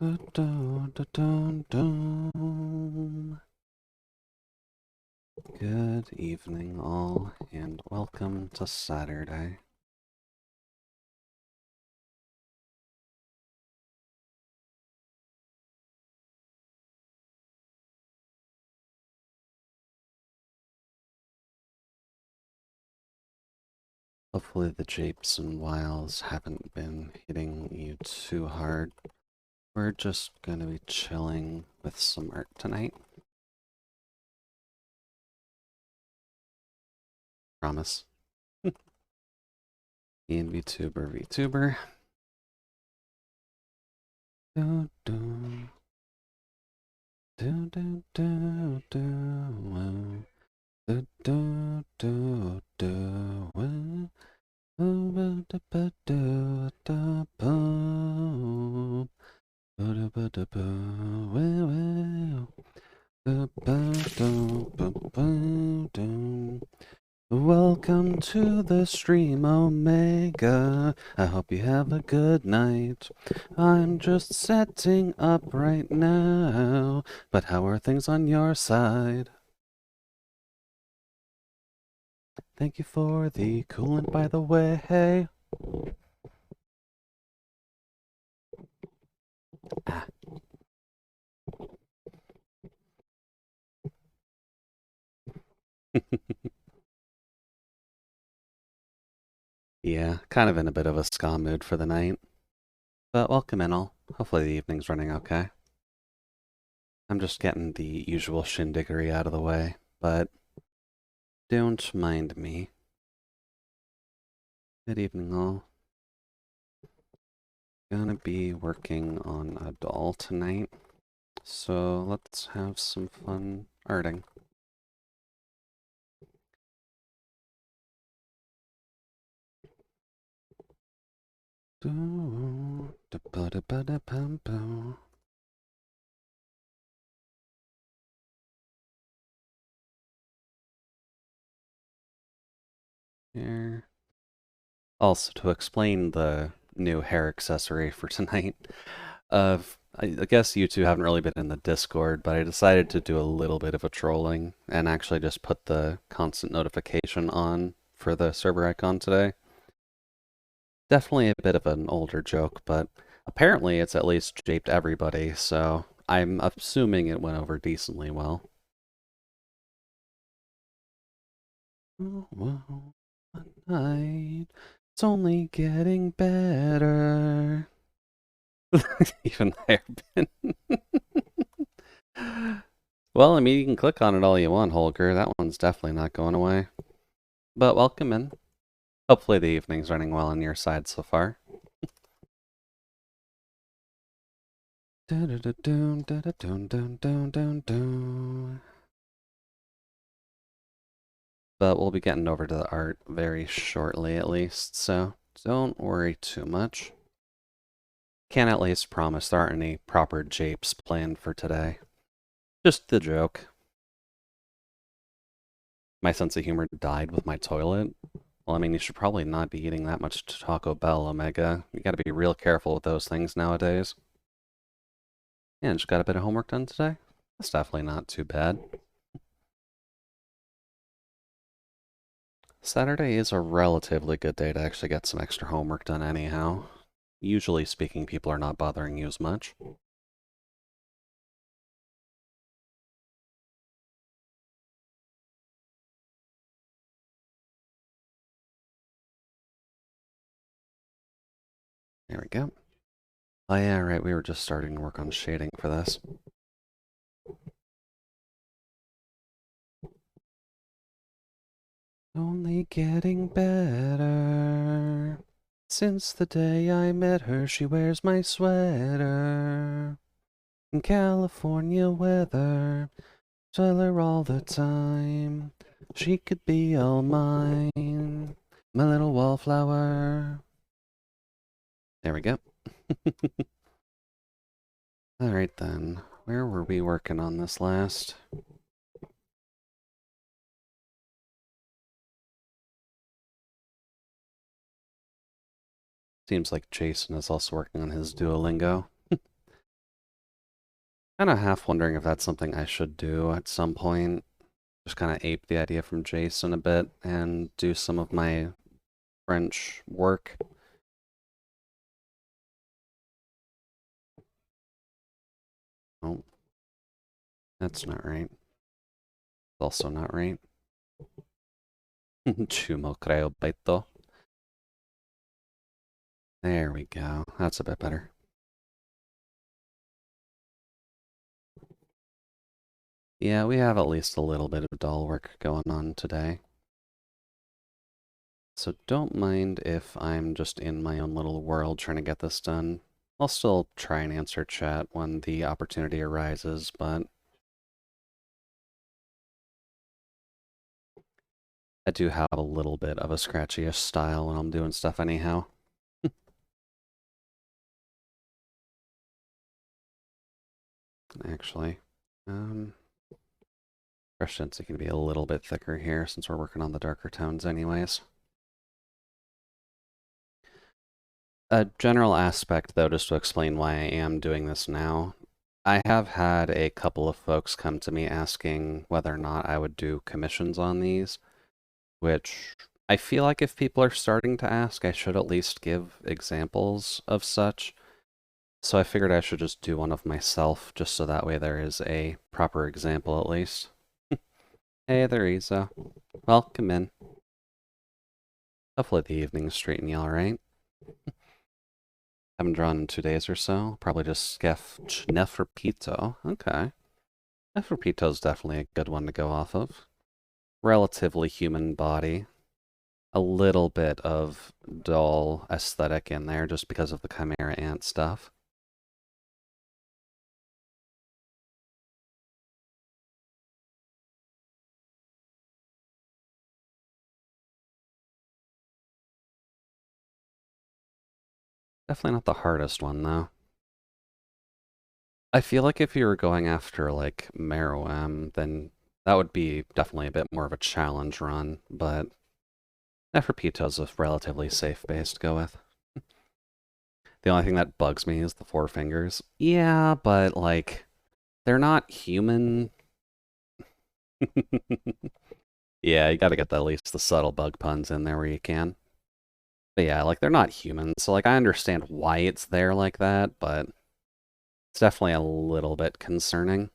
Good evening, all, and welcome to Saturday. Hopefully, the japes and wiles haven't been hitting you too hard. We're just gonna be chilling with some art tonight. Promise. Ian VTuber VTuber. Do do do do do do do do do do. Welcome to the stream, Omega. I hope you have a good night. I'm just setting up right now. But how are things on your side? Thank you for the coolant, by the way. Ah. Yeah, kind of in a bit of a ska mood for the night. But welcome in all. Hopefully the evening's running okay. I'm just getting the usual shindiggery out of the way, but don't mind me. Good evening all. Gonna be working on a doll tonight, so let's have some fun arting. Here. Also, to explain the new hair accessory for tonight, I guess you two haven't really been in the Discord, but I decided to do a little bit of a trolling and actually just put the constant notification on for the server icon today. Definitely a bit of an older joke, but apparently it's at least japed everybody, so I'm assuming it went over decently well. Oh, well, one night, it's only getting better. Even hairpin. Well, I mean, you can click on it all you want, Holger. That one's definitely not going away. But welcome in. Hopefully the evening's running well on your side so far. But we'll be getting over to the art very shortly at least, so don't worry too much. Can at least promise there aren't any proper japes planned for today. Just the joke. My sense of humor died with my toilet. Well, I mean, you should probably not be eating that much Taco Bell, Omega. You gotta be real careful with those things nowadays. Yeah, just got a bit of homework done today? That's definitely not too bad. Saturday is a relatively good day to actually get some extra homework done anyhow. Usually speaking, people are not bothering you as much. There we go. Oh yeah, right, we were just starting to work on shading for this. Only getting better. Since the day I met her, she wears my sweater. In California weather, tell her all the time. She could be all mine, my little wallflower. There we go. Alright then, where were we working on this last? Seems like Jason is also working on his Duolingo. Kind of half wondering if that's something I should do at some point. Just kind of ape the idea from Jason a bit and do some of my French work. Oh, that's not right. It's also not right. Chumo creo baito. There we go. That's a bit better. Yeah, we have at least a little bit of doll work going on today. So don't mind if I'm just in my own little world trying to get this done. I'll still try and answer chat when the opportunity arises, but I do have a little bit of a scratchy-ish style when I'm doing stuff anyhow. Actually, brush density can be a little bit thicker here since we're working on the darker tones anyways. A general aspect, though, just to explain why I am doing this now. I have had a couple of folks come to me asking whether or not I would do commissions on these, which I feel like if people are starting to ask, I should at least give examples of such. So I figured I should just do one of myself, just so that way there is a proper example at least. Hey there, Isa. Welcome in. Hopefully the evening's treating you alright. Haven't drawn in 2 days or so. Probably just Neferpito. Okay. Neferpito's definitely a good one to go off of. Relatively human body. A little bit of doll aesthetic in there just because of the Chimera Ant stuff. Definitely not the hardest one, though. I feel like if you were going after, like, Meruem, then that would be definitely a bit more of a challenge run, but Neferpito's a relatively safe base to go with. The only thing that bugs me is the 4 fingers. Yeah, but, like, they're not human. Yeah, you gotta get at least the subtle bug puns in there where you can. But yeah, like, they're not human, so, like, I understand why it's there like that, but it's definitely a little bit concerning.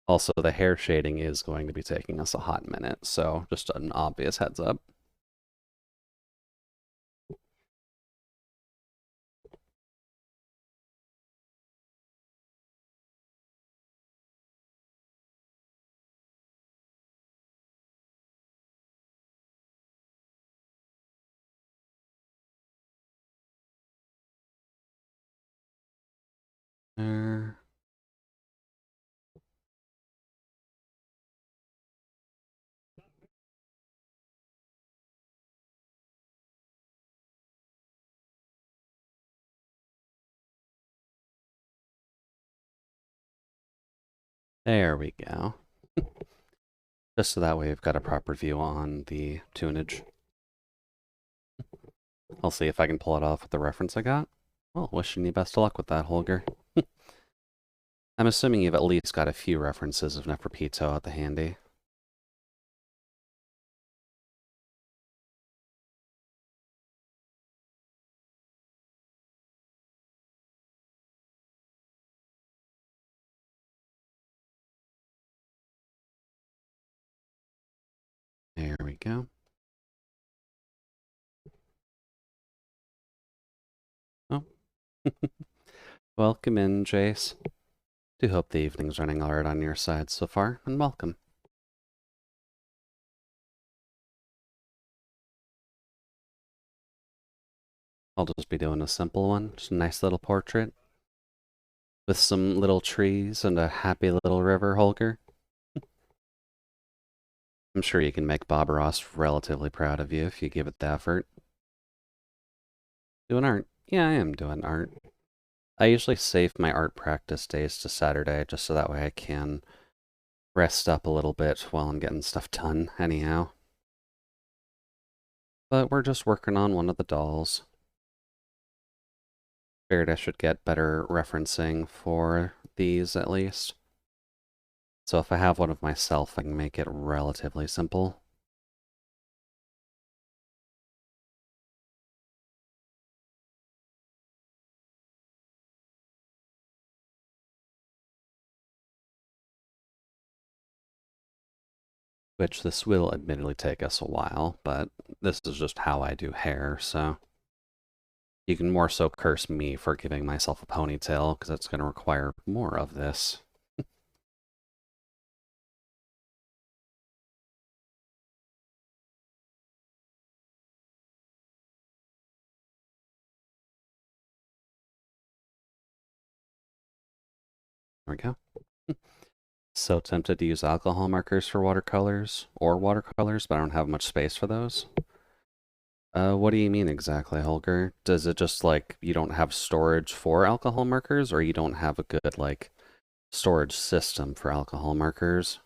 Also, the hair shading is going to be taking us a hot minute, so just an obvious heads up. There. There we go. Just so that way we've got a proper view on the tunage. I'll see if I can pull it off with the reference I got. Well, wishing you best of luck with that, Holger. I'm assuming you've at least got a few references of Neferpito at the handy. There we go. Oh. Welcome in, Jace. Do hope the evening's running alright on your side so far, and welcome. I'll just be doing a simple one, just a nice little portrait. With some little trees and a happy little river, Holger. I'm sure you can make Bob Ross relatively proud of you if you give it the effort. Doing art. Yeah, I am doing art. I usually save my art practice days to Saturday just so that way I can rest up a little bit while I'm getting stuff done, anyhow. But we're just working on one of the dolls. Figured I should get better referencing for these at least. So if I have one of myself, I can make it relatively simple. Which this will admittedly take us a while, but this is just how I do hair, so you can more so curse me for giving myself a ponytail, because it's going to require more of this. There we go. So tempted to use alcohol markers for watercolors, but I don't have much space for those. What do you mean exactly, Holger? Does it just like you don't have storage for alcohol markers, or you don't have a good like storage system for alcohol markers?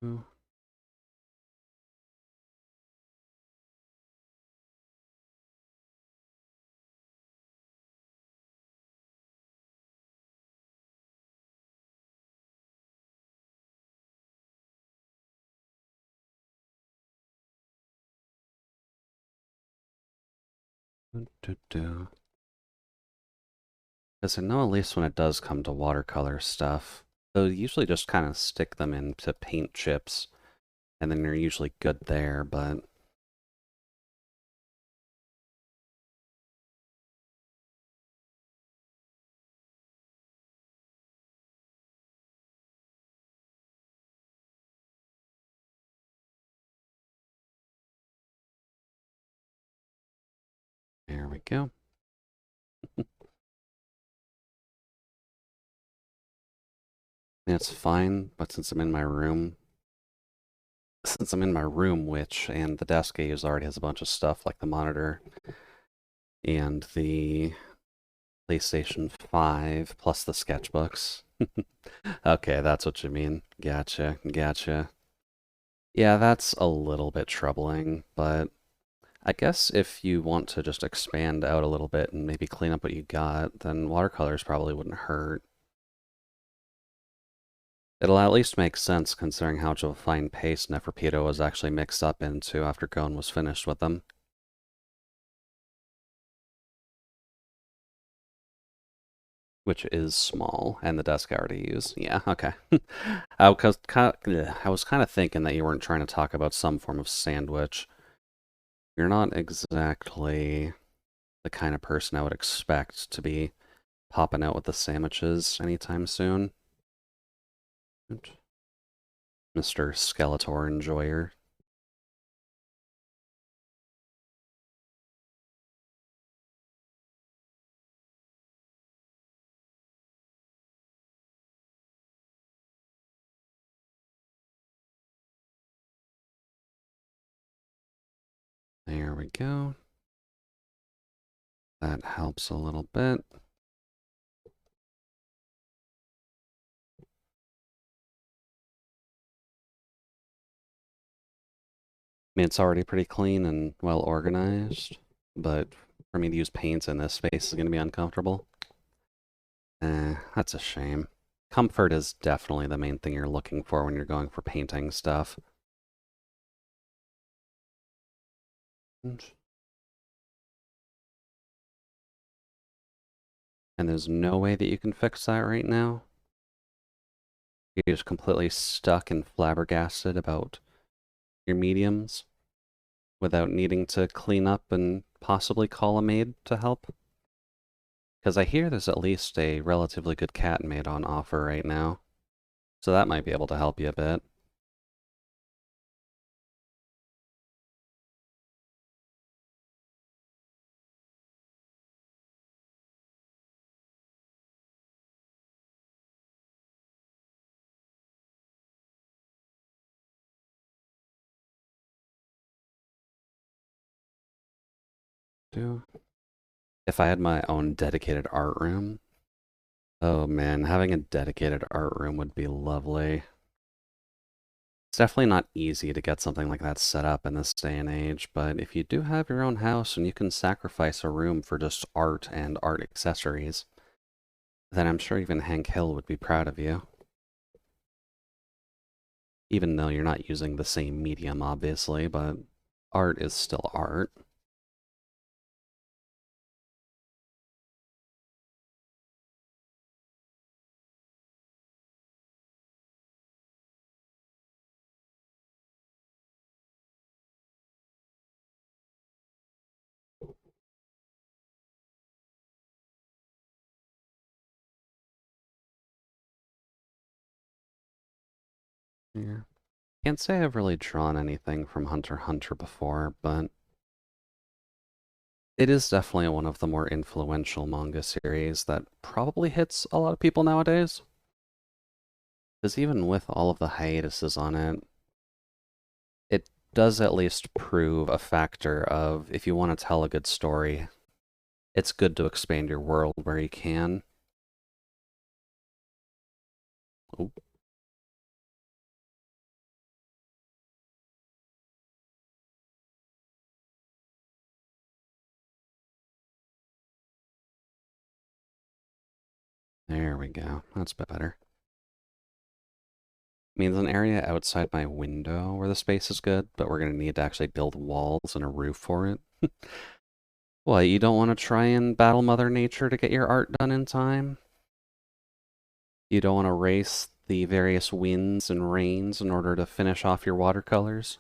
Oh. Because I know at least when it does come to watercolor stuff, they'll usually just kind of stick them into paint chips, and then you're usually good there, but there we go. It's fine, but since I'm in my room, which, and the desk I use already has a bunch of stuff like the monitor and the PlayStation 5 plus the sketchbooks. Okay, that's what you mean. Gotcha, gotcha. Yeah, that's a little bit troubling, but I guess if you want to just expand out a little bit and maybe clean up what you got, then watercolors probably wouldn't hurt. It'll at least make sense considering how much of a fine paste Neferpitou was actually mixed up into after Gon was finished with them. Which is small, and the desk I already use. Yeah, okay. I was kind of thinking that you weren't trying to talk about some form of sandwich. You're not exactly the kind of person I would expect to be popping out with the sandwiches anytime soon. Mr. Skeletor Enjoyer. There we go. That helps a little bit. I mean, it's already pretty clean and well organized, but for me to use paints in this space is going to be uncomfortable. That's a shame. Comfort is definitely the main thing you're looking for when you're going for painting stuff. And there's no way that you can fix that right now. You're just completely stuck and flabbergasted about your mediums without needing to clean up and possibly call a maid to help. Because I hear there's at least a relatively good cat maid on offer right now. So that might be able to help you a bit. If I had my own dedicated art room, oh man, having a dedicated art room would be lovely. It's definitely not easy to get something like that set up in this day and age, but if you do have your own house and you can sacrifice a room for just art and art accessories, then I'm sure even Hank Hill would be proud of you. Even though you're not using the same medium, obviously, but art is still art. Yeah. Can't say I've really drawn anything from Hunter x Hunter before, but it is definitely one of the more influential manga series that probably hits a lot of people nowadays. Because even with all of the hiatuses on it, it does at least prove a factor of if you want to tell a good story, it's good to expand your world where you can. Oh, there we go. That's better. Means an area outside my window where the space is good, but we're going to need to actually build walls and a roof for it. What, you don't want to try and battle Mother Nature to get your art done in time? You don't want to race the various winds and rains in order to finish off your watercolors?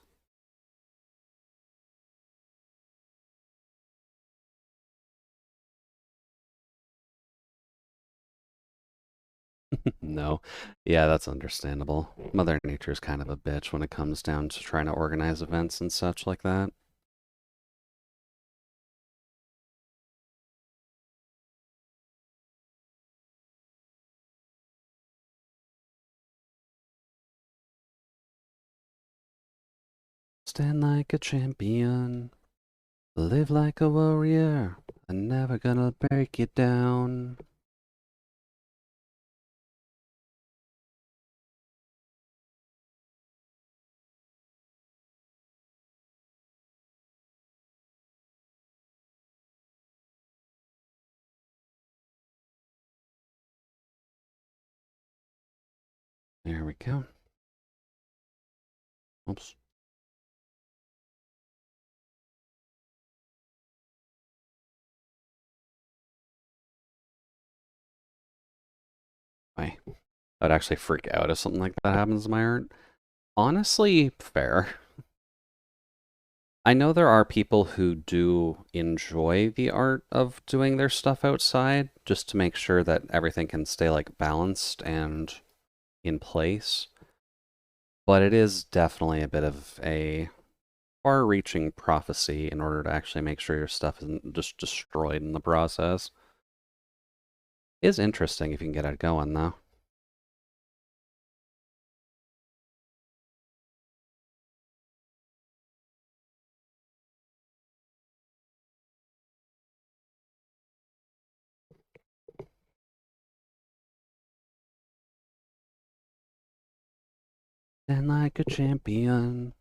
No. Yeah, that's understandable. Mother Nature's kind of a bitch when it comes down to trying to organize events and such like that. Stand like a champion, live like a warrior, I'm never gonna break you down. There we go. Oops. I would actually freak out if something like that happens to my art. Honestly, fair. I know there are people who do enjoy the art of doing their stuff outside just to make sure that everything can stay like balanced and in place. But it is definitely a bit of a far-reaching prophecy in order to actually make sure your stuff isn't just destroyed in the process. It is interesting if you can get it going though. Stand like a champion,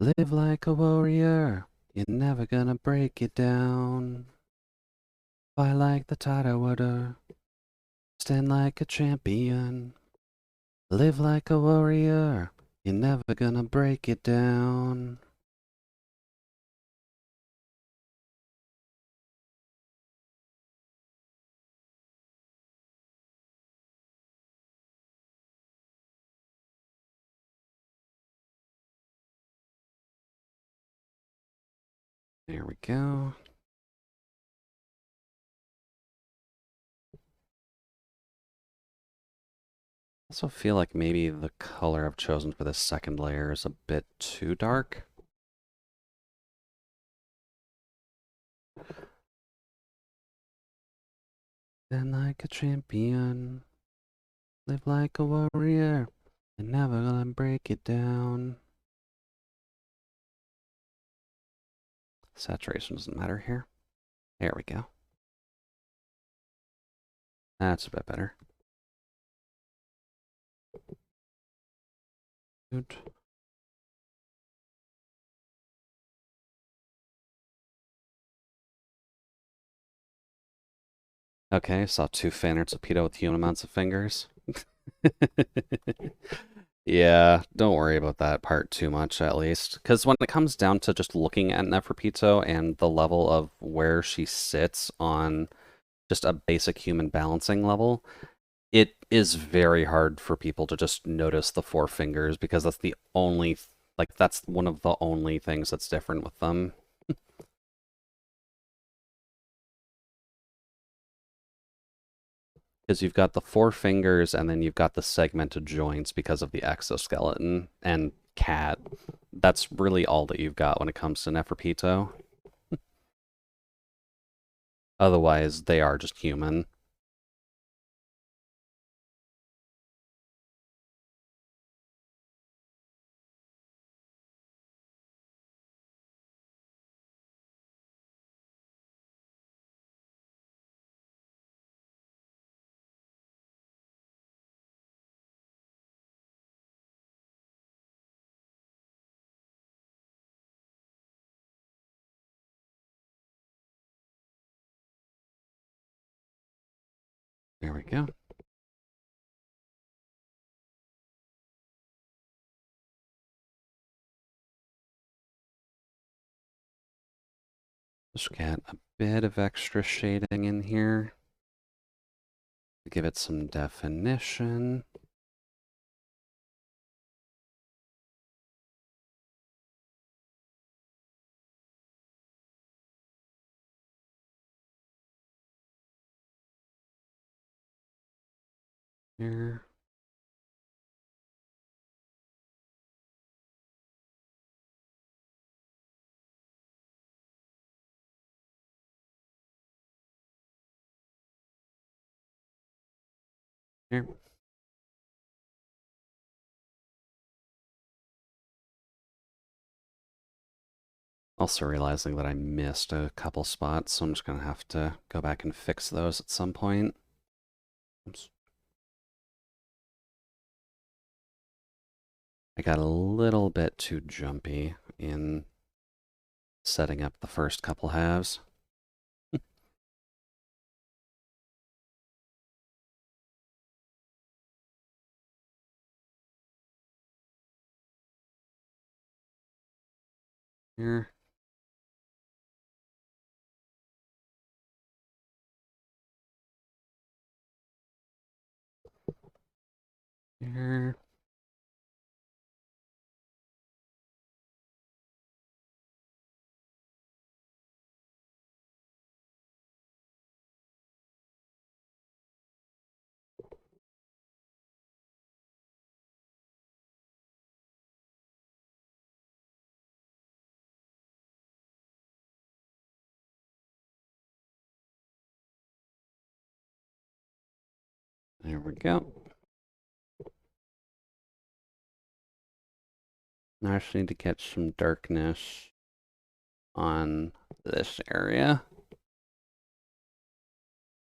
live like a warrior, you're never gonna break it down. Fight like the tidal water, stand like a champion, live like a warrior, you're never gonna break it down. There we go. I also feel like maybe the color I've chosen for this second layer is a bit too dark. Stand like a champion, live like a warrior, you're never gonna break it down. Saturation doesn't matter here. There we go. That's a bit better. Good. Okay, saw two Fanner Torpedo with human amounts of fingers. Yeah, don't worry about that part too much, at least. Because when it comes down to just looking at Neferpito and the level of where she sits on just a basic human balancing level, it is very hard for people to just notice the four fingers because that's the only, like, that's one of the only things that's different with them. Because you've got the four fingers and then you've got the segmented joints because of the exoskeleton and cat. That's really all that you've got when it comes to Neferpito. Otherwise, they are just human. There we go. Just get a bit of extra shading in here to give it some definition. Here. Here. Also realizing that I missed a couple spots, so I'm just going to have to go back and fix those at some point. Oops. I got a little bit too jumpy in setting up the first couple halves. Here. Here. There we go. Now I just need to get some darkness on this area.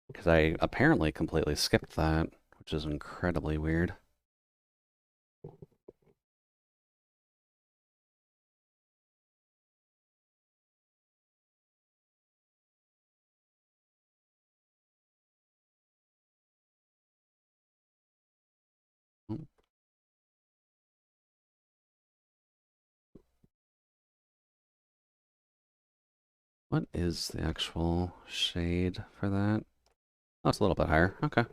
Because I apparently completely skipped that, which is incredibly weird. What is the actual shade for that? Oh, it's a little bit higher. Okay.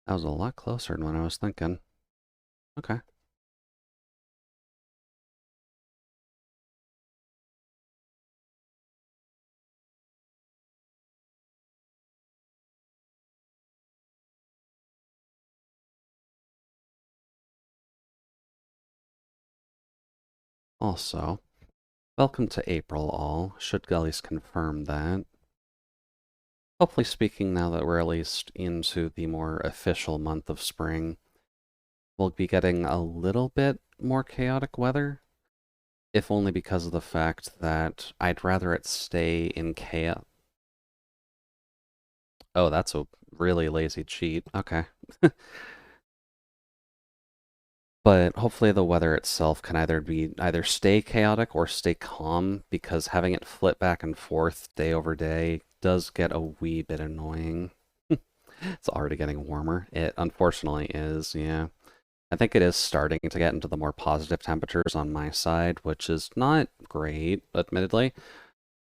That was a lot closer than what I was thinking. Okay. Also, welcome to April all. Should Gullies confirm that. Hopefully speaking now that we're at least into the more official month of spring. we'll be getting a little bit more chaotic weather, if only because of the fact that I'd rather it stay in chaos. Oh, that's a really lazy cheat. Okay. But hopefully the weather itself can either stay chaotic or stay calm, because having it flip back and forth day over day does get a wee bit annoying. It's already getting warmer. It unfortunately is, yeah. I think it is starting to get into the more positive temperatures on my side, which is not great, admittedly,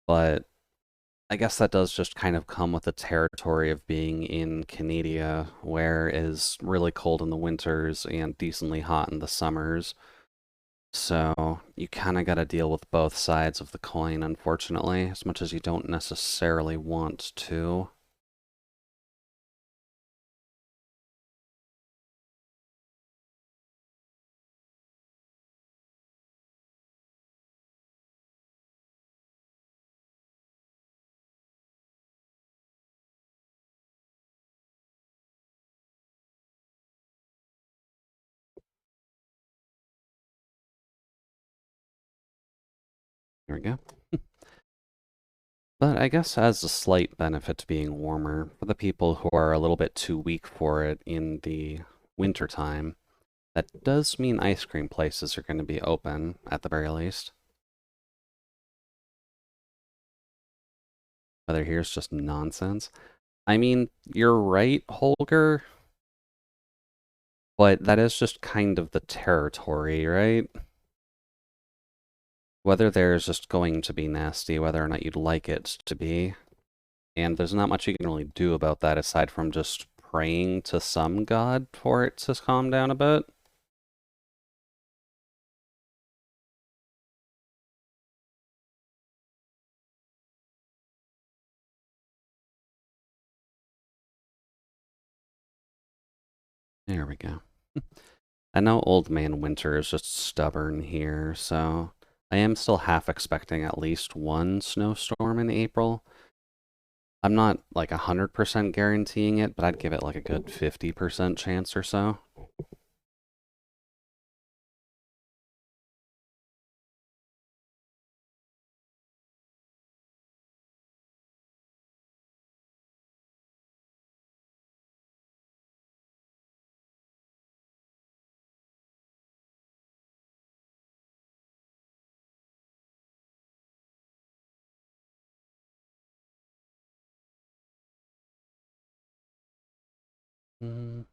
but I guess that does just kind of come with the territory of being in Canada, where it is really cold in the winters and decently hot in the summers. So you kind of got to deal with both sides of the coin, unfortunately, as much as you don't necessarily want to. There we go. But I guess as a slight benefit to being warmer, for the people who are a little bit too weak for it in the wintertime, that does mean ice cream places are going to be open, at the very least. Whether here's just nonsense. I mean, you're right, Holger, but that is just kind of the territory, right? Whether there's just going to be nasty, whether or not you'd like it to be. And there's not much you can really do about that aside from just praying to some god for it to calm down a bit. There we go. I know Old Man Winter is just stubborn here, so I am still half expecting at least one snowstorm in April. I'm not like 100% guaranteeing it, but I'd give it like a good 50% chance or so. Mm.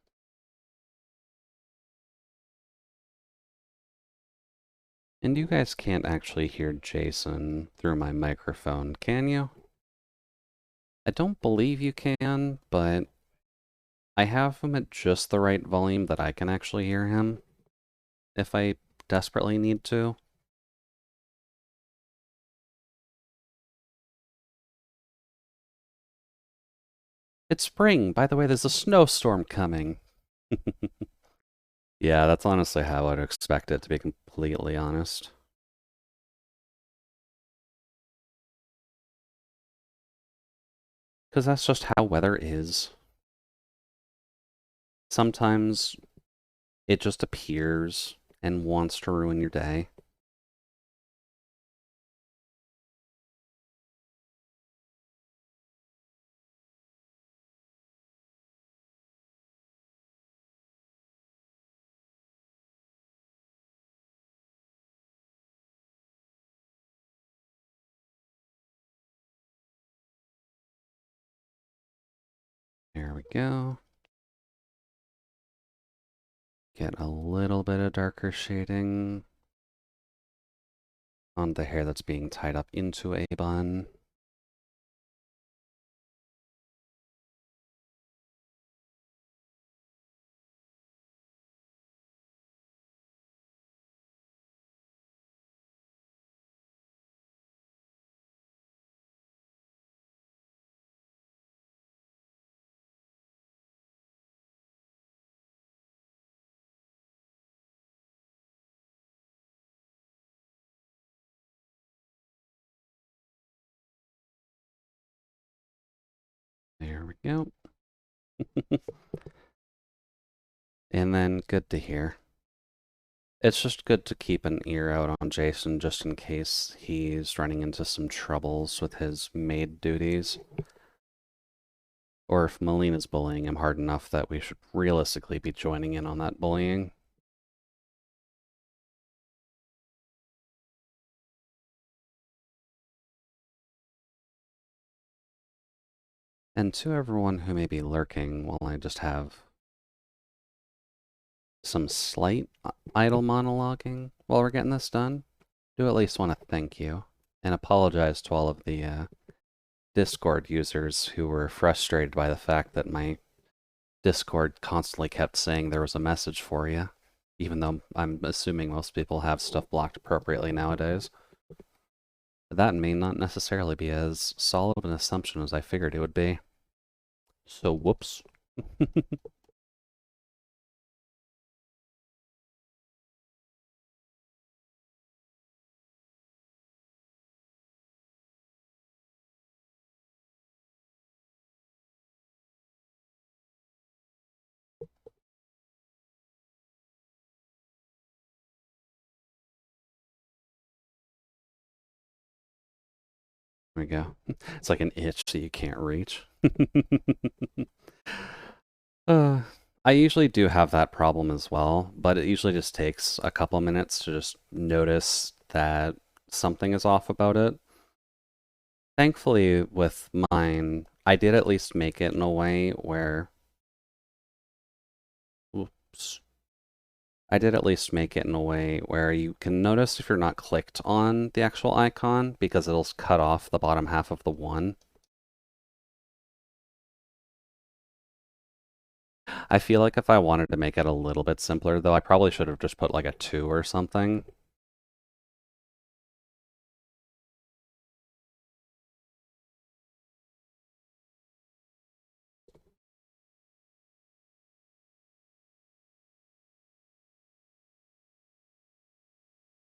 And you guys can't actually hear Jason through my microphone, can you? I don't believe you can, but I have him at just the right volume that I can actually hear him if I desperately need to. It's spring. By the way, there's a snowstorm coming. Yeah, that's honestly how I'd expect it, to be completely honest. Because that's just how weather is. Sometimes it just appears and wants to ruin your day. There we go. Get a little bit of darker shading on the hair that's being tied up into a bun. There we go. And then good to hear. It's just good to keep an ear out on Jason just in case he's running into some troubles with his maid duties. Or if Melina's bullying him hard enough that we should realistically be joining in on that bullying. And to everyone who may be lurking while I just have some slight idle monologuing while we're getting this done, do at least want to thank you and apologize to all of the Discord users who were frustrated by the fact that my Discord constantly kept saying there was a message for you, even though I'm assuming most people have stuff blocked appropriately nowadays. That may not necessarily be as solid an assumption as I figured it would be. So, whoops. There we go. It's like an itch that you can't reach. uh, I usually do have that problem as well, but it usually just takes a couple minutes to just notice that something is off about it. Thankfully, with mine, I did at least make it in a way where. Oops. I did at least make it in a way where you can notice if you're not clicked on the actual icon because it'll cut off the bottom half of the one. I feel like if I wanted to make it a little bit simpler, though, I probably should have just put like a 2 or something.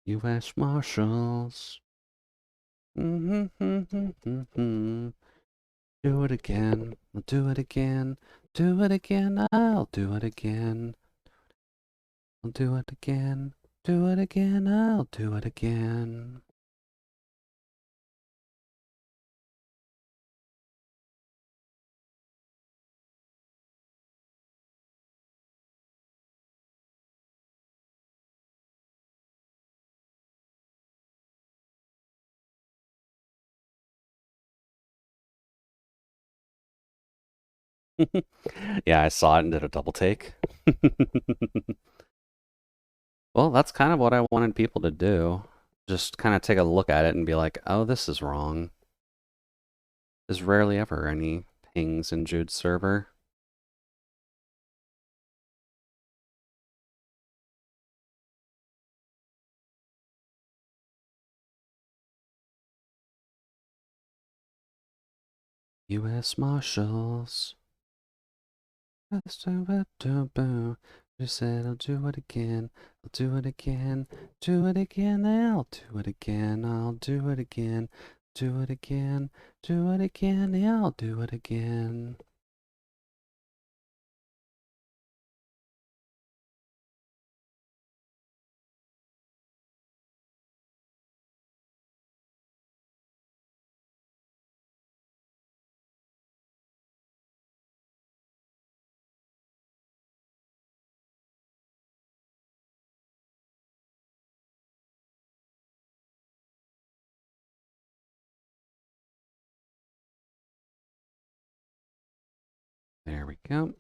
U.S. Marshals. Mm-hmm. Do it again. I'll do it again. Do it again. I'll do it again. I'll do it again. Do it again. I'll do it again. Yeah, I saw it and did a double take. Well, that's kind of what I wanted people to do. Just kind of take a look at it and be like, oh, this is wrong. There's rarely ever any pings in Jude's server. U.S. Marshals. Just said I'll do it again. I'll do it again. Do it again. I'll do it again. I'll do it again. Do it again. Do it again. I'll do it again. There we go.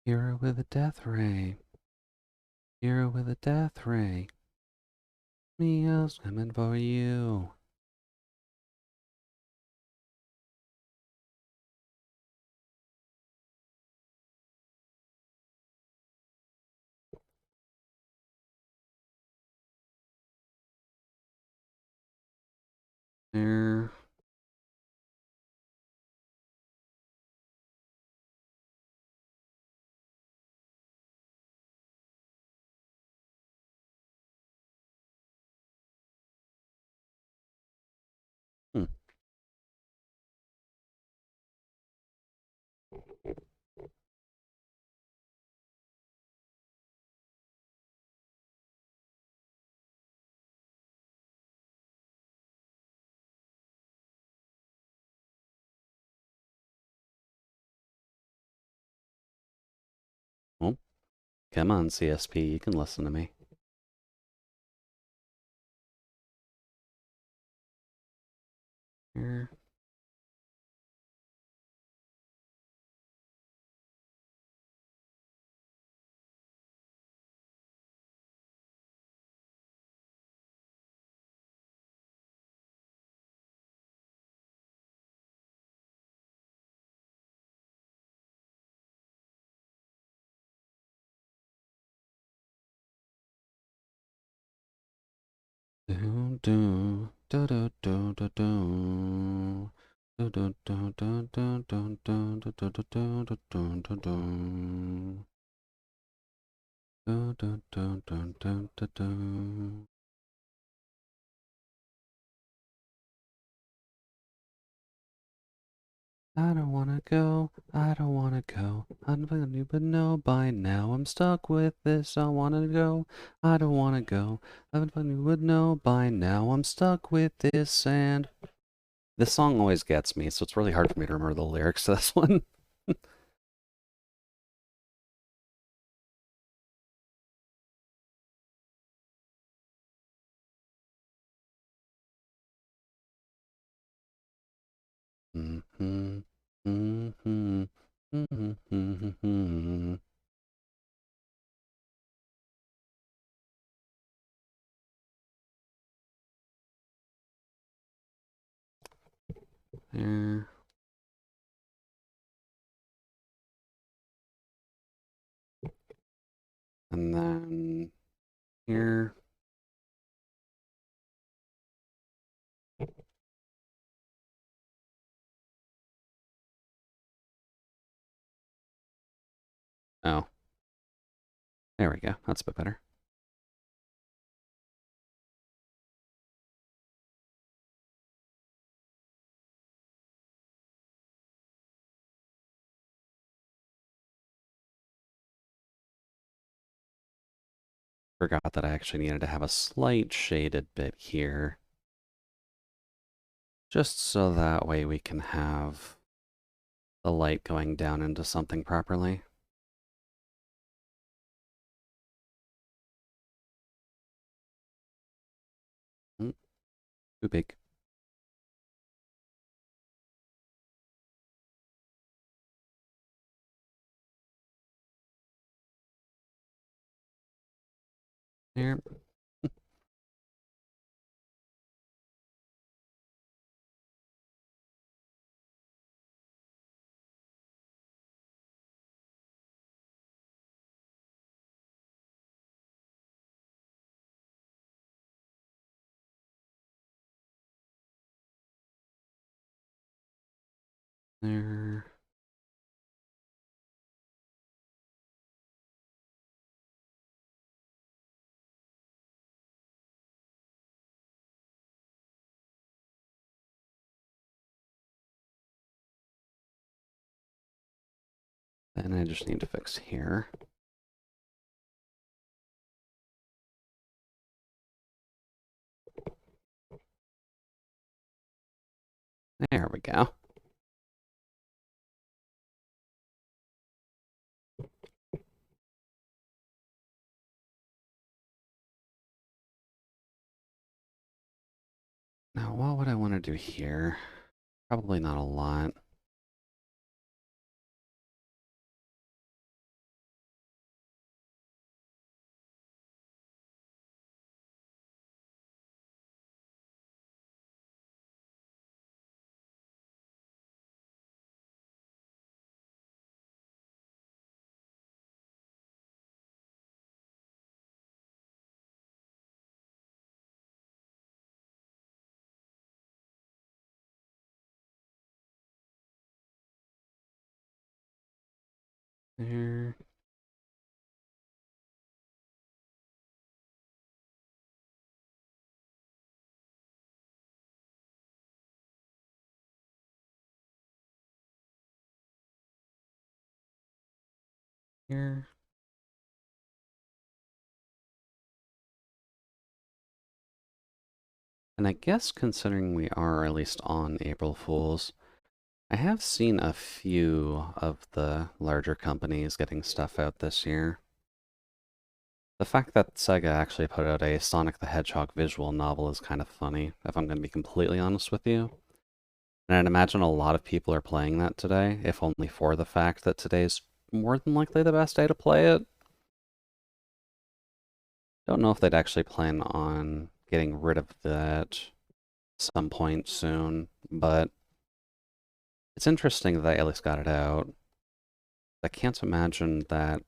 Hero with a death ray. Hero with a death ray. Mio's coming for you. There. Come on, CSP, you can listen to me. Here. Do do do do do do do. Do do do do do do do do do do do do do do. Do do do do do do do. I don't wanna go, I don't wanna go. I don't you but know by now I'm stuck with this. I wanna go, I don't wanna go. I you would know by now I'm stuck with this. And this song always gets me, so it's really hard for me to remember the lyrics to this one. Mhm, mhm, mhm, mhm. There. And then here. Oh, there we go. That's a bit better. Forgot that I actually needed to have a slight shaded bit here. Just so that way we can have the light going down into something properly. Too big. There. There. Then I just need to fix here. There we go. Now, what would I want to do here? Probably not a lot. There. Here. And I guess considering we are at least on April Fools, I have seen a few of the larger companies getting stuff out this year. The fact that Sega actually put out a Sonic the Hedgehog visual novel is kind of funny, if I'm going to be completely honest with you. And I'd imagine a lot of people are playing that today, if only for the fact that today's more than likely the best day to play it. Don't know if they'd actually plan on getting rid of that some point soon, but it's interesting that they at least got it out. I can't imagine that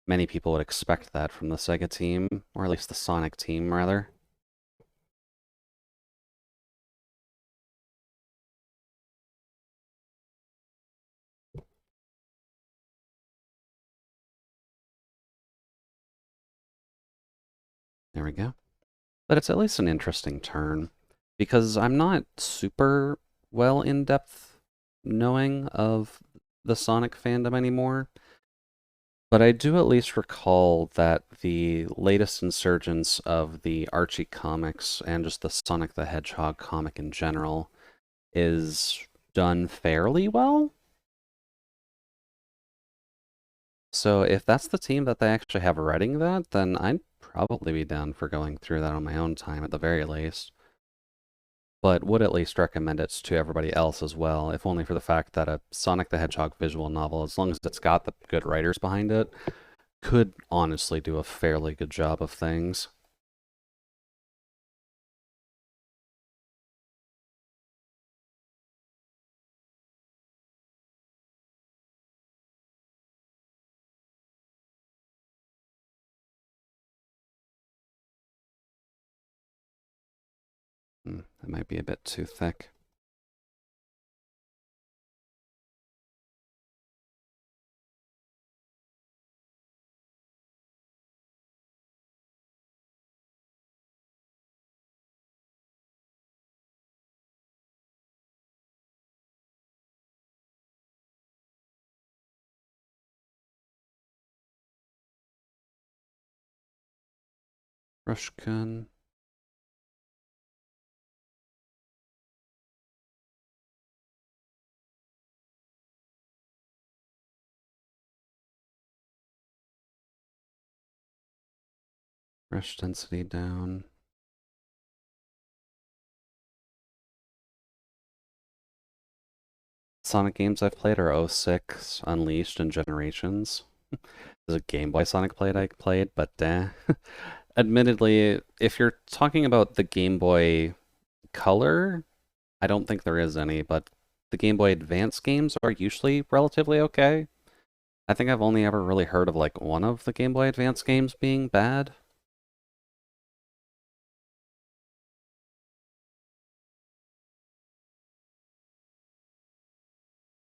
many people would expect that from the Sega team, or at least the Sonic team, rather. There we go. But it's at least an interesting turn, because I'm not super well in depth knowing of the Sonic fandom anymore. But I do at least recall that the latest insurgence of the Archie comics and just the Sonic the Hedgehog comic in general is done fairly well. So if that's the team that they actually have writing that, then I'd probably be down for going through that on my own time at the very least. But would at least recommend it to everybody else as well, if only for the fact that a Sonic the Hedgehog visual novel, as long as it's got the good writers behind it, could honestly do a fairly good job of things. That might be a bit too thick. Rushkun. Brush density down. Sonic games I've played are 06, Unleashed, and Generations. There's a Game Boy Sonic I played, but admittedly, if you're talking about the Game Boy Color, I don't think there is any, but the Game Boy Advance games are usually relatively okay. I think I've only ever really heard of like one of the Game Boy Advance games being bad.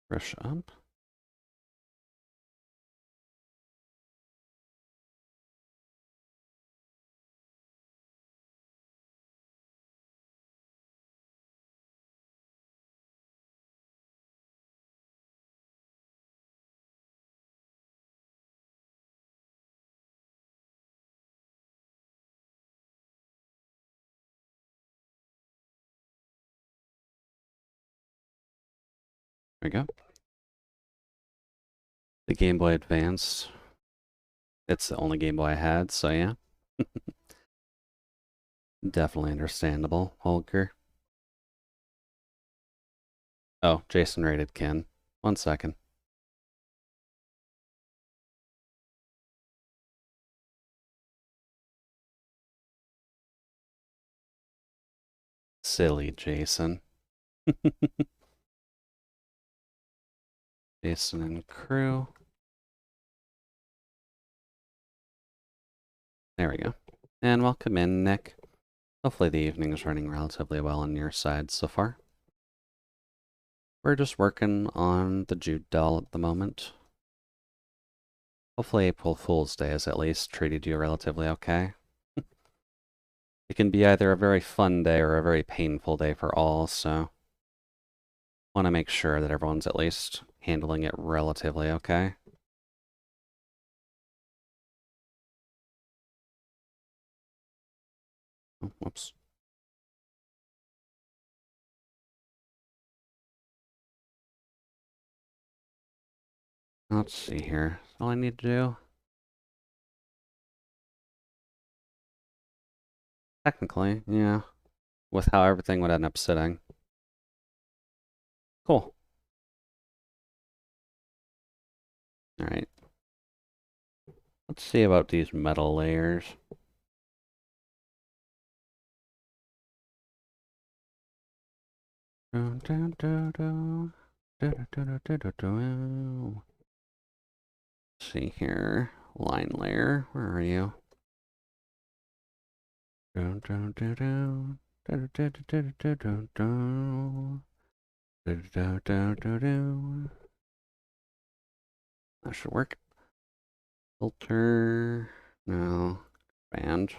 Rush up. There we go. The Game Boy Advance. It's the only Game Boy I had, so yeah. Definitely understandable, Holger. Oh, Jason rated Ken. 1 second. Silly Jason. Jason and crew. There we go. And welcome in, Nick. Hopefully the evening is running relatively well on your side so far. We're just working on the Jude doll at the moment. Hopefully April Fool's Day has at least treated you relatively okay. It can be either a very fun day or a very painful day for all, so want to make sure that everyone's at least handling it relatively okay. Oh, whoops. Let's see here. All I need to do. Technically, yeah. With how everything would end up sitting. Cool. Alright. Let's see about these metal layers. See here. Line layer. Where are you? That should work. Filter. No. Band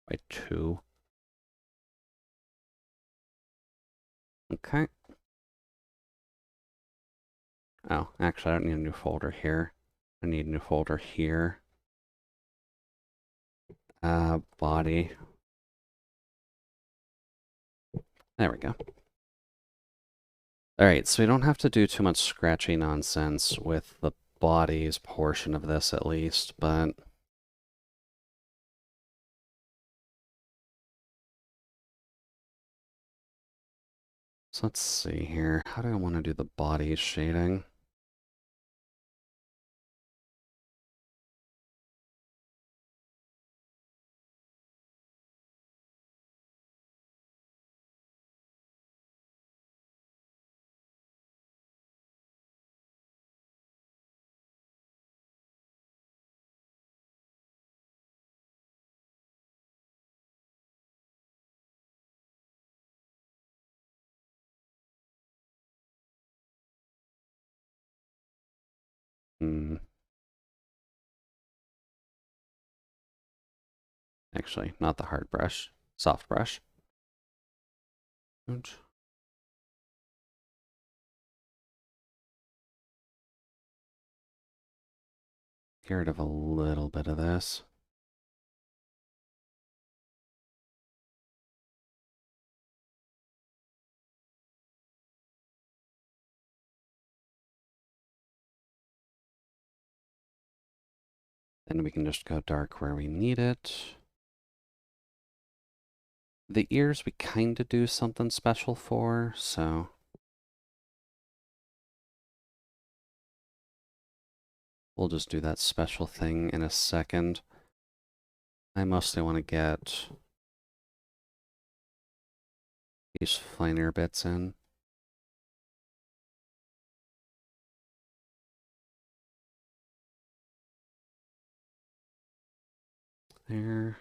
by 2. Okay. Oh, actually, I don't need a new folder here. I need a new folder here. Body. There we go. Alright, so we don't have to do too much scratchy nonsense with the bodies portion of this at least, but so let's see here. How do I want to do the body shading? Hmm. Actually, not the hard brush. Soft brush. Oops. Get rid of a little bit of this. Then we can just go dark where we need it. The ears we kind of do something special for, so we'll just do that special thing in a second. I mostly want to get these finer bits in. There.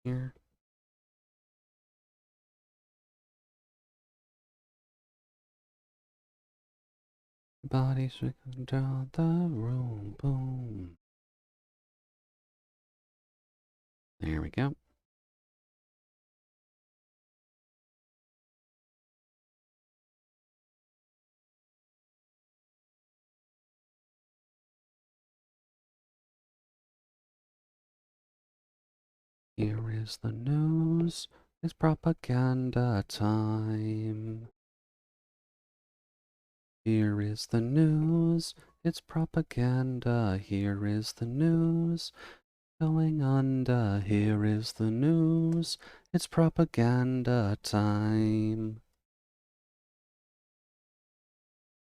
Here. Bodies swinging down the room. Boom. There we go. Here is the news. It's propaganda time. Here is the news. It's propaganda. Here is the news. Going under. Here is the news. It's propaganda time.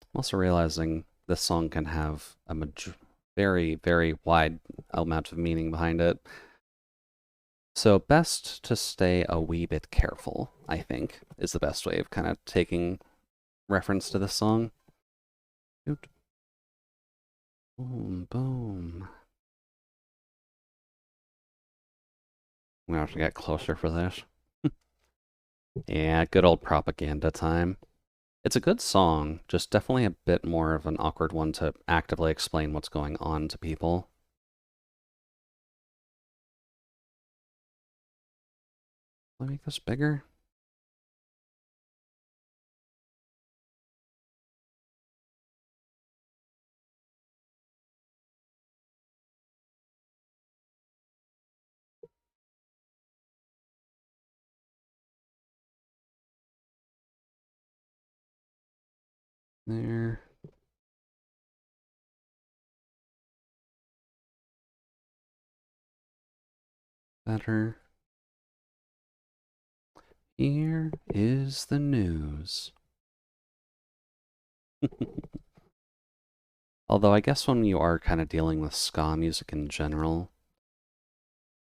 I'm also realizing this song can have a very, very wide amount of meaning behind it. So best to stay a wee bit careful, I think, is the best way of kind of taking reference to this song. Boom, boom. We have to get closer for this. Yeah, good old propaganda time. It's a good song, just definitely a bit more of an awkward one to actively explain what's going on to people. Let me make this bigger. There. better. Here is the news. Although I guess when you are kind of dealing with ska music in general,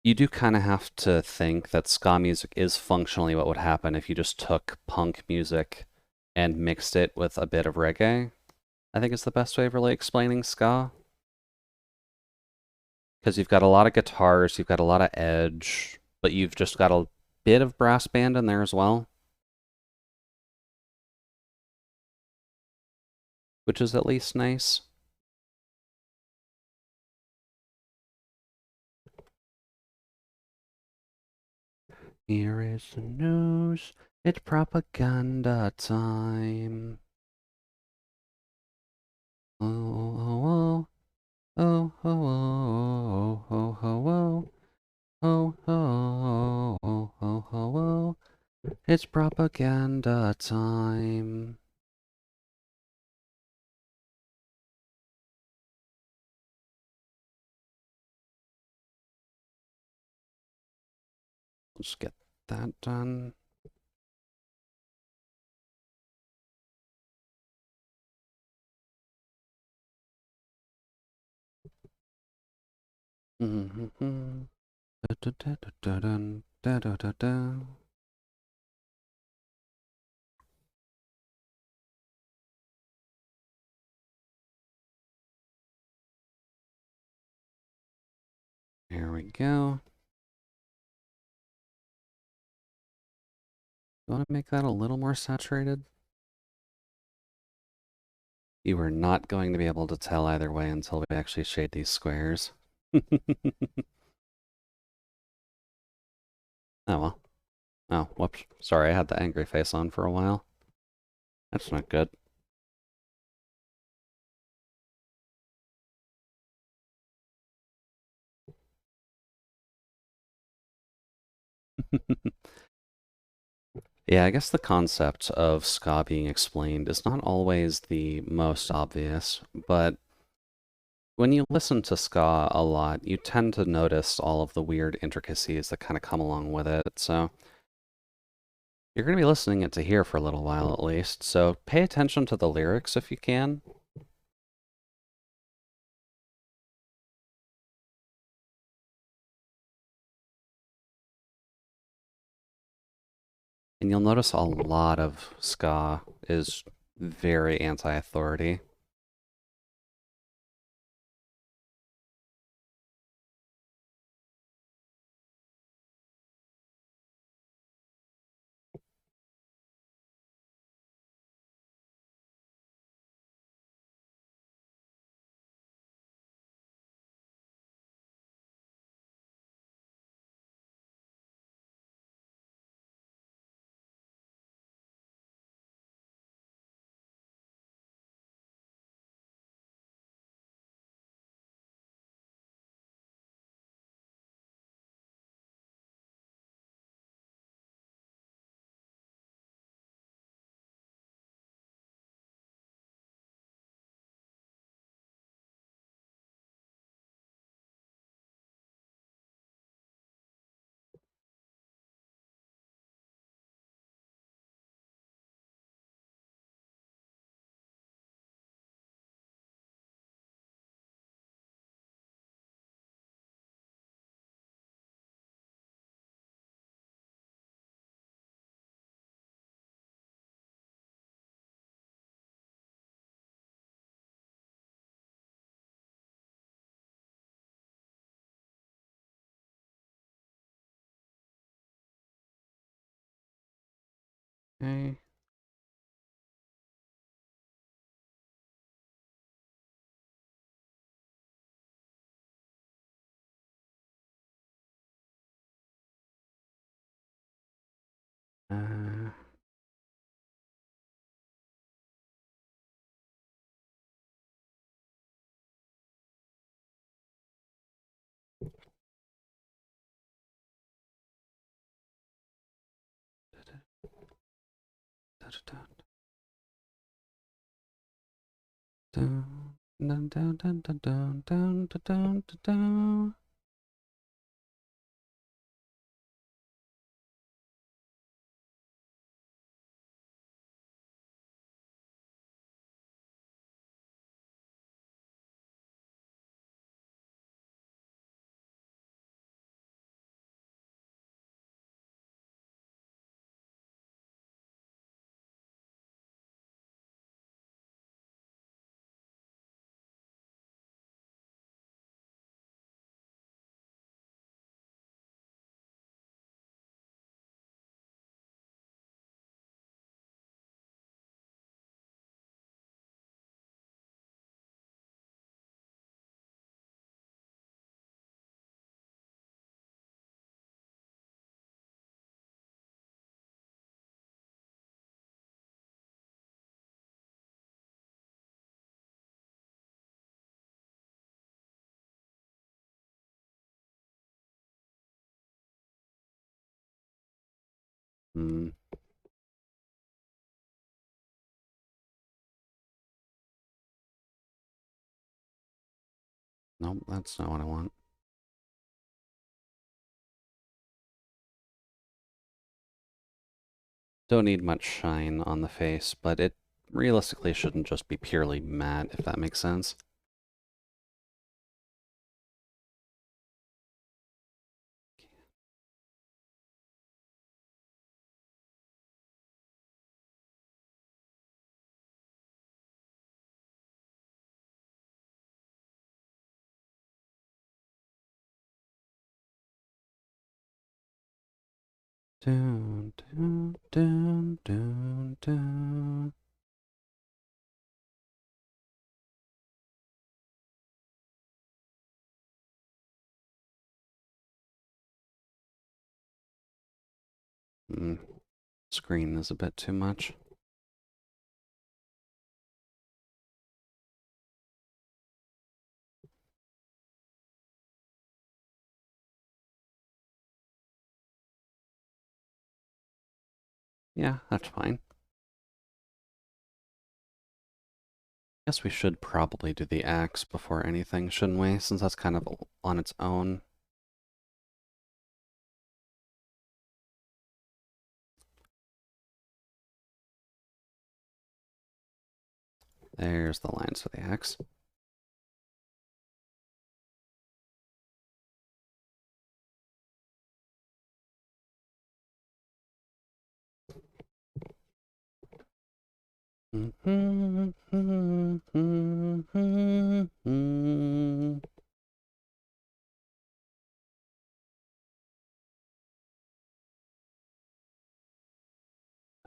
you do kind of have to think that ska music is functionally what would happen if you just took punk music and mixed it with a bit of reggae. I think is the best way of really explaining ska. Because you've got a lot of guitars, you've got a lot of edge, but you've just got a bit of brass band in there as well, which is at least nice. Here is the news. It's propaganda time. Oh, oh, oh, oh, oh, oh, oh, oh, oh, oh, oh, oh, oh, oh. It's propaganda time. Let's get that done. Mm-hmm. Here we go. You want to make that a little more saturated? You are not going to be able to tell either way until we actually shade these squares. Oh well. Oh, whoops. Sorry, I had the angry face on for a while. That's not good. Yeah, I guess the concept of ska being explained is not always the most obvious, but when you listen to ska a lot, you tend to notice all of the weird intricacies that kind of come along with it. So you're going to be listening it to hear for a little while at least. So pay attention to the lyrics if you can. And you'll notice a lot of ska is very anti-authority. Okay. Uh, dun, dun, dun, dun, dun, dun, dun, dun, dun, dun. Hmm. Nope, that's not what I want. Don't need much shine on the face, but it realistically shouldn't just be purely matte, if that makes sense. Dun, dun, dun, dun, dun. Screen is a bit too much. Yeah, that's fine. Guess we should probably do the axe before anything, shouldn't we? Since that's kind of on its own. There's the lines for the axe.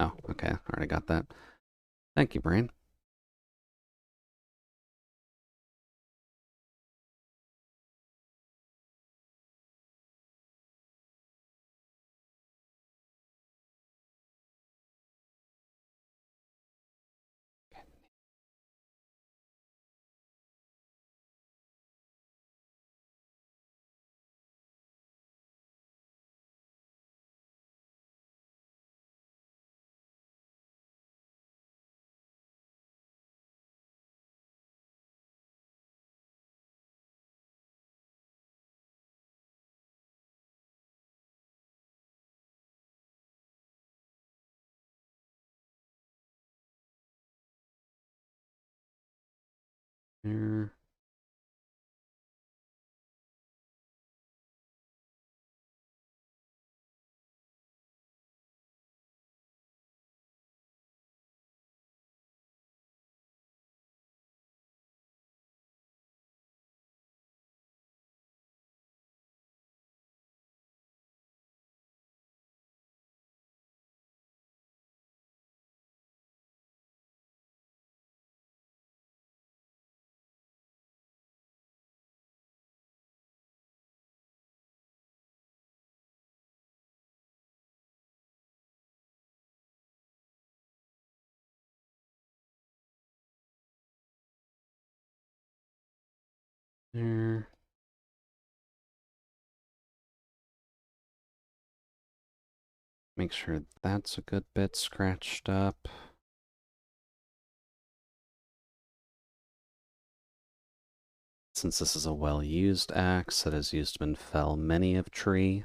Oh, okay. Already got that. Thank you, brain. Here. There. Make sure that's a good bit scratched up. Since this is a well-used axe that has used and fell many of tree.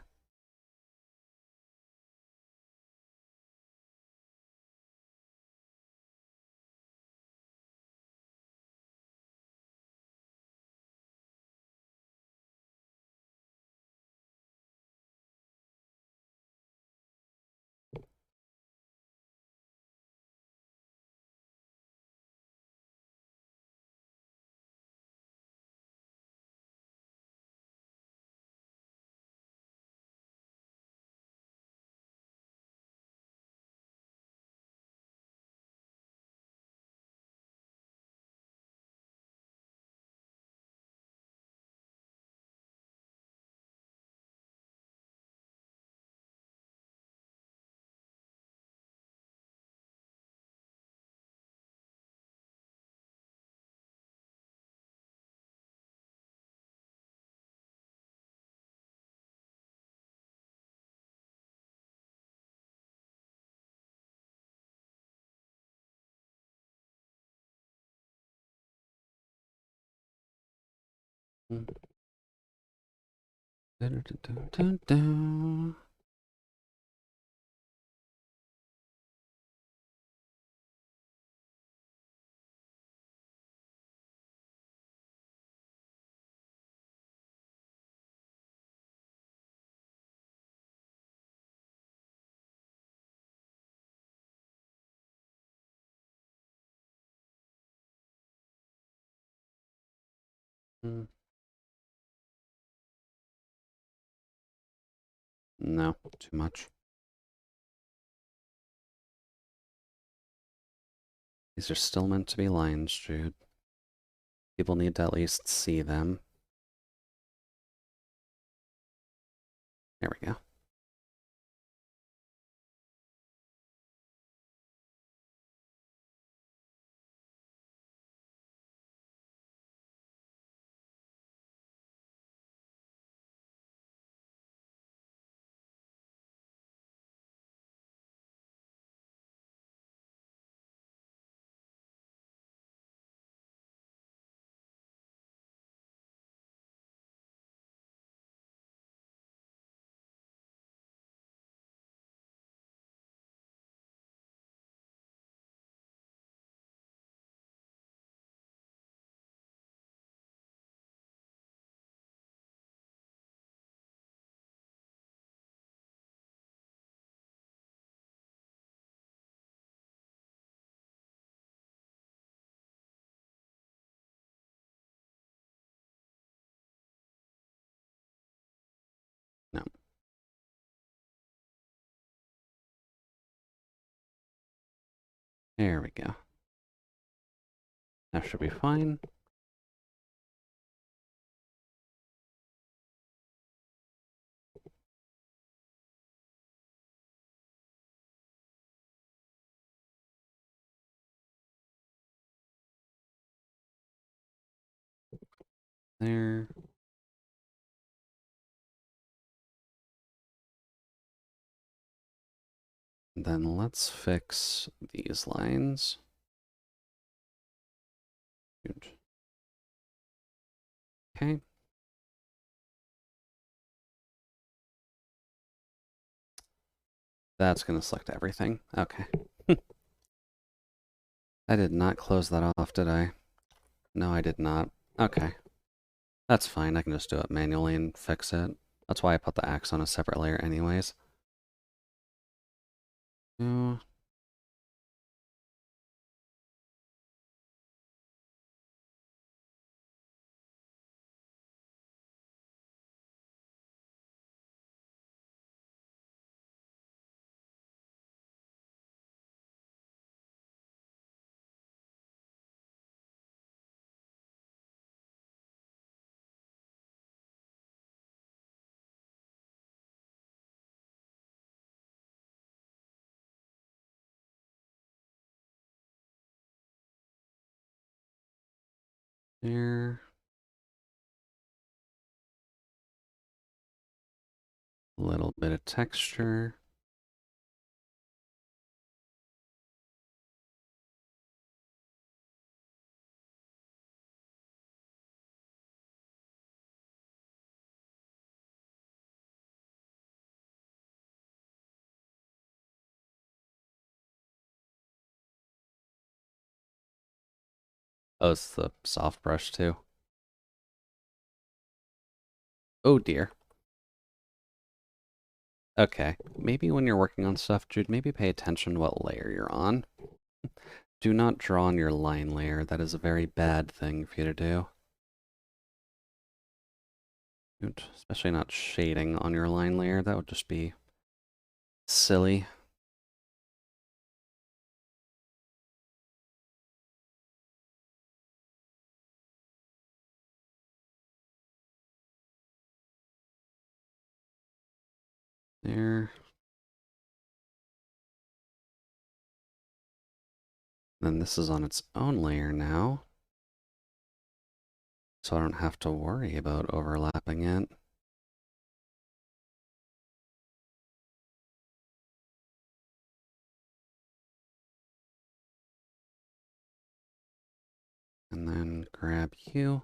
No, too much. These are still meant to be lines, Jude. People need to at least see them. There we go. No. There we go. That should be fine. There. Then let's fix these lines. Good. Okay. That's going to select everything. Okay. I did not close that off, did I? No, I did not. Okay. That's fine. I can just do it manually and fix it. That's why I put the axe on a separate layer anyways. There. A little bit of texture. Oh, it's the soft brush too. Oh dear. Okay, maybe when you're working on stuff, Jude, maybe pay attention to what layer you're on. Do not draw on your line layer. That is a very bad thing for you to do. Especially not shading on your line layer. That would just be silly. There. Then this is on its own layer now. So I don't have to worry about overlapping it. And then grab you.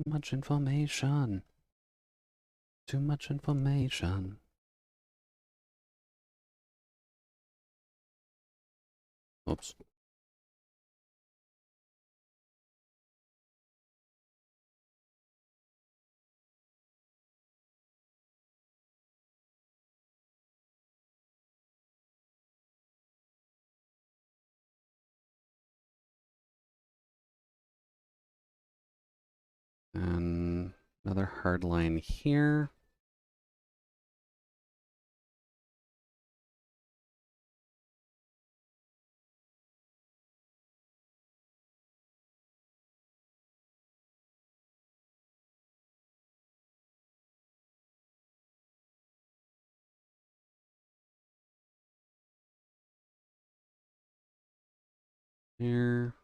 Too much information. Too much information. Oops. And another hard line here. Here.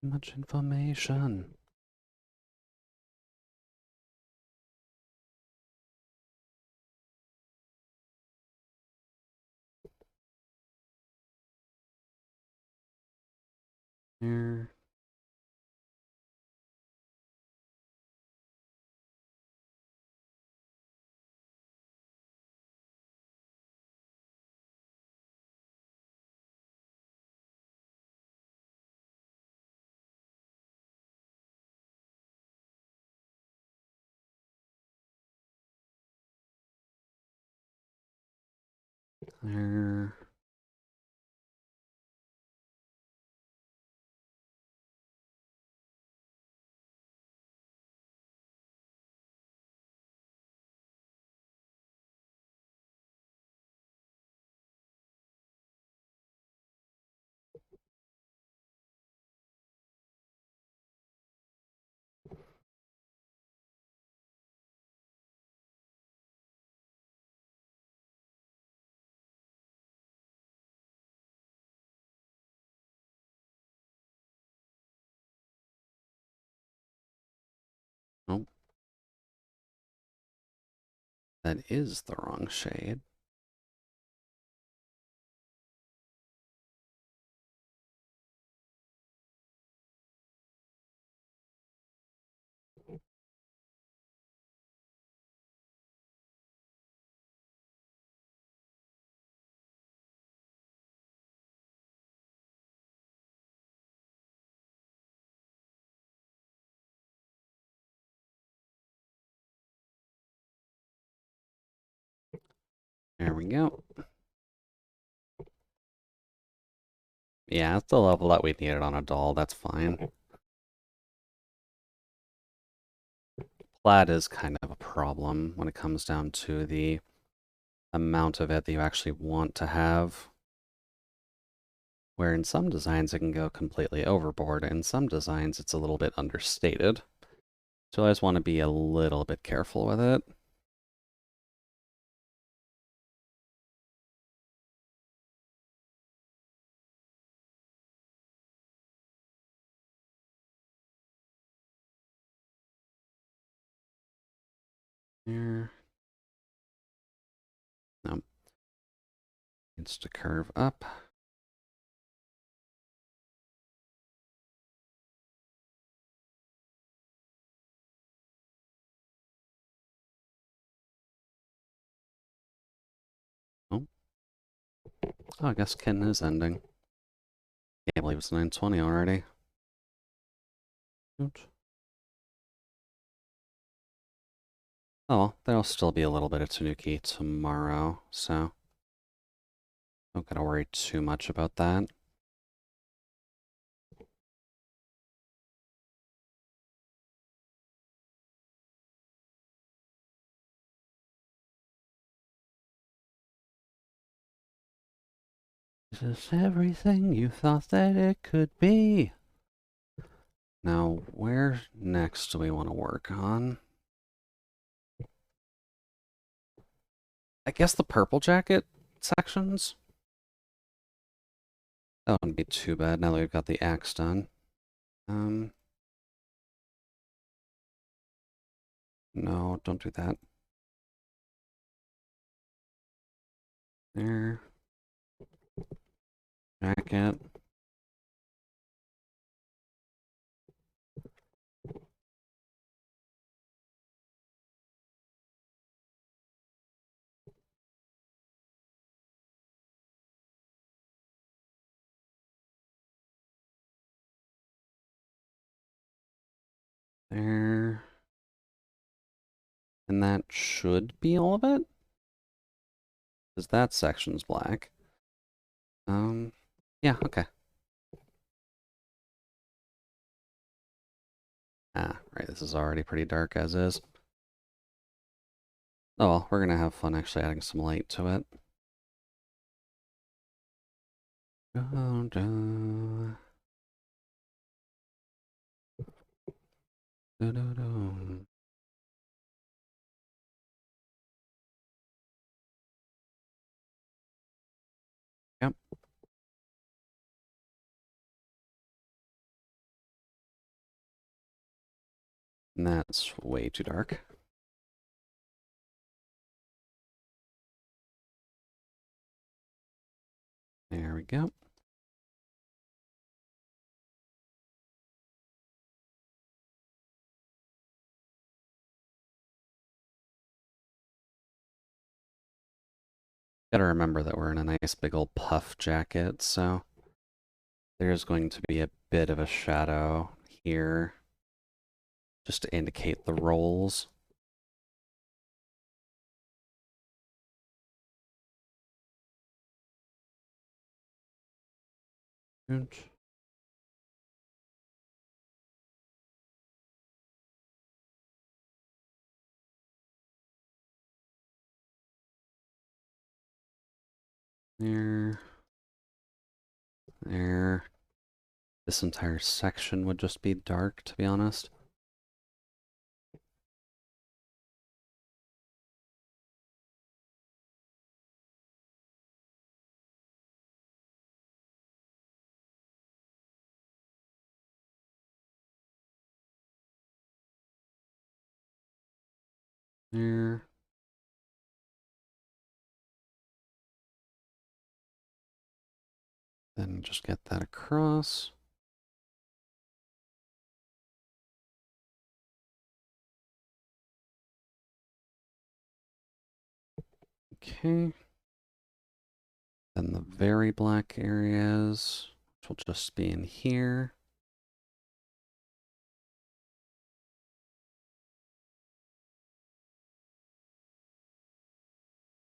Too much information. Here. There. Oh, that is the wrong shade. There we go. Yeah, it's the level that we needed on a doll. That's fine. Plaid is kind of a problem when it comes down to the amount of it that you actually want to have. Where in some designs it can go completely overboard, in some designs it's a little bit understated. So I just want to be a little bit careful with it. Here. No. Needs to curve up. Oh, I guess Ken is ending. Can't believe it's 9:20 already. Oops. Oh well, there'll still be a little bit of Tanuki tomorrow, so don't gotta worry too much about that. This is everything you thought that it could be. Now, where next do we want to work on? I guess the purple jacket sections? That wouldn't be too bad now that we've got the axe done. Um, no, don't do that. There. Jacket. There. And that should be all of it? Because that section's black. Yeah, okay. Ah, right, this is already pretty dark as is. Oh well, we're gonna have fun actually adding some light to it. Dun, dun. Dun, dun, dun. Yep. And that's way too dark. There we go. Gotta remember that we're in a nice big old puff jacket, so there's going to be a bit of a shadow here just to indicate the rolls. There. There. This entire section would just be dark, to be honest. There. Then just get that across. Okay. Then the very black areas, which will just be in here.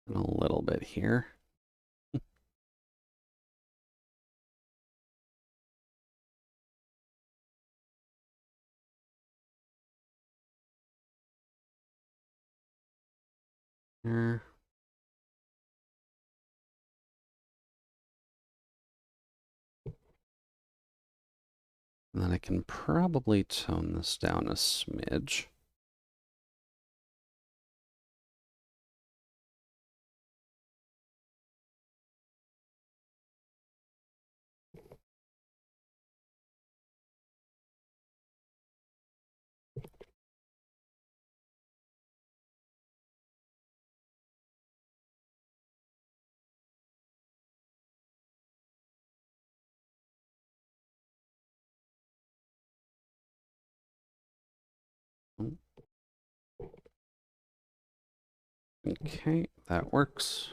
And a little bit here. There. And then I can probably tone this down a smidge. Okay, that works.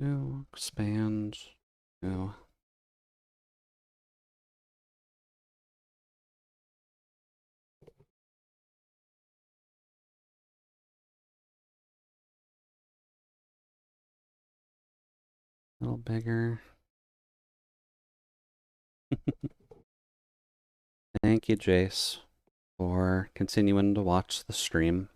Oh, expand. Go. A little bigger. Thank you, Jace, for continuing to watch the stream.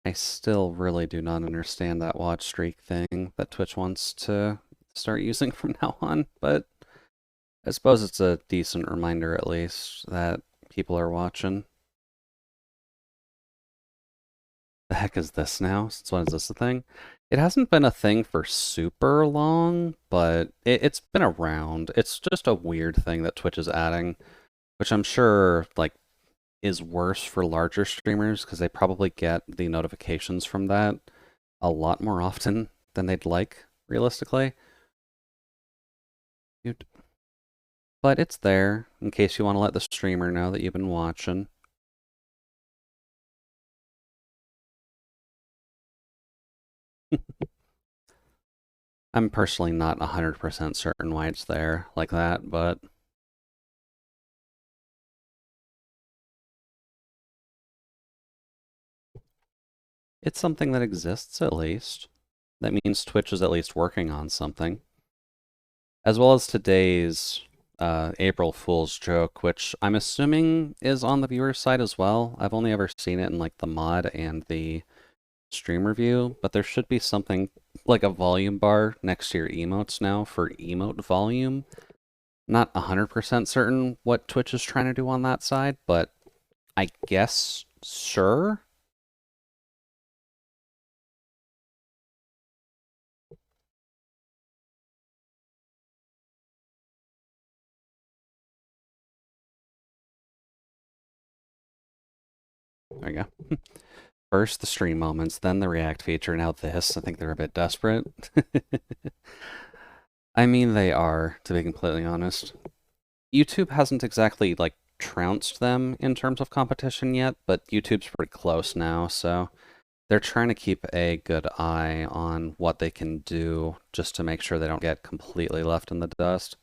I still really do not understand that watch streak thing that Twitch wants to start using from now on, but I suppose it's a decent reminder at least that people are watching. The heck is this now? Since when is this a thing? It hasn't been a thing for super long, but it's been around. It's just a weird thing that Twitch is adding, which I'm sure like is worse for larger streamers because they probably get the notifications from that a lot more often than they'd like, realistically. But it's there in case you want to let the streamer know that you've been watching. I'm personally not 100% certain why it's there like that, but it's something that exists at least. That means Twitch is at least working on something. As well as today's April Fool's joke, which I'm assuming is on the viewer side as well. I've only ever seen it in like the mod and the stream review, but there should be something like a volume bar next to your emotes now for emote volume. Not 100% certain what Twitch is trying to do on that side, but I guess sure. There you go. First the stream moments, then the react feature, now this. I think they're a bit desperate. I mean, they are, to be completely honest. YouTube hasn't exactly, like, trounced them in terms of competition yet, but YouTube's pretty close now, so they're trying to keep a good eye on what they can do just to make sure they don't get completely left in the dust.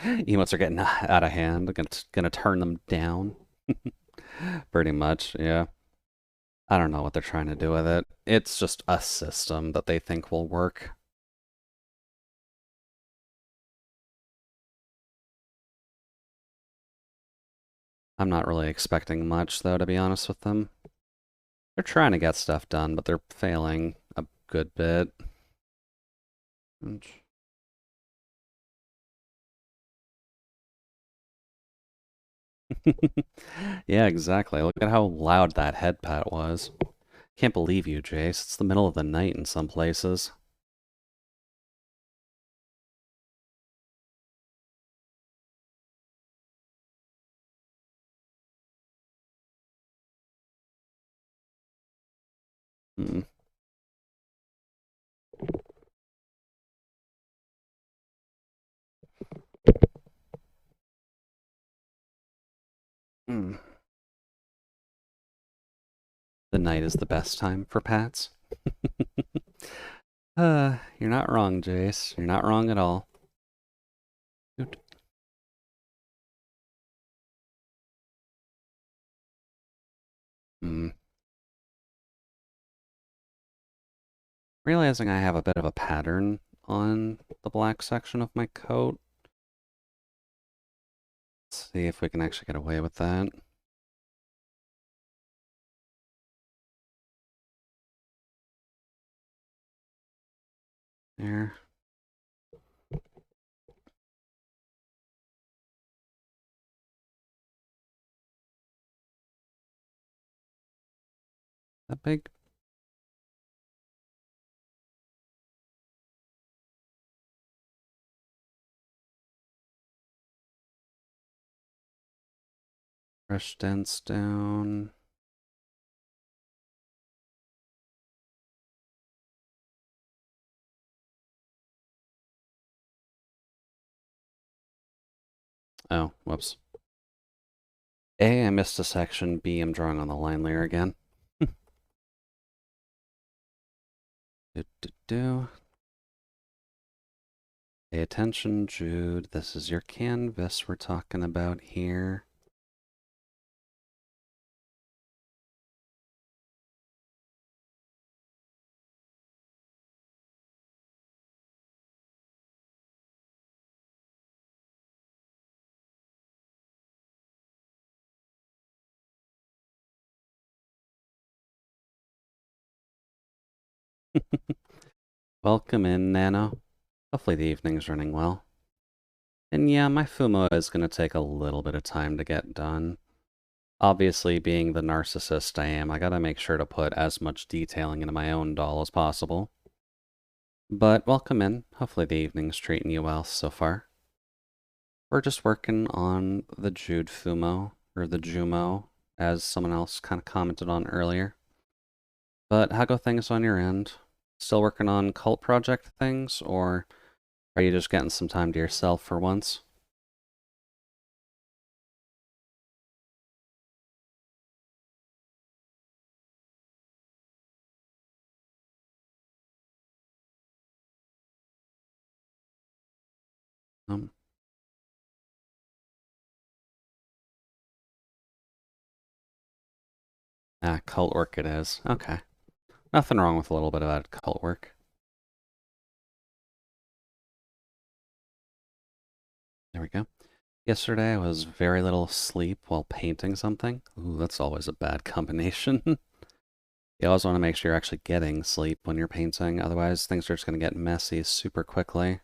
Emotes are getting out of hand. I'm gonna turn them down. Pretty much, yeah. I don't know what they're trying to do with it. It's just a system that they think will work. I'm not really expecting much, though, to be honest with them. They're trying to get stuff done, but they're failing a good bit. Yeah, exactly. Look at how loud that head pat was. Can't believe you, Jace. It's the middle of the night in some places. Hmm. Hmm. The night is the best time for pats. You're not wrong, Jace. You're not wrong at all. Hmm. Realizing I have a bit of a pattern on the black section of my coat. Let's see if we can actually get away with that. There. That big? Brush dents down. Oh, whoops. A, I missed a section. B, I'm drawing on the line layer again. Do. Pay attention, Jude. This is your canvas we're talking about here. Welcome in, Nano. Hopefully the evening's running well. And yeah, my Fumo is going to take a little bit of time to get done. Obviously, being the narcissist I am, I gotta make sure to put as much detailing into my own doll as possible. But welcome in. Hopefully the evening's treating you well so far. We're just working on the Jude Fumo, or the Jumo, as someone else kind of commented on earlier. But how go things on your end? Still working on cult project things, or are you just getting some time to yourself for once? Um, Cult work it is. Okay. Nothing wrong with a little bit of cult work. There we go. Yesterday I was very little asleep while painting something. Ooh, that's always a bad combination. You always want to make sure you're actually getting sleep when you're painting, otherwise things are just going to get messy super quickly.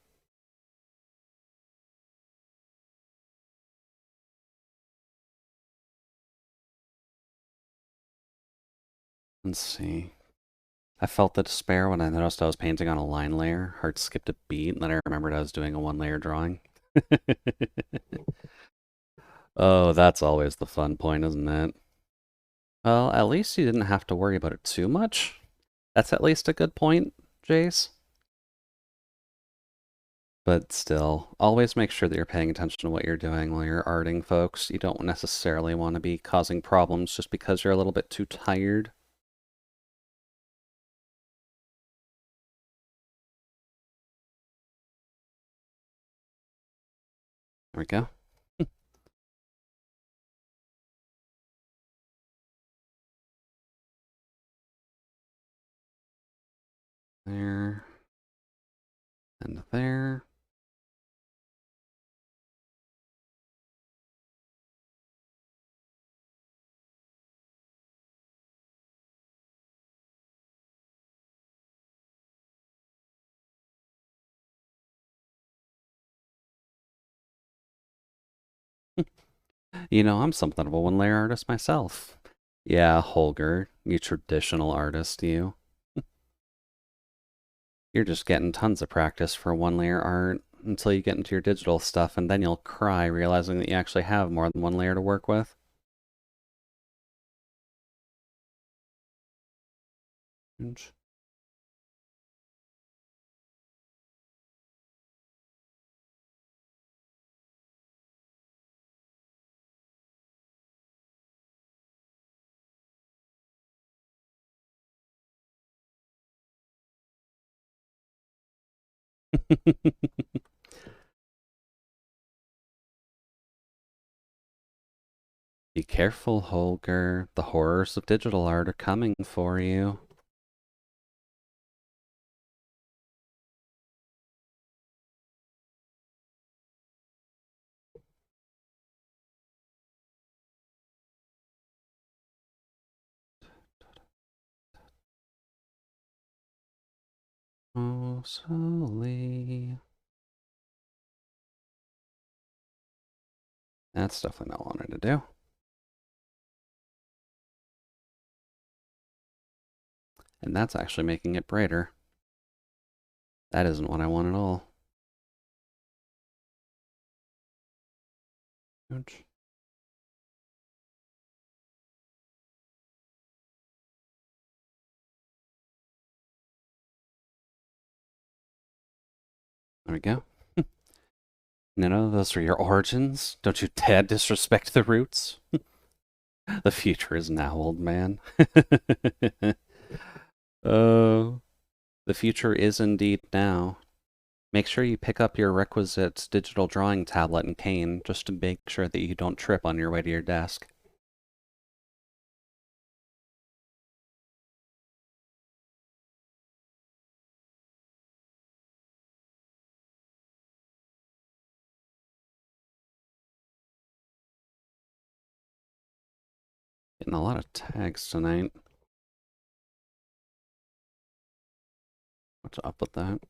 Let's see. I felt the despair when I noticed I was painting on a line layer. Heart skipped a beat, and then I remembered I was doing a one-layer drawing. Oh, that's always the fun point, isn't it? Well, at least you didn't have to worry about it too much. That's at least a good point, Jace. But still, always make sure that you're paying attention to what you're doing while you're arting, folks. You don't necessarily want to be causing problems just because you're a little bit too tired. There we go. There. And there. You know, I'm something of a one-layer artist myself. Yeah, Holger, you traditional artist, you. You're just getting tons of practice for one-layer art until you get into your digital stuff, and then you'll cry realizing that you actually have more than one layer to work with. Be careful, Holger. The horrors of digital art are coming for you. Oh, slowly. That's definitely not what I wanted to do. And that's actually making it brighter. That isn't what I want at all. Ouch. There we go. No, those are your origins. Don't you dare disrespect the roots. The future is now, old man. Oh, the future is indeed now. Make sure you pick up your requisite digital drawing tablet and cane just to make sure that you don't trip on your way to your desk. Getting a lot of tags tonight. what's up with that.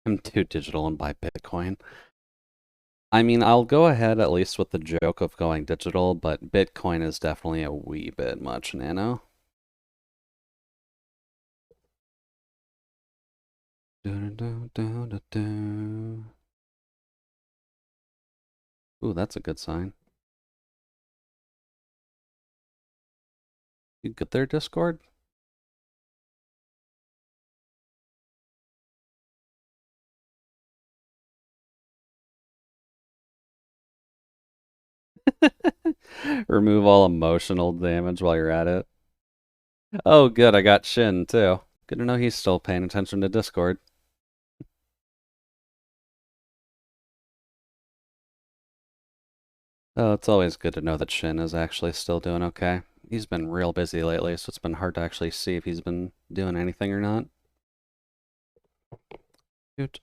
I'm too digital and buy Bitcoin. I mean, I'll go ahead at least with the joke of going digital, but Bitcoin is definitely a wee bit much nano. Ooh, that's a good sign. You good there, Discord? Remove all emotional damage while you're at it. Oh, good, I got Shin, too. Good to know he's still paying attention to Discord. Oh, it's always good to know that Shin is actually still doing okay. He's been real busy lately, so it's been hard to actually see if he's been doing anything or not. Shoot.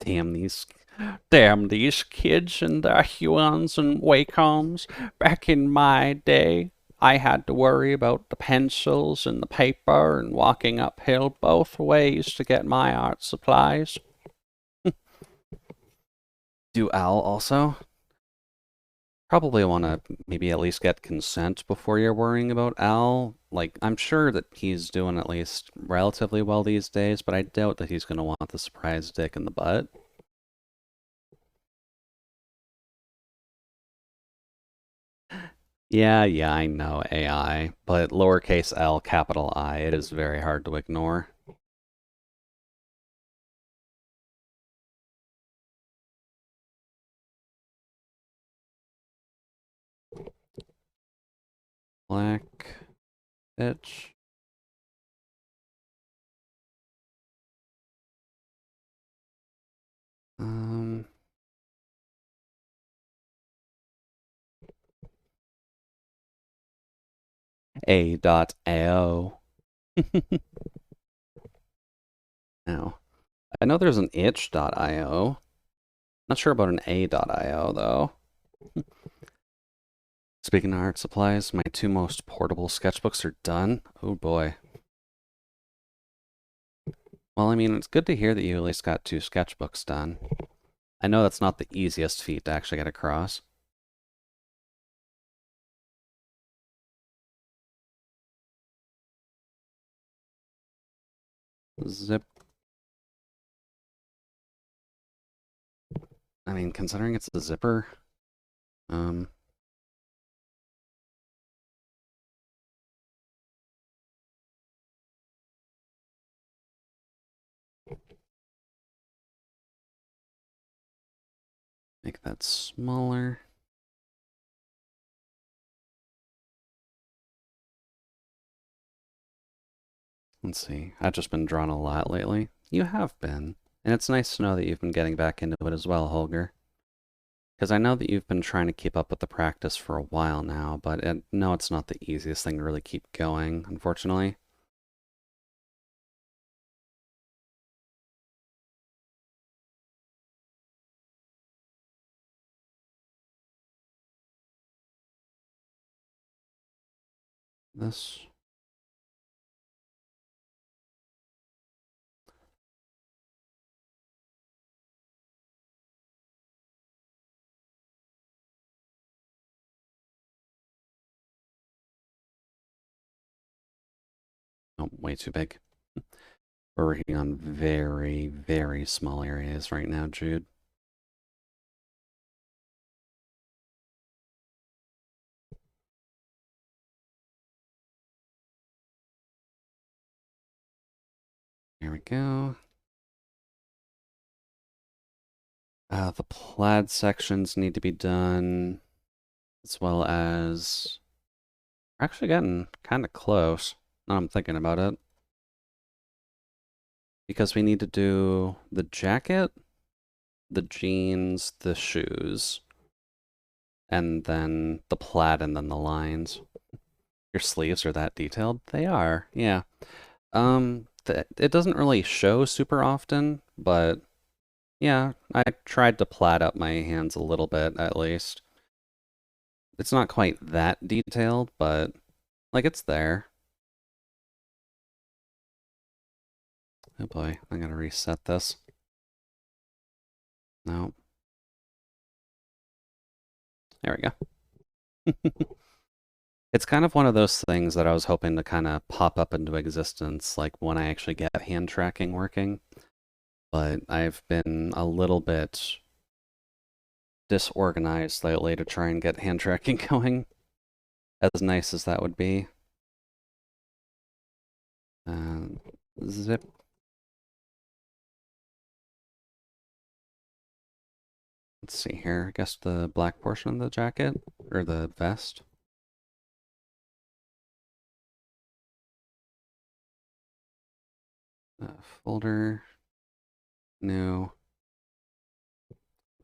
Damn these kids and their Huans and Wacoms. Back in my day, I had to worry about the pencils and the paper and walking uphill both ways to get my art supplies. Do Al also? Probably want to maybe at least get consent before you're worrying about Al. Like, I'm sure that he's doing at least relatively well these days, but I doubt that he's going to want the surprise dick in the butt. Yeah, I know AI, but lowercase l, capital I, it is very hard to ignore. Black bitch. Um, A.io. Now, I know there's an itch.io. Not sure about an A.io though. Speaking of art supplies, my two most portable sketchbooks are done. Oh boy. Well, I mean, it's good to hear that you at least got two sketchbooks done. I know that's not the easiest feat to actually get across. Zip. I mean, considering it's a zipper, um, make that smaller. Let's see. I've just been drawn a lot lately. You have been. And it's nice to know that you've been getting back into it as well, Holger. Because I know that you've been trying to keep up with the practice for a while now, but no, it's not the easiest thing to really keep going, unfortunately. This. Oh, way too big. We're working on very, very small areas right now, Jude. Here we go. The plaid sections need to be done, as well as... We're actually getting kind of close, now I'm thinking about it. Because we need to do the jacket, the jeans, the shoes, and then the plaid, and then the lines. Your sleeves are that detailed? They are, yeah. It doesn't really show super often, but yeah, I tried to plaid up my hands a little bit at least. It's not quite that detailed, but like it's there. Oh boy, I'm gonna reset this. No. There we go. It's kind of one of those things that I was hoping to kind of pop up into existence, like when I actually get hand tracking working. But I've been a little bit disorganized lately to try and get hand tracking going, as nice as that would be. Zip. Let's see here. I guess the black portion of the jacket, or the vest. Folder, new,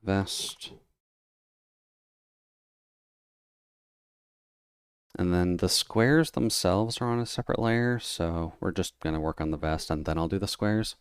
vest. And then the squares themselves are on a separate layer, so we're just going to work on the vest and then I'll do the squares.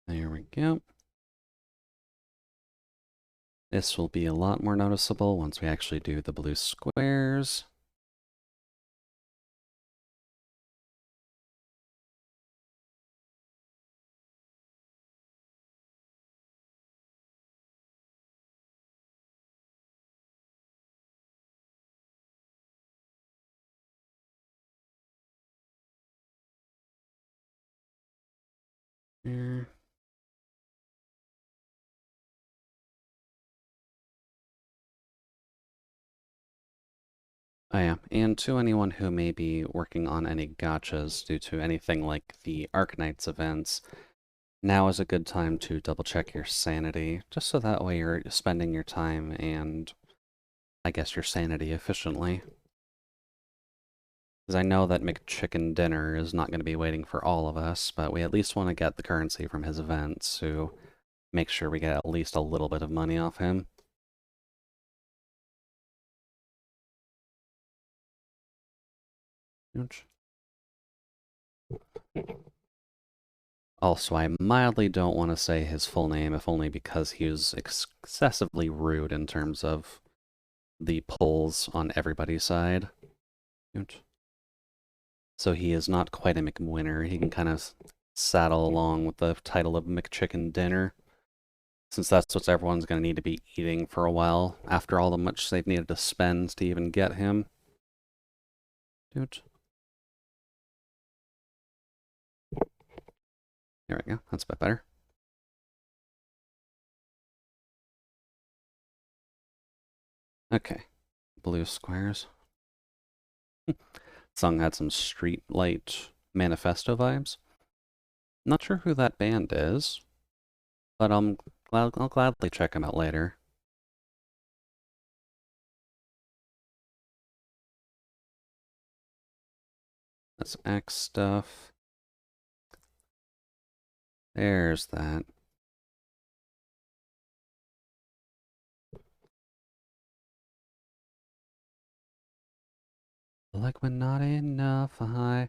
There we go. This will be a lot more noticeable once we actually do the blue squares. Here. Oh yeah, and to anyone who may be working on any gotchas due to anything like the Arknights events, now is a good time to double check your sanity, just so that way you're spending your time and, I guess, your sanity efficiently. Because I know that McChicken Dinner is not going to be waiting for all of us, but we at least want to get the currency from his events to make sure we get at least a little bit of money off him. Also, I mildly don't want to say his full name, if only because he was excessively rude in terms of the polls on everybody's side. So he is not quite a McWinner. He can kind of saddle along with the title of McChicken Dinner, since that's what everyone's going to need to be eating for a while, after all the much they've needed to spend to even get him. Dude. There we go. That's a bit better. Okay. Blue squares. Song had some street light manifesto vibes. Not sure who that band is, but I'll gladly check them out later. That's X stuff. There's that. Like when not enough I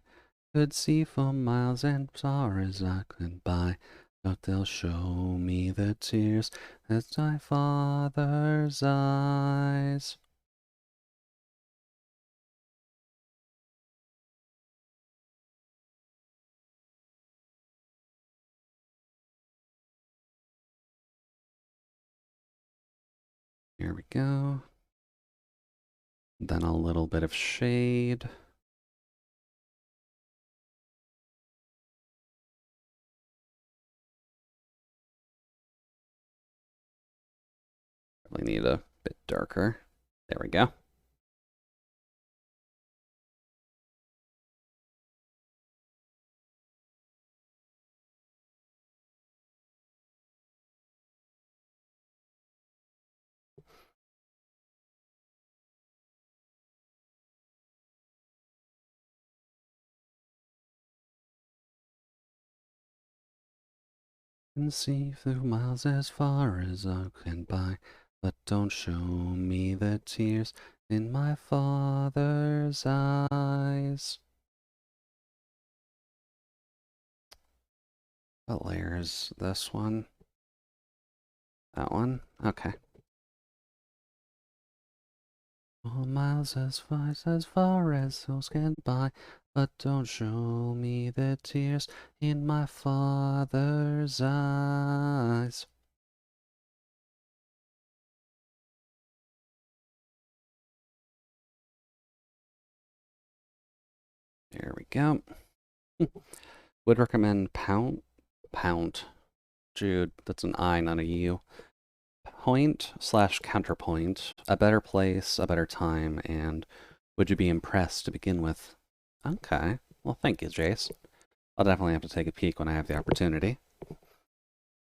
could see for miles and far as I could buy, but they'll show me the tears that's my father's eyes. Here we go. Then a little bit of shade. Probably need a bit darker. There we go. can see through miles as far as I can buy, but don't show me the tears in my father's eyes. What layer is this one? That one? Okay. All miles as far as those can buy, but don't show me the tears in my father's eyes. There we go. Would recommend Pound. Jude, that's an I, not a U. Point/counterpoint. A better place, a better time, and would you be impressed to begin with? Okay. Well, thank you, Jace. I'll definitely have to take a peek when I have the opportunity.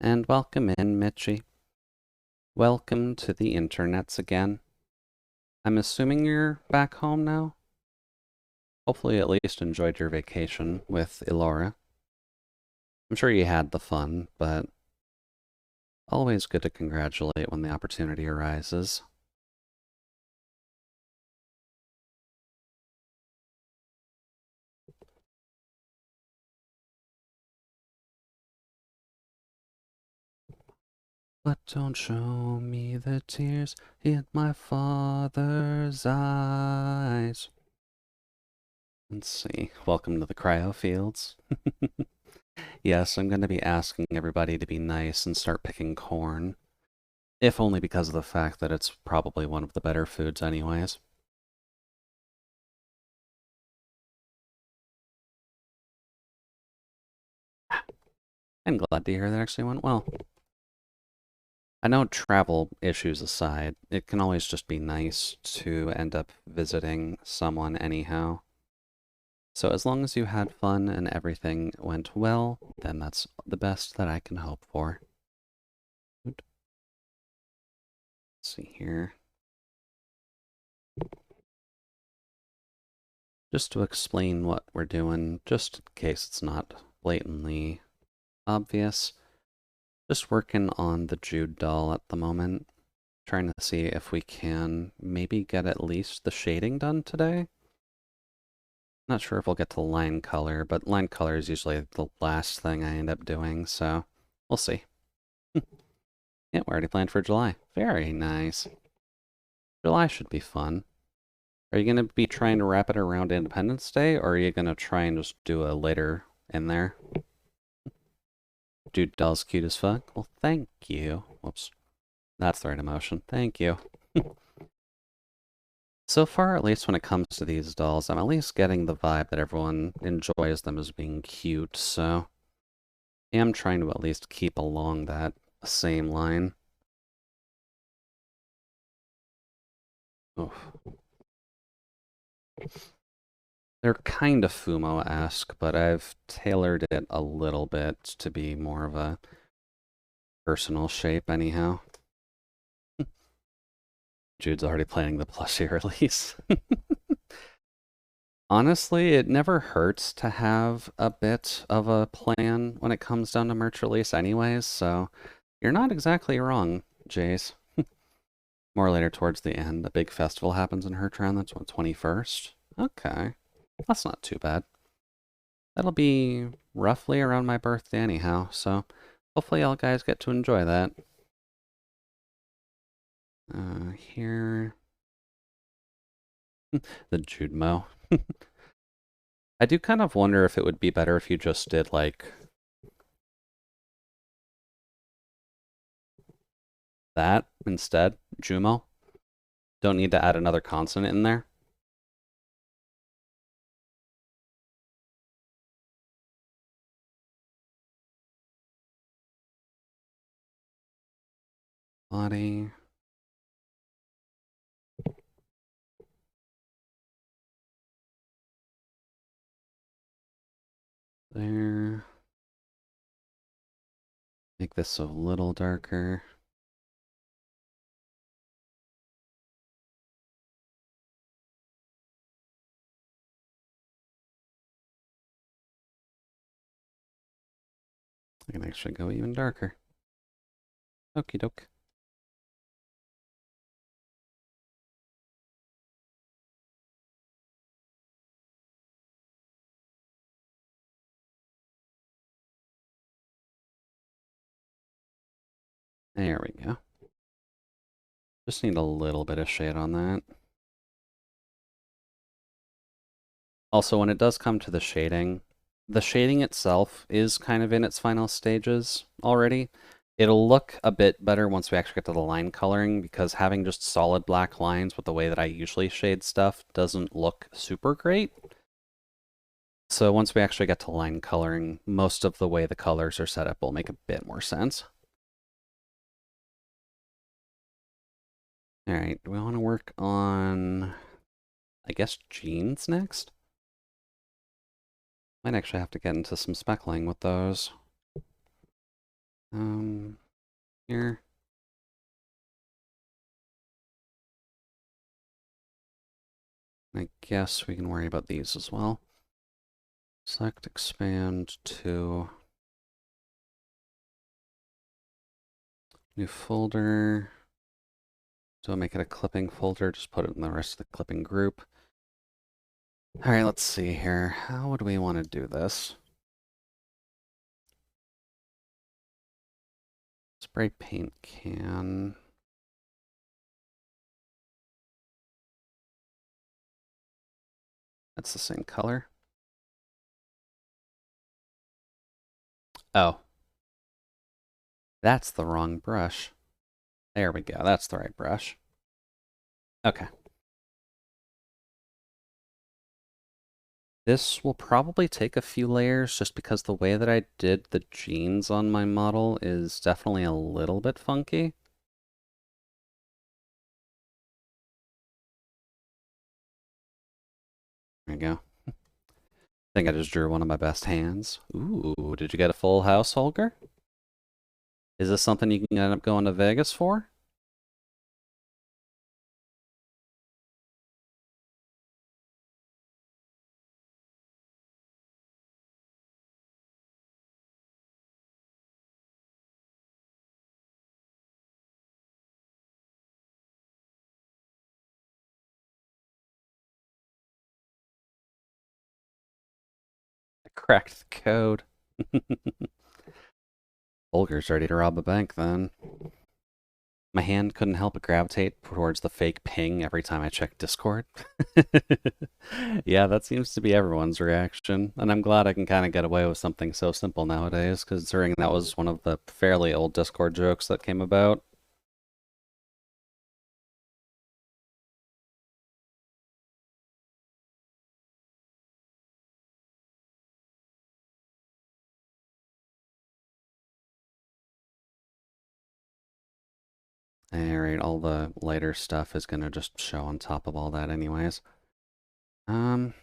And welcome in, Mitchie. Welcome to the internets again. I'm assuming you're back home now? Hopefully at least enjoyed your vacation with Elora. I'm sure you had the fun, but always good to congratulate when the opportunity arises. But don't show me the tears in my father's eyes. Let's see. Welcome to the cryo fields. Yes, I'm going to be asking everybody to be nice and start picking corn. If only because of the fact that it's probably one of the better foods anyways. I'm glad to hear that actually went well. I know travel issues aside, it can always just be nice to end up visiting someone anyhow. So as long as you had fun and everything went well, then that's the best that I can hope for. Let's see here. Just to explain what we're doing, just in case it's not blatantly obvious, just working on the Jude doll at the moment, trying to see if we can maybe get at least the shading done today. Not sure if we'll get to line color, but line color is usually the last thing I end up doing, so we'll see. Yeah, we're already planned for July. Very nice. July should be fun. Are you going to be trying to wrap it around Independence Day, or are you going to try and just do a later in there? Dude, doll's cute as fuck. Well, thank you. Whoops. That's the right emotion. Thank you. So far, at least when it comes to these dolls, I'm at least getting the vibe that everyone enjoys them as being cute, so I am trying to at least keep along that same line. Oof. They're kind of Fumo-esque, but I've tailored it a little bit to be more of a personal shape anyhow. Jude's already planning the plushie release. Honestly, it never hurts to have a bit of a plan when it comes down to merch release anyways, so you're not exactly wrong, Jace. More later towards the end, a big festival happens in Hertron, that's what, 21st? Okay, that's not too bad. That'll be roughly around my birthday anyhow, so hopefully y'all guys get to enjoy that. Here... the Jude Mo. I do kind of wonder if it would be better if you just did, like, that instead, Jumo. Don't need to add another consonant in there. Body. There. Make this a little darker. I can actually go even darker. Okie doke. There we go. Just need a little bit of shade on that. Also, when it does come to the shading itself is kind of in its final stages already. It'll look a bit better once we actually get to the line coloring, because having just solid black lines with the way that I usually shade stuff doesn't look super great. So once we actually get to line coloring, most of the way the colors are set up will make a bit more sense. All right, do we want to work on, I guess, jeans next? Might actually have to get into some speckling with those. Here. I guess we can worry about these as well. Select, expand to new folder. Don't make it a clipping folder, just put it in the rest of the clipping group. All right, let's see here. How would we want to do this? Spray paint can. That's the same color. Oh. That's the wrong brush. There we go. That's the right brush. Okay. This will probably take a few layers just because the way that I did the jeans on my model is definitely a little bit funky. There we go. I think I just drew one of my best hands. Ooh, did you get a full house, Holger? Is this something you can end up going to Vegas for? I cracked the code. Holger's ready to rob a bank then. My hand couldn't help but gravitate towards the fake ping every time I checked Discord. Yeah, that seems to be everyone's reaction, and I'm glad I can kind of get away with something so simple nowadays, considering that was one of the fairly old Discord jokes that came about. Alright, all the lighter stuff is gonna just show on top of all that anyways. Um,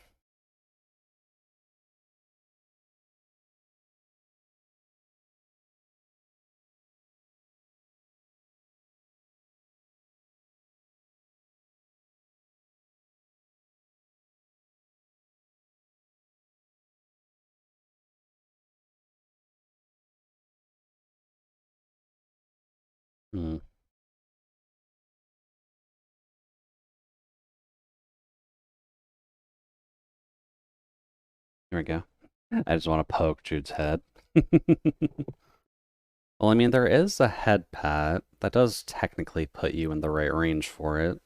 hmm, here we go. I just want to poke Jude's head. Well, I mean, there is a head pat. That does technically put you in the right range for it.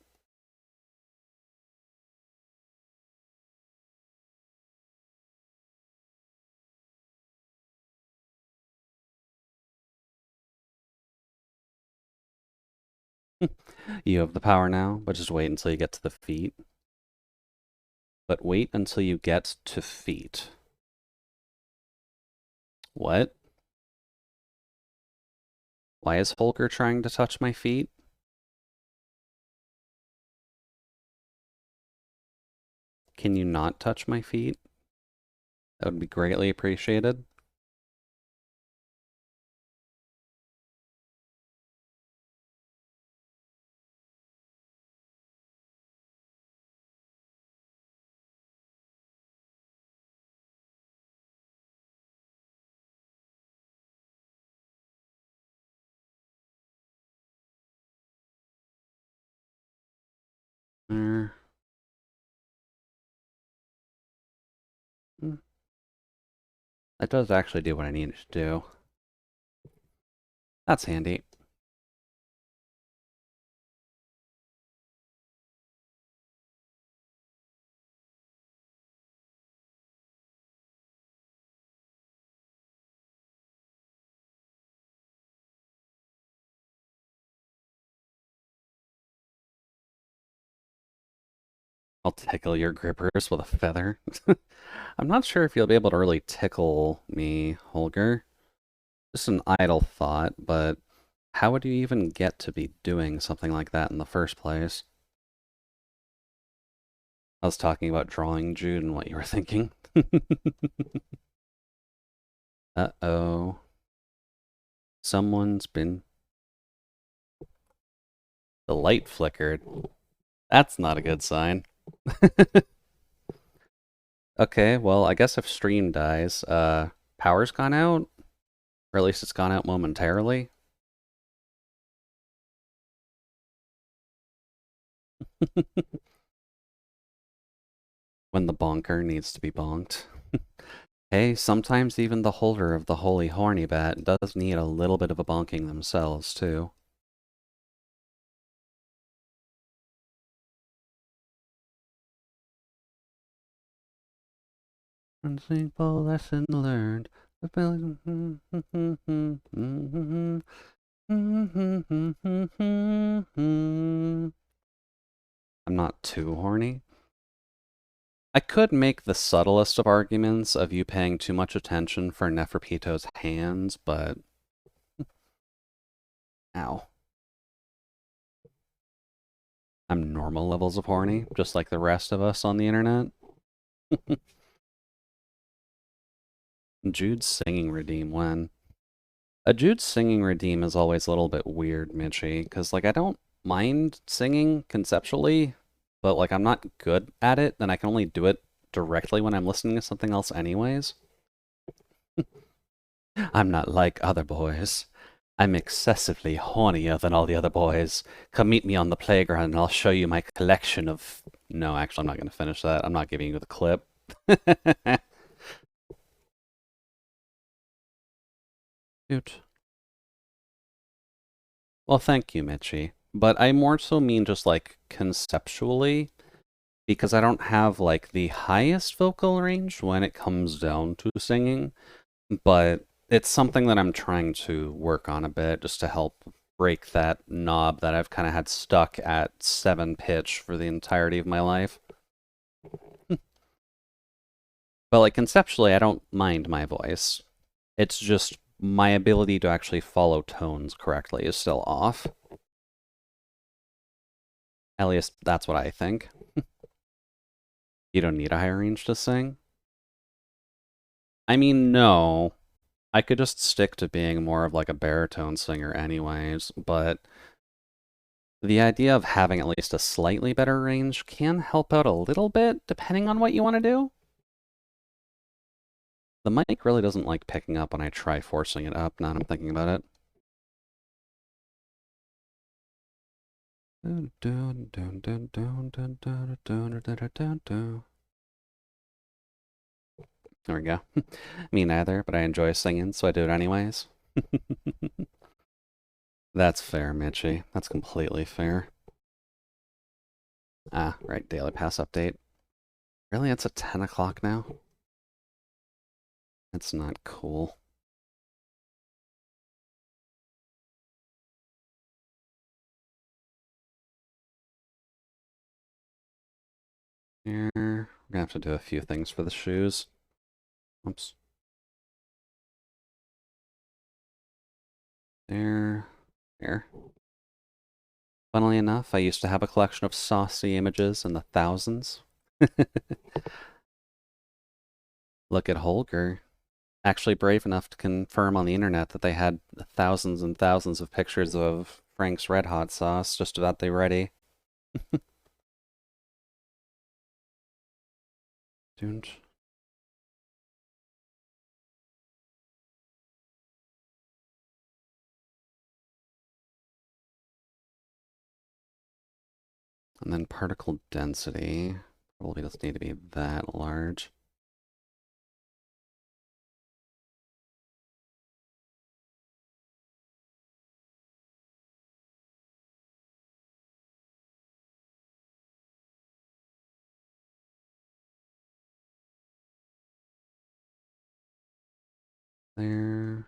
You have the power now, but just wait until you get to the feet. But wait until you get to feet. What? Why is Holger trying to touch my feet? Can you not touch my feet? That would be greatly appreciated. There. That does actually do what I need it to do. That's handy. I'll tickle your grippers with a feather. I'm not sure if you'll be able to really tickle me, Holger. Just an idle thought, but how would you even get to be doing something like that in the first place? I was talking about drawing Jude and what you were thinking. Uh-oh. Someone's been... The light flickered. That's not a good sign. Okay, well, I guess if stream dies, power's gone out? Or at least it's gone out momentarily? When the bonker needs to be bonked. Hey, sometimes even the holder of the holy horny bat does need a little bit of a bonking themselves, too. Unsimple lesson learned. I'm not too horny. I could make the subtlest of arguments of you paying too much attention for Neferpito's hands, but... Ow. I'm normal levels of horny, just like the rest of us on the internet. Jude's singing redeem when? A Jude's singing redeem is always a little bit weird, Mitchie, because, like, I don't mind singing conceptually, but, like, I'm not good at it, and I can only do it directly when I'm listening to something else anyways. I'm not like other boys. I'm excessively hornier than all the other boys. Come meet me on the playground and I'll show you my collection of... No, actually, I'm not going to finish that. I'm not giving you the clip. Dude. Well, thank you, Mitchie. But I more so mean just, like, conceptually, because I don't have, like, the highest vocal range when it comes down to singing, but it's something that I'm trying to work on a bit just to help break that knob that I've kind of had stuck at 7 pitch for the entirety of my life. But, like, conceptually, I don't mind my voice. It's just my ability to actually follow tones correctly is still off. At least that's what I think. You don't need a higher range to sing? I mean, no. I could just stick to being more of like a baritone singer anyways, but the idea of having at least a slightly better range can help out a little bit, depending on what you want to do. The mic really doesn't like picking up when I try forcing it up, now that I'm thinking about it. There we go. Me neither, but I enjoy singing, so I do it anyways. That's fair, Mitchie. That's completely fair. Ah, right, Daily Pass update. Really, it's at 10 o'clock now? That's not cool. Here, we're gonna have to do a few things for the shoes. Oops. There. There. Funnily enough, I used to have a collection of saucy images in the thousands. Look at Holger. Actually brave enough to confirm on the internet that they had thousands and thousands of pictures of Frank's Red Hot sauce just about they ready. Don't. And then particle density probably doesn't need to be that large. There.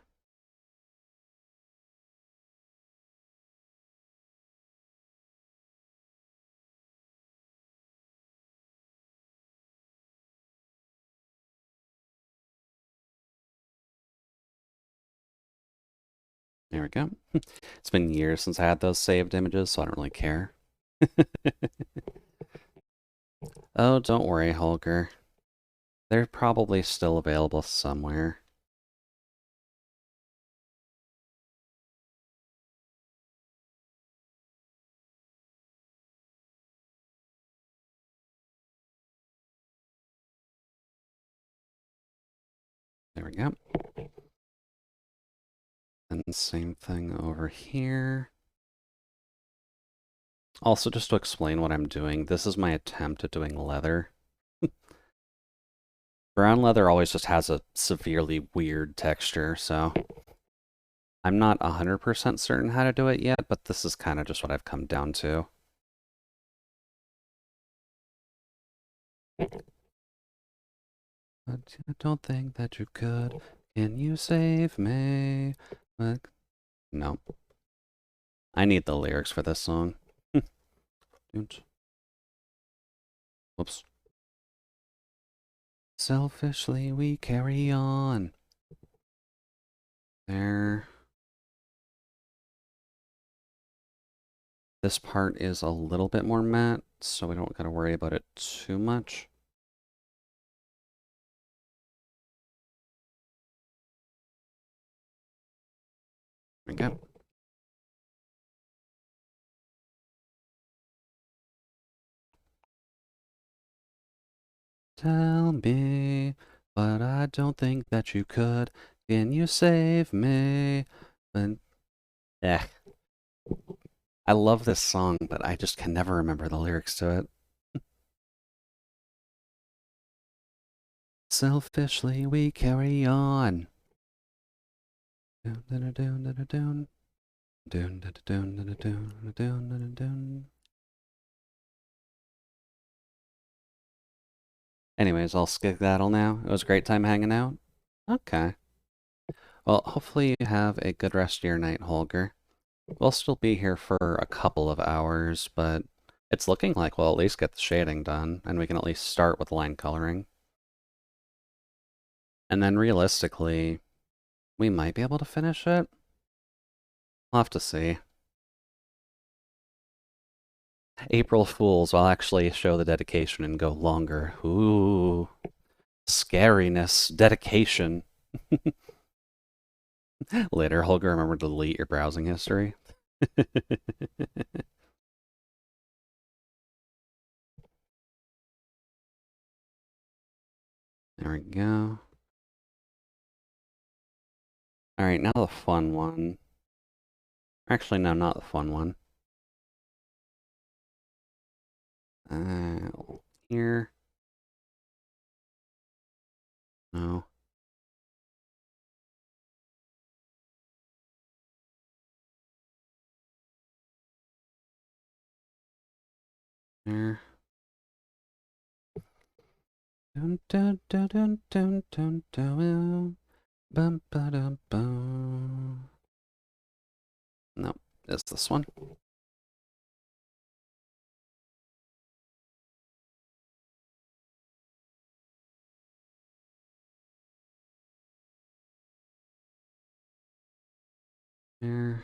There we go. It's been years since I had those saved images, so I don't really care. Oh, don't worry, Holger. They're probably still available somewhere. There we go. And same thing over here. Also, just to explain what I'm doing, this is my attempt at doing leather. Brown leather always just has a severely weird texture, so I'm not 100% certain how to do it yet, but this is kind of just what I've come down to. But I don't think that you could. Can you save me? But no. I need the lyrics for this song. Whoops. Selfishly we carry on. There. This part is a little bit more matte, so we don't gotta worry about it too much. There we go. Tell me, but I don't think that you could. Can you save me? But, eh. I love this song, but I just can never remember the lyrics to it. Selfishly we carry on. Anyways, I'll skedaddle now. It was a great time hanging out. Okay. Well, hopefully you have a good rest of your night, Holger. We'll still be here for a couple of hours, but it's looking like we'll at least get the shading done, and we can at least start with line coloring. And then realistically, we might be able to finish it. We'll have to see. April Fools, I'll actually show the dedication and go longer. Ooh, scariness, dedication. Later, Holger, remember to delete your browsing history. There we go. All right, now the fun one. Actually, no, not the fun one. Here. No. There. Dun dun dun dun dun dun dun. Bum ba dum bum. No, it's this one. There.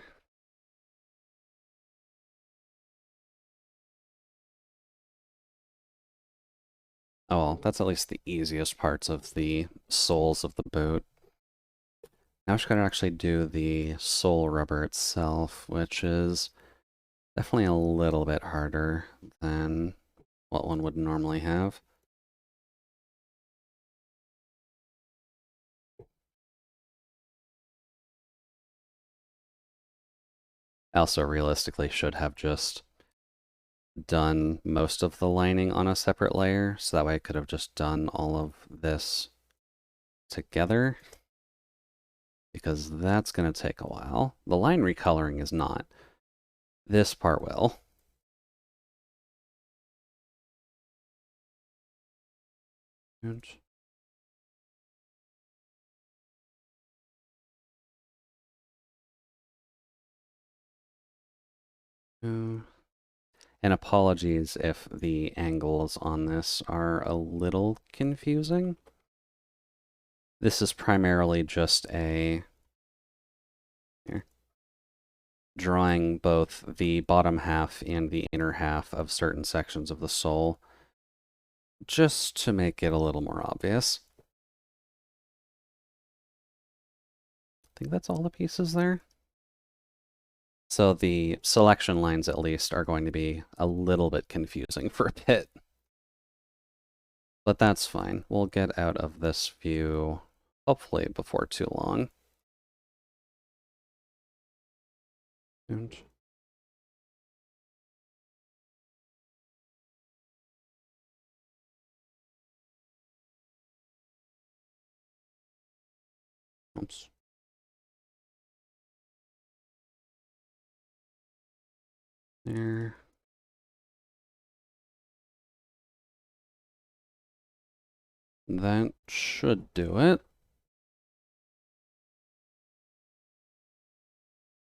Oh, well, that's at least the easiest parts of the soles of the boot. Now we're just going to actually do the sole rubber itself, which is definitely a little bit harder than what one would normally have. I also realistically should have just done most of the lining on a separate layer, so that way I could have just done all of this together, because that's going to take a while. The line recoloring is not. This part will. And apologies if the angles on this are a little confusing. This is primarily just a drawing both the bottom half and the inner half of certain sections of the soul, just to make it a little more obvious. I think that's all the pieces there. So the selection lines, at least, are going to be a little bit confusing for a bit. But that's fine. We'll get out of this view, hopefully, before too long. And oops. There. That should do it.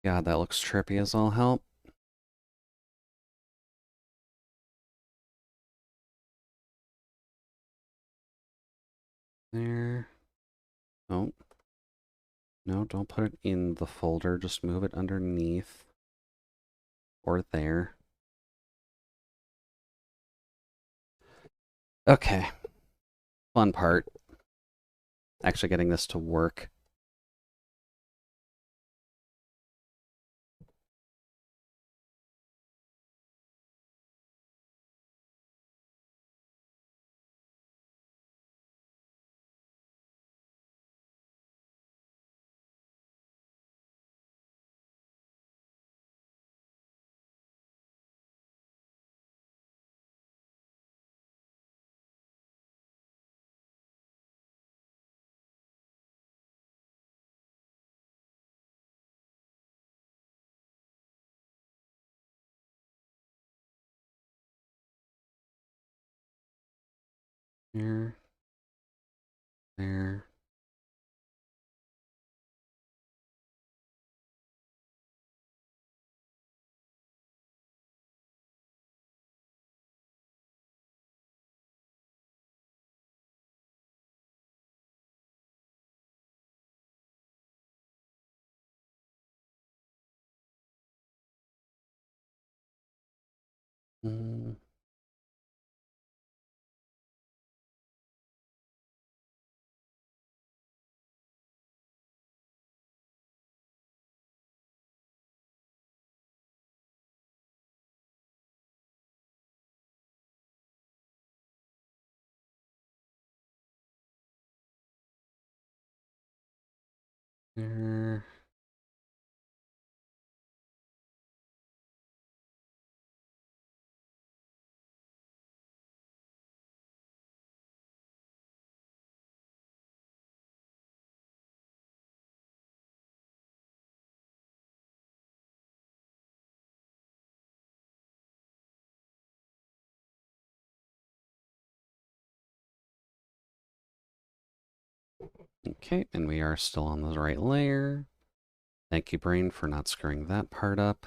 God, that looks trippy as all hell. There. Oh. No, don't put it in the folder. Just move it underneath. Or there. Okay. Fun part. Actually getting this to work. There. There. Mm. There. Okay, and we are still on the right layer. Thank you, Brain, for not screwing that part up.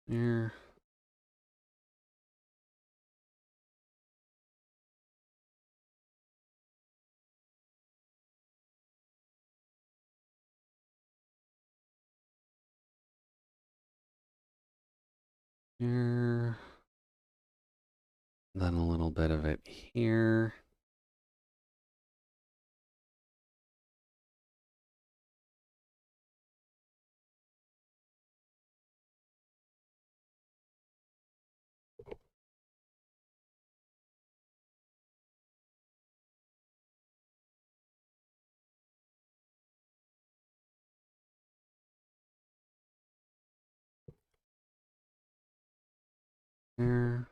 There. Here. Then a little bit of it here. There.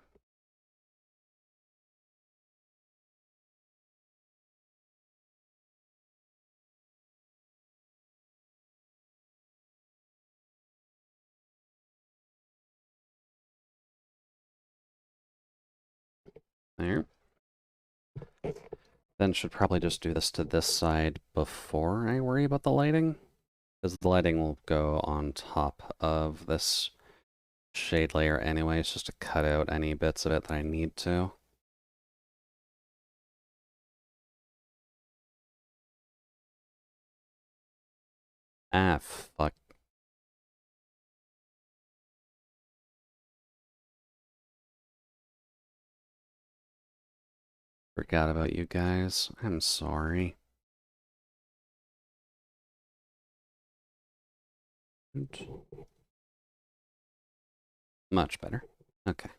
There. Then should probably just do this to this side before I worry about the lighting, because the lighting will go on top of this shade layer anyways, just to cut out any bits of it that I need to. Ah, fuck. Forgot about you guys. I'm sorry. Much better. Okay.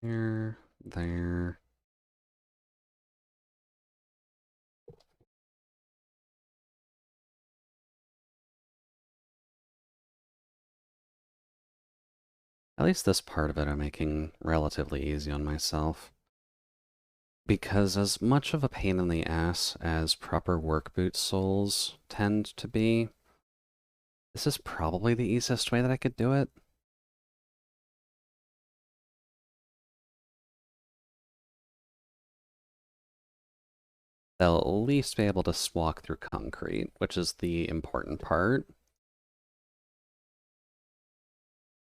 There, there. At least this part of it I'm making relatively easy on myself. Because as much of a pain in the ass as proper work boot soles tend to be, this is probably the easiest way that I could do it. They'll at least be able to walk through concrete, which is the important part.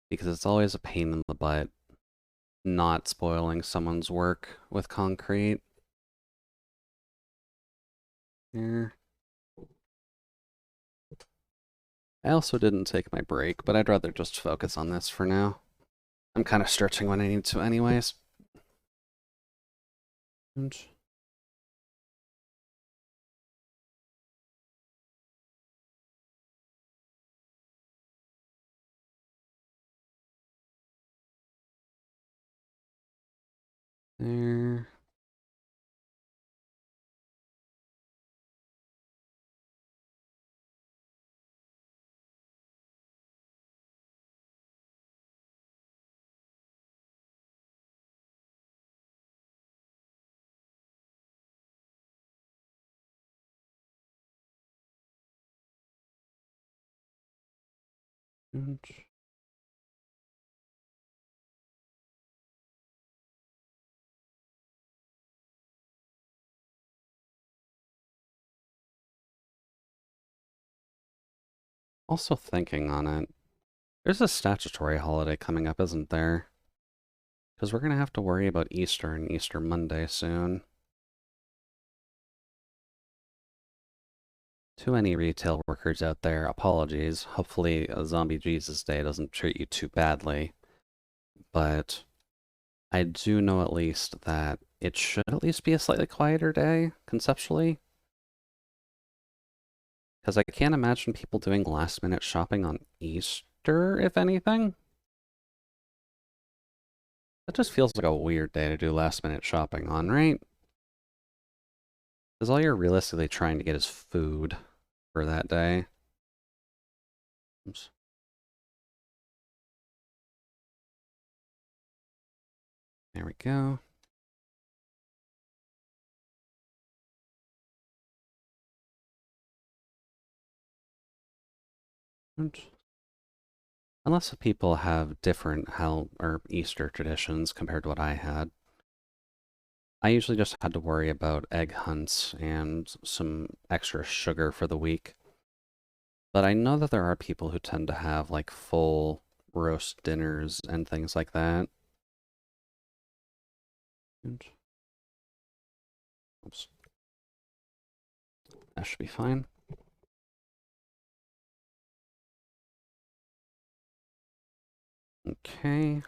Because it's always a pain in the butt not spoiling someone's work with concrete. Here. I also didn't take my break, but I'd rather just focus on this for now. I'm kind of stretching when I need to anyways. And there. And also thinking on it, there's a statutory holiday coming up, isn't there? Because we're going to have to worry about Easter and Easter Monday soon. To any retail workers out there, apologies. Hopefully a Zombie Jesus Day doesn't treat you too badly. But I do know at least that it should at least be a slightly quieter day, conceptually. Because I can't imagine people doing last-minute shopping on Easter, if anything. That just feels like a weird day to do last-minute shopping on, right? Because all you're realistically trying to get is food for that day. Oops. There we go. And unless people have different or Easter traditions compared to what I had, I usually just had to worry about egg hunts and some extra sugar for the week. But I know that there are people who tend to have like full roast dinners and things like that. And, oops. That should be fine. Okay.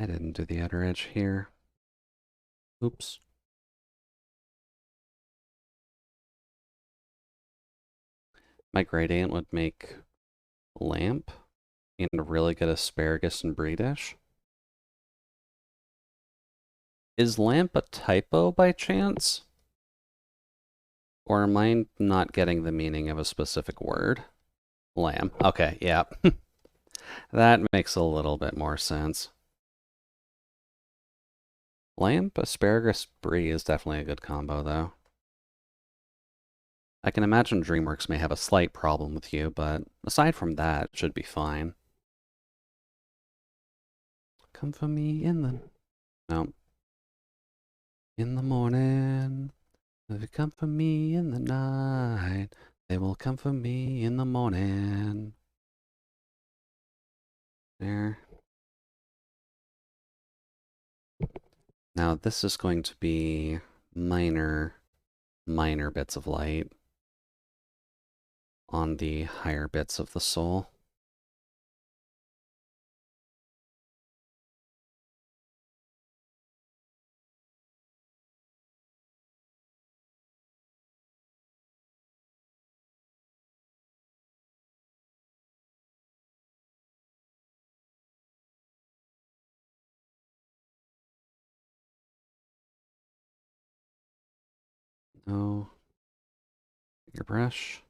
I didn't do the outer edge here. Oops. My gradient would make lamp and a really good asparagus and brie dish. Is lamp a typo by chance? Or am I not getting the meaning of a specific word? Lamb. Okay, yeah. That makes a little bit more sense. Lamp, asparagus, brie is definitely a good combo, though. I can imagine DreamWorks may have a slight problem with you, but aside from that, it should be fine. Come for me in the... No. In the morning. If you come for me in the night, they will come for me in the morning. There. Now this is going to be minor bits of light on the higher bits of the soul. No. Your brush.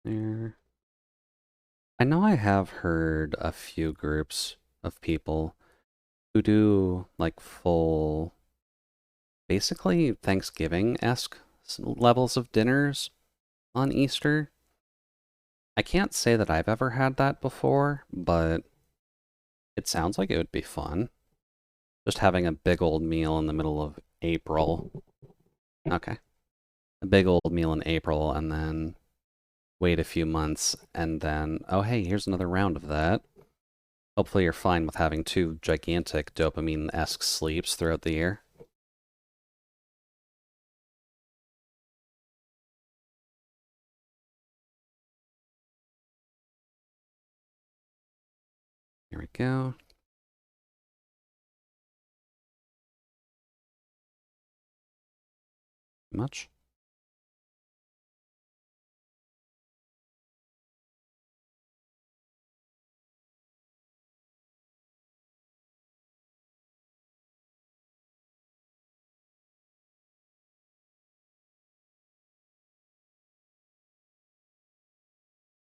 There. I know I have heard a few groups of people who do like full, basically Thanksgiving-esque levels of dinners on Easter. I can't say that I've ever had that before, but it sounds like it would be fun. Just having a big old meal in the middle of April. Okay. A big old meal in April and then wait a few months and then, oh hey, here's another round of that. Hopefully you're fine with having two gigantic dopamine-esque sleeps throughout the year. Here we go. Much?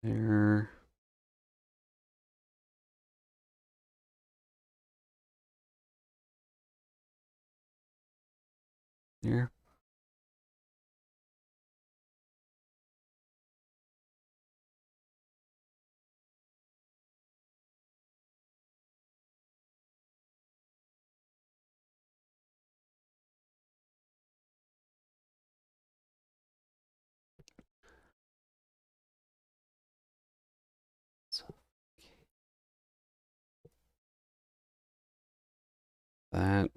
There. There. That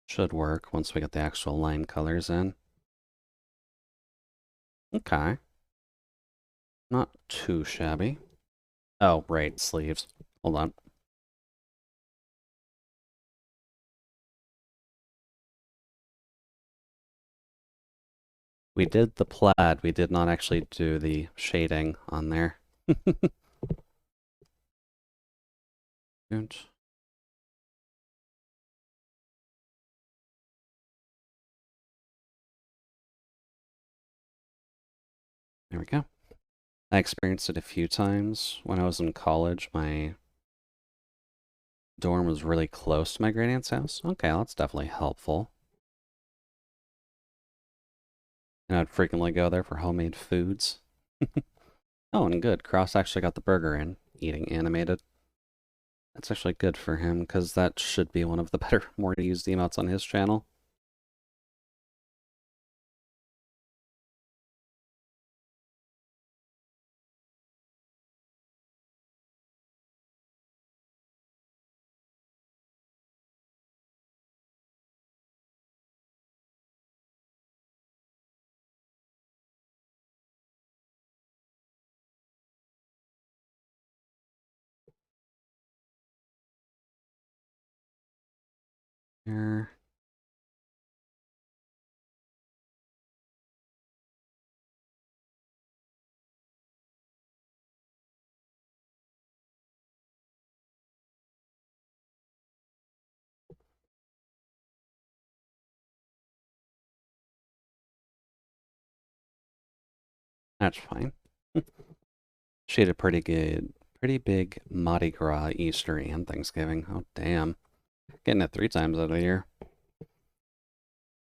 should work once we get the actual line colors in. Okay. Not too shabby. Oh, right, sleeves. Hold on. We did the plaid, we did not actually do the shading on there. Good. There we go. I experienced it a few times. When I was in college, my dorm was really close to my gradient's house. Okay, well, that's definitely helpful. And I'd frequently go there for homemade foods. Oh, and good. Cross actually got the burger in, eating animated. That's actually good for him, because that should be one of the better, more used emotes on his channel. Here. That's fine. She had a pretty big Mardi Gras, Easter, and Thanksgiving. Oh, damn. Getting it 3 times out of the year.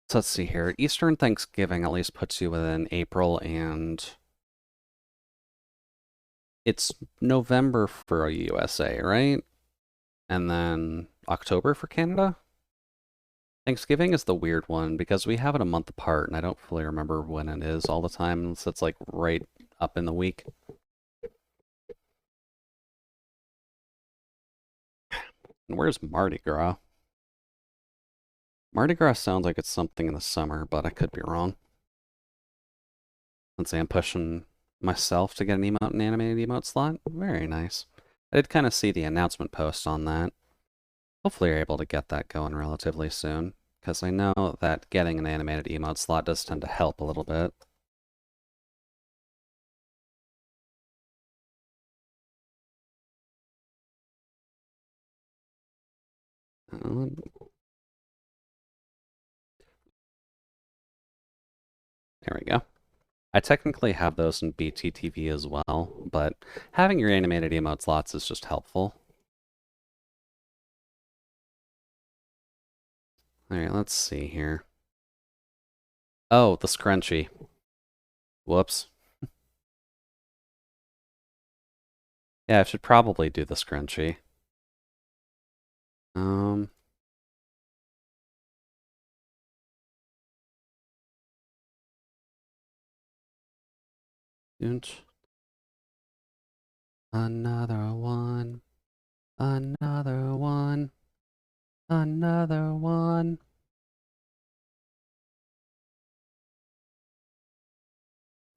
So let's see here. Easter and Thanksgiving at least puts you within April, and it's November for USA, right? And then October for Canada? Thanksgiving is the weird one because we have it a month apart, and I don't fully remember when it is all the time. So it's like right up in the week. And where's Mardi Gras? Mardi Gras sounds like it's something in the summer, but I could be wrong. Let's say I'm pushing myself to get an emote, an animated emote slot. Very nice. I did kind of see the announcement post on that. Hopefully you're able to get that going relatively soon, because I know that getting an animated emote slot does tend to help a little bit. Uh, There we go. I technically have those in BTTV as well, but having your animated emote slots is just helpful. Alright, let's see here. Oh, the scrunchie. Whoops. Yeah, I should probably do the scrunchie. Um, Another one. Another one. Another one.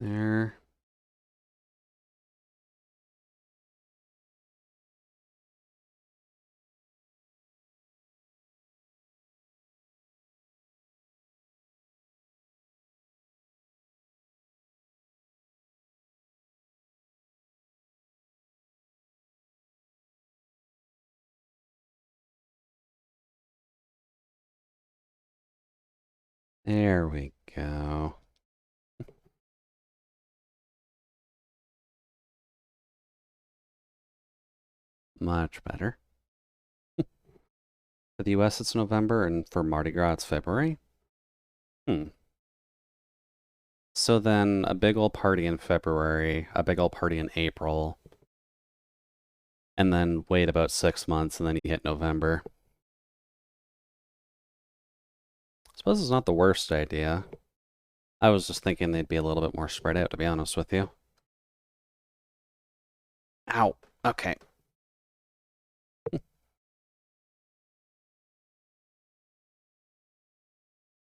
There. There we go. Much better. For the US, it's November, and for Mardi Gras, it's February. So then a big old party in February, a big old party in April, and then wait about 6 months, and then you hit November. I suppose it's not the worst idea. I was just thinking they'd be a little bit more spread out, to be honest with you. Ow. Okay.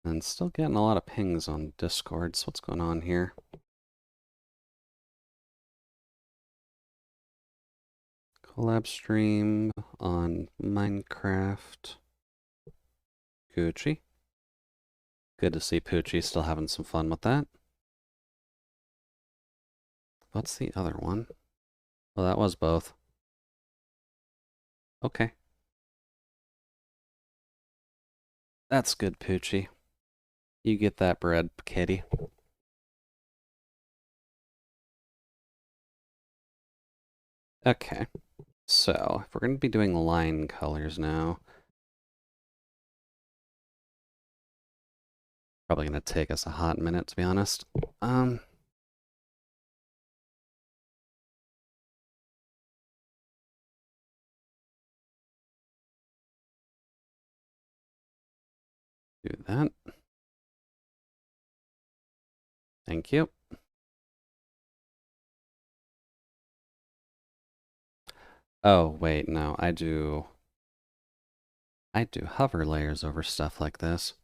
And still getting a lot of pings on Discord, so what's going on here? Collab stream on Minecraft. Gucci. Good to see Poochie still having some fun with that. What's the other one? Well, that was both. Okay. That's good, Poochie. You get that bread, kitty. Okay. So, if we're going to be doing line colors now, probably going to take us a hot minute, to be honest. Do that. Thank you. Oh, wait, no, I do hover layers over stuff like this.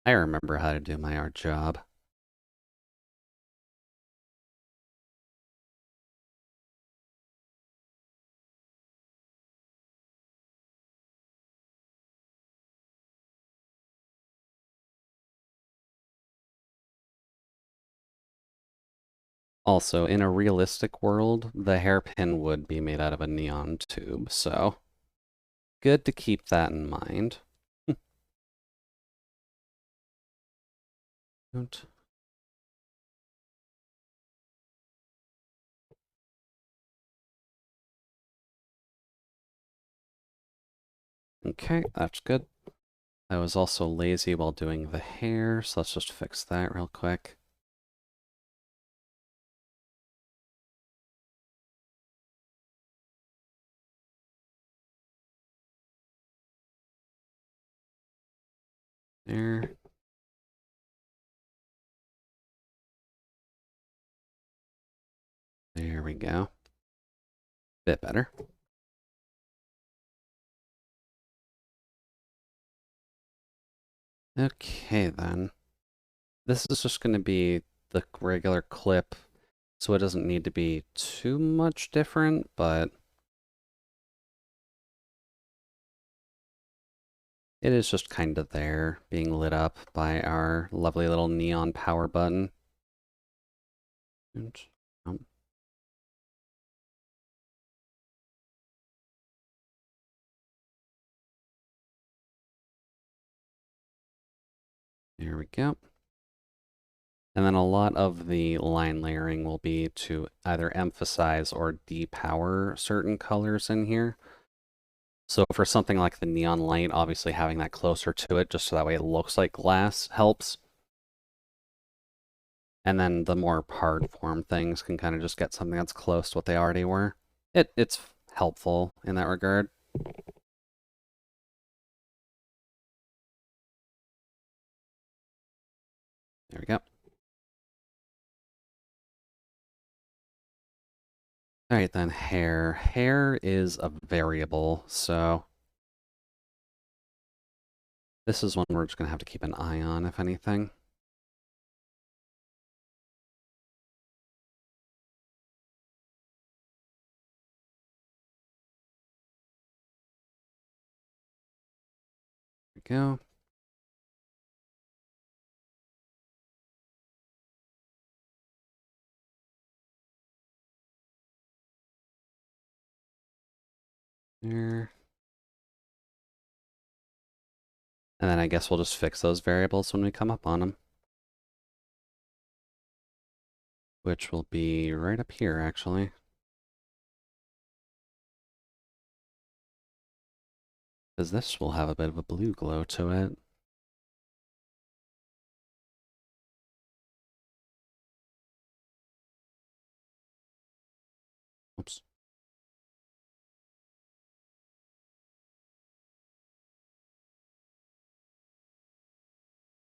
I remember how to do my art job. Also, in a realistic world, the hairpin would be made out of a neon tube, so good to keep that in mind. Okay, that's good. I was also lazy while doing the hair, so let's just fix that real quick. There. There we go. Bit better. Okay, then. This is just going to be the regular clip, so it doesn't need to be too much different, but it is just kind of there, being lit up by our lovely little neon power button. And, um, there we go. And then a lot of the line layering will be to either emphasize or depower certain colors in here. So for something like the neon light, obviously having that closer to it, just so that way it looks like glass, helps. And then the more hard form things can kind of just get something that's close to what they already were. It's helpful in that regard. There we go. All right, then hair. Hair is a variable, so this is one we're just going to have to keep an eye on, if anything. There we go. There. And then I guess we'll just fix those variables when we come up on them. Which will be right up here, actually. Because this will have a bit of a blue glow to it. Oops.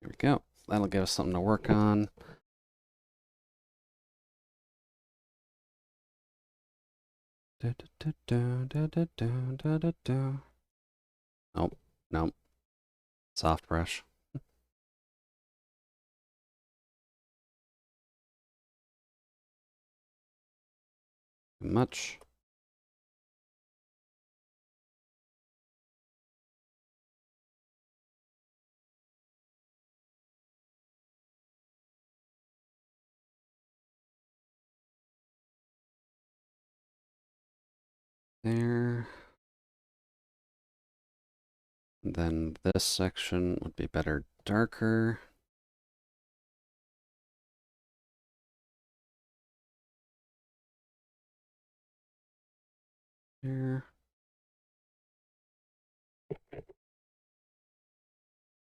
Here we go. That'll give us something to work on. Nope, nope. Soft brush. Too much. There. And then this section would be better darker. There. I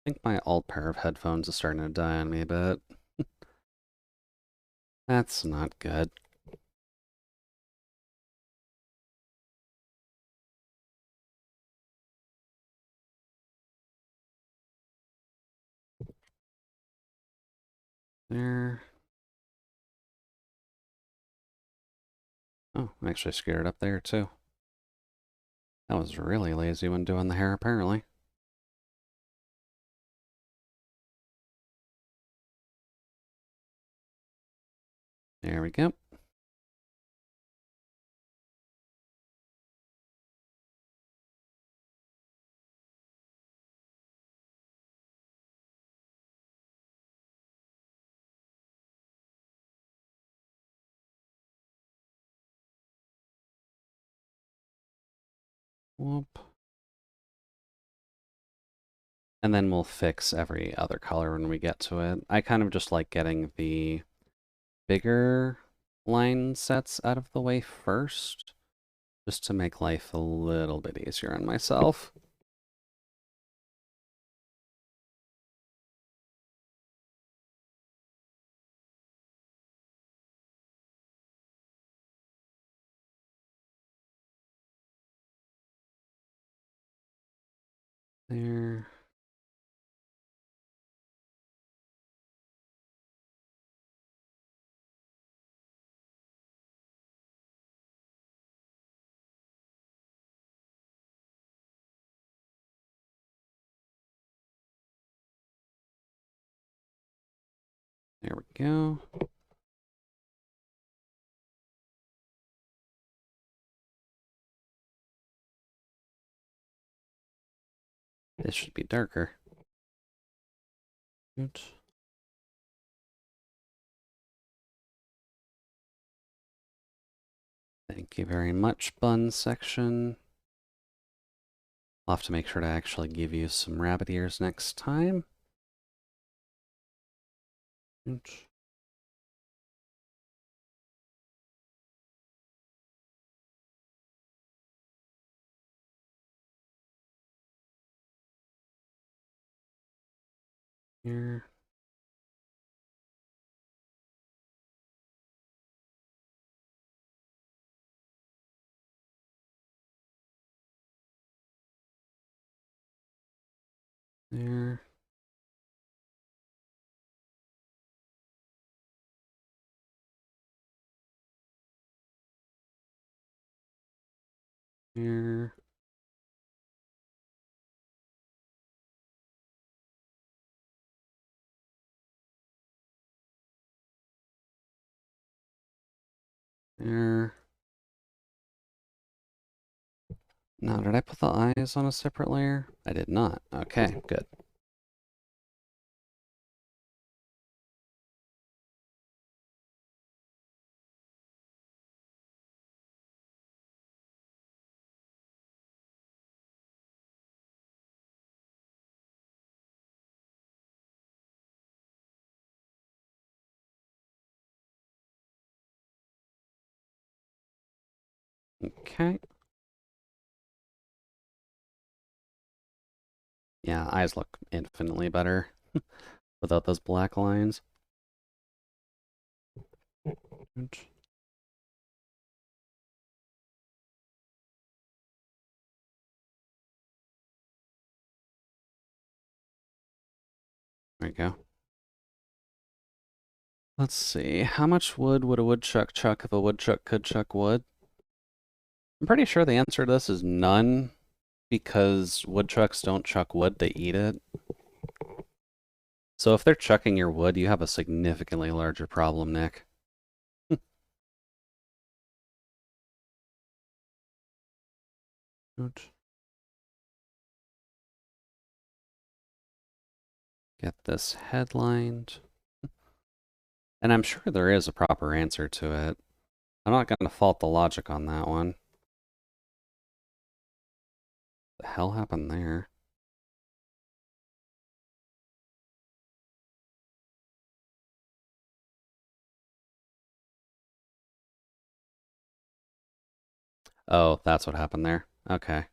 think my alt pair of headphones is starting to die on me a bit. That's not good. There. Oh, I actually screwed it up there too. I was really lazy when doing the hair, apparently. There we go. Whoop. And then we'll fix every other color when we get to it. I kind of just like getting the bigger line sets out of the way first, just to make life a little bit easier on myself. There. There we go. This should be darker. Good. Thank you very much, bun section. I'll have to make sure to actually give you some rabbit ears next time. Good. Here. There. Here. There. Now, did I put the eyes on a separate layer? I did not. Okay, good. Okay. Yeah, eyes look infinitely better without those black lines. Good. There we go. Let's see. How much wood would a woodchuck chuck if a woodchuck could chuck wood? I'm pretty sure the answer to this is none, because woodchucks don't chuck wood, they eat it. So if they're chucking your wood, you have a significantly larger problem, Nick. Good. Get this headlined. And I'm sure there is a proper answer to it. I'm not going to fault the logic on that one. What the hell happened there? Oh, that's what happened there. Okay.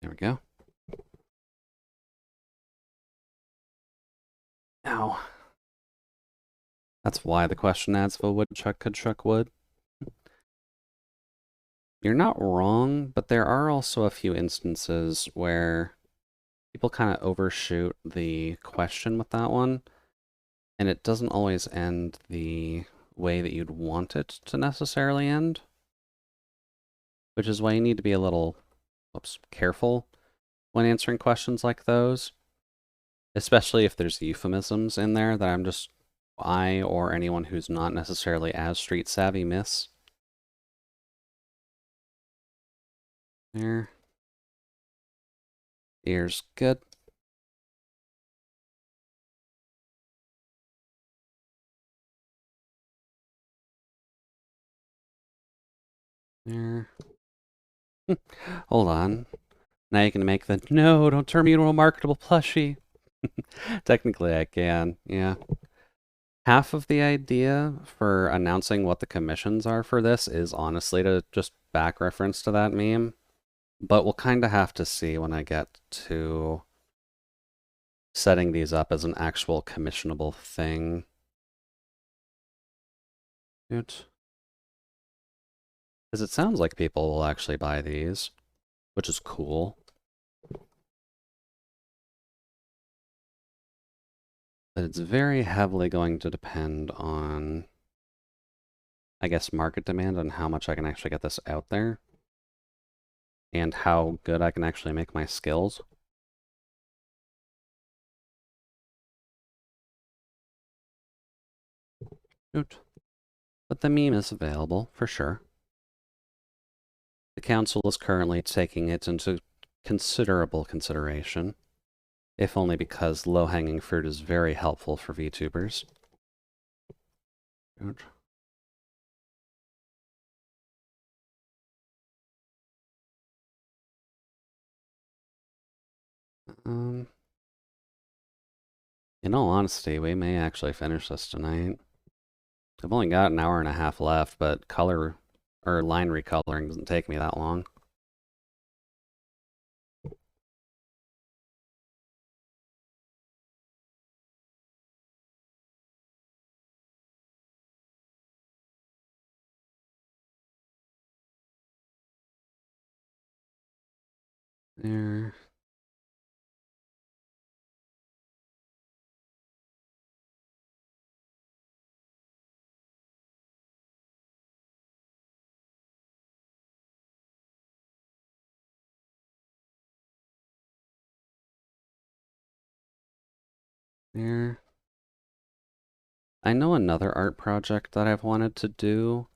There we go. Ow. That's why the question adds if a woodchuck could chuck wood. You're not wrong, but there are also a few instances where people kind of overshoot the question with that one, and it doesn't always end the way that you'd want it to necessarily end, which is why you need to be a little careful when answering questions like those, especially if there's euphemisms in there that I or anyone who's not necessarily as street savvy miss. There. Ears good. There. Hold on. Now you can make the no, don't turn me into a marketable plushie. Technically, I can. Yeah. Half of the idea for announcing what the commissions are for this is honestly to just back reference to that meme. But we'll kind of have to see when I get to setting these up as an actual commissionable thing. Because it sounds like people will actually buy these, which is cool. But it's very heavily going to depend on, I guess, market demand and how much I can actually get this out there. And how good I can actually make my skills. Shoot. But the meme is available, for sure. The council is currently taking it into considerable consideration, if only because low-hanging fruit is very helpful for VTubers. Shoot. In all honesty, we may actually finish this tonight. I've only got an hour and a half left, but color or line recoloring doesn't take me that long. There. There. I know another art project that I've wanted to do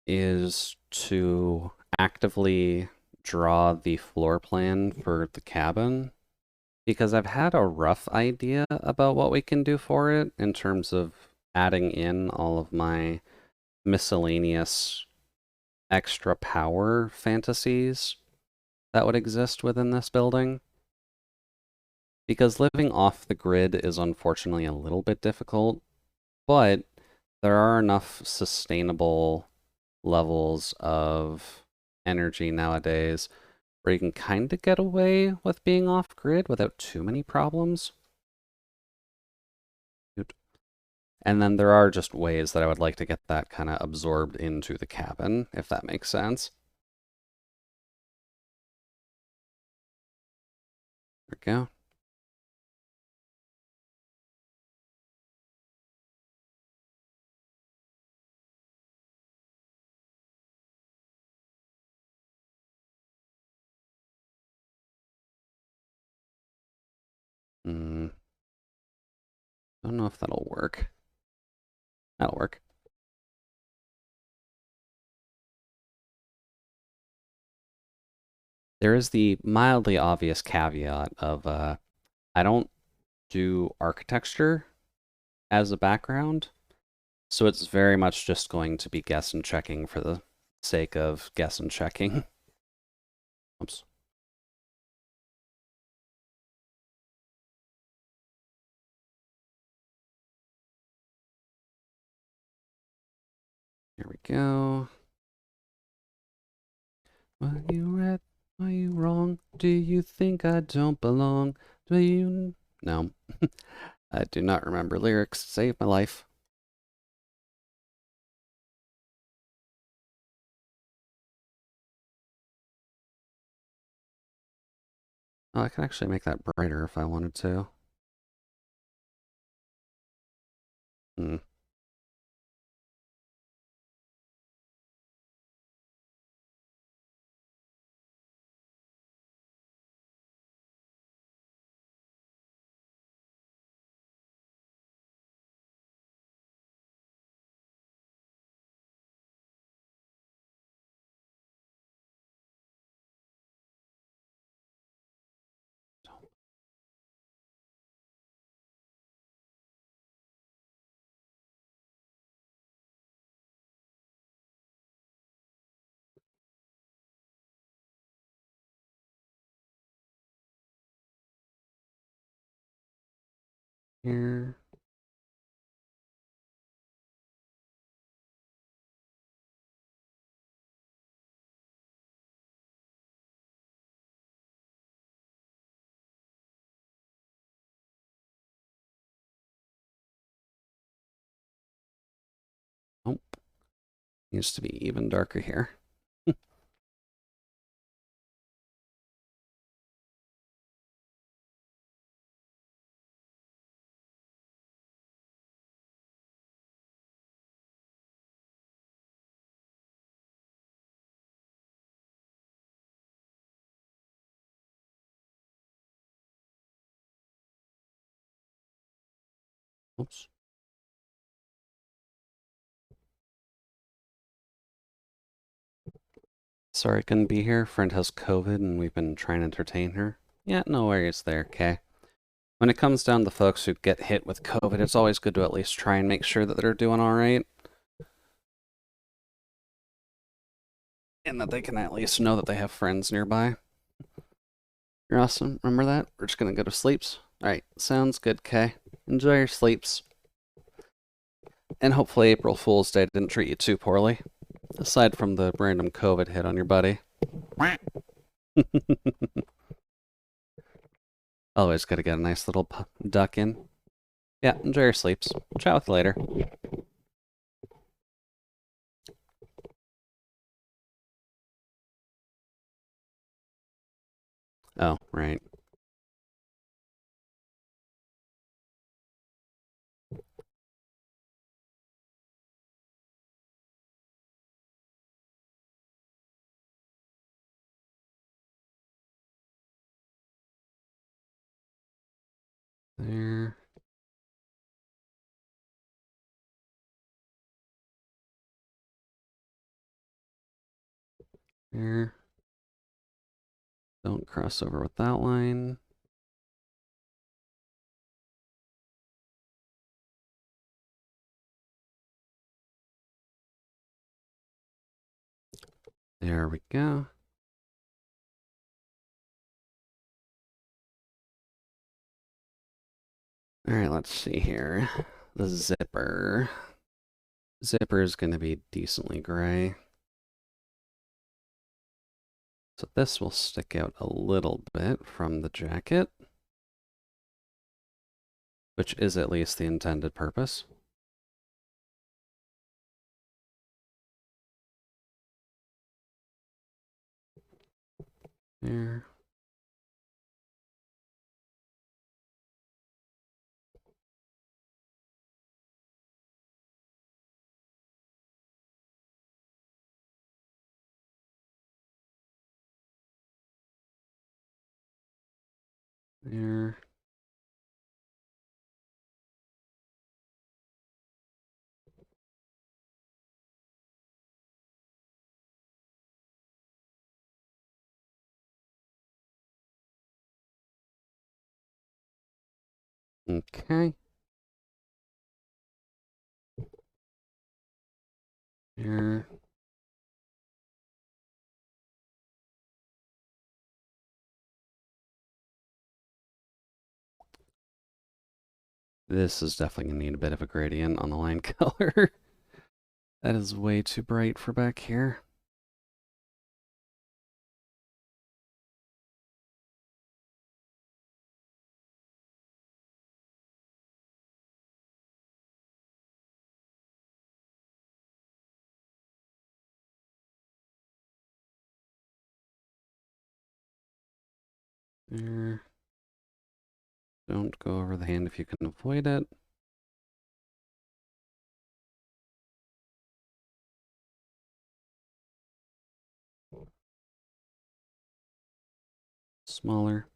is to actively draw the floor plan for the cabin, because I've had a rough idea about what we can do for it in terms of adding in all of my miscellaneous extra power fantasies that would exist within this building. Because living off the grid is unfortunately a little bit difficult, but there are enough sustainable levels of energy nowadays where you can kind of get away with being off grid without too many problems. And then there are just ways that I would like to get that kind of absorbed into the cabin, if that makes sense. There we go. I don't know if that'll work. That'll work. There is the mildly obvious caveat of I don't do architecture as a background, so it's very much just going to be guess and checking for the sake of guess and checking. Oops. Here we go. Are you right? Are you wrong? Do you think I don't belong? Do you? No. I do not remember lyrics. Save my life. Oh, I can actually make that brighter if I wanted to. Hmm. here. Nope. Needs to be even darker here. Oops. Sorry I couldn't be here. Friend has COVID and we've been trying to entertain her. Yeah, no worries there, Kay. When it comes down to folks who get hit with COVID, it's always good to at least try and make sure that they're doing all right. And that they can at least know that they have friends nearby. You're awesome. Remember that? We're just gonna go to sleeps. Alright, sounds good, Kay. Enjoy your sleeps. And hopefully April Fool's Day didn't treat you too poorly. Aside from the random COVID hit on your buddy. Always gotta get a nice little duck in. Yeah, enjoy your sleeps. We'll chat with you later. Oh, right. There. There. Don't cross over with that line. There we go. Alright, let's see here. The zipper. Zipper is going to be decently gray. So this will stick out a little bit from the jacket, which is at least the intended purpose. There. There. Okay. There. This is definitely going to need a bit of a gradient on the line color. That is way too bright for back here. There. Don't go over the hand if you can avoid it. Smaller.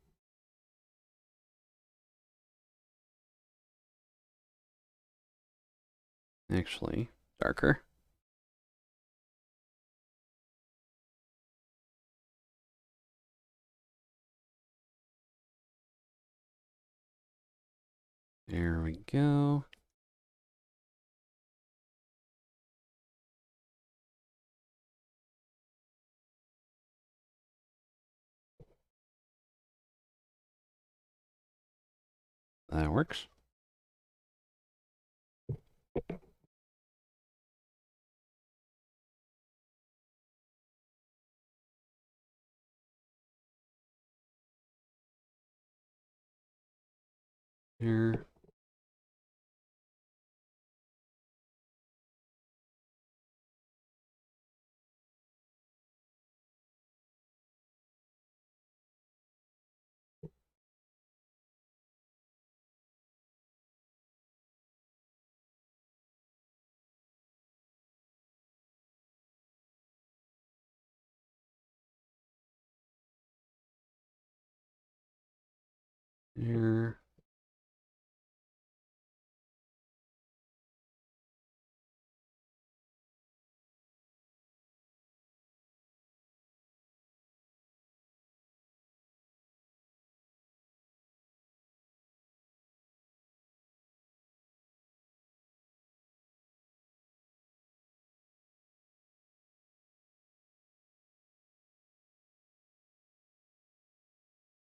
Actually, darker. There we go. That works. There. There.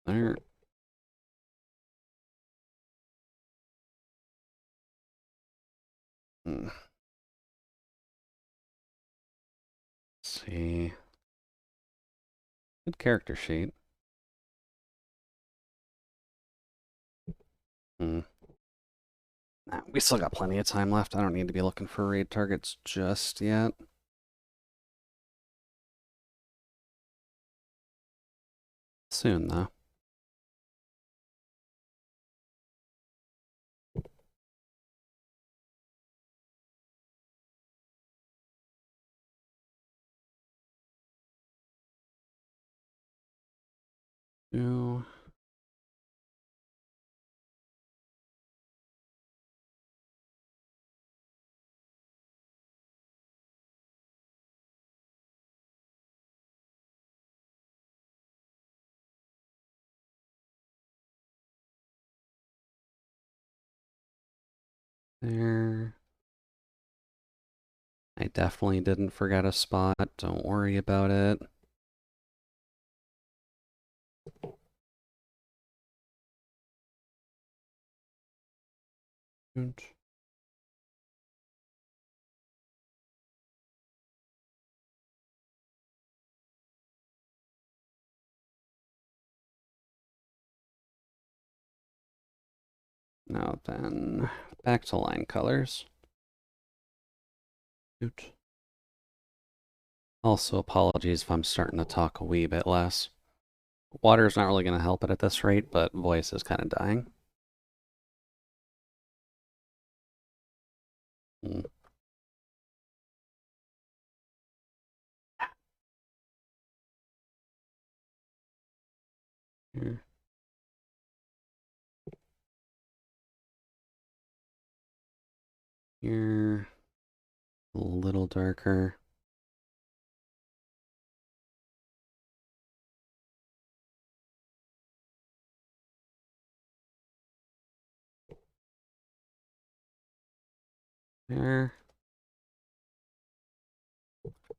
There. Let's see. Good character sheet. Hmm. Nah, we still got plenty of time left. I don't need to be looking for raid targets just yet. Soon, though. Ooh. There. I definitely didn't forget a spot. Don't worry about it. Now then, back to line colors. Also, apologies if I'm starting to talk a wee bit less. Water's not really going to help it at this rate, but voice is kind of dying. Mm. Here. Here. A little darker. There.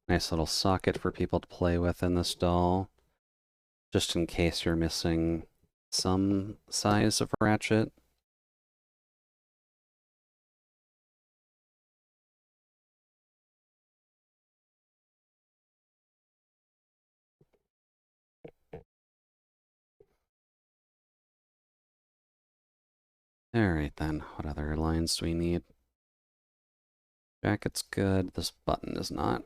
Nice little socket for people to play with in this doll. Just in case you're missing some size of ratchet. Alright then, what other lines do we need? Jacket's good, this button is not.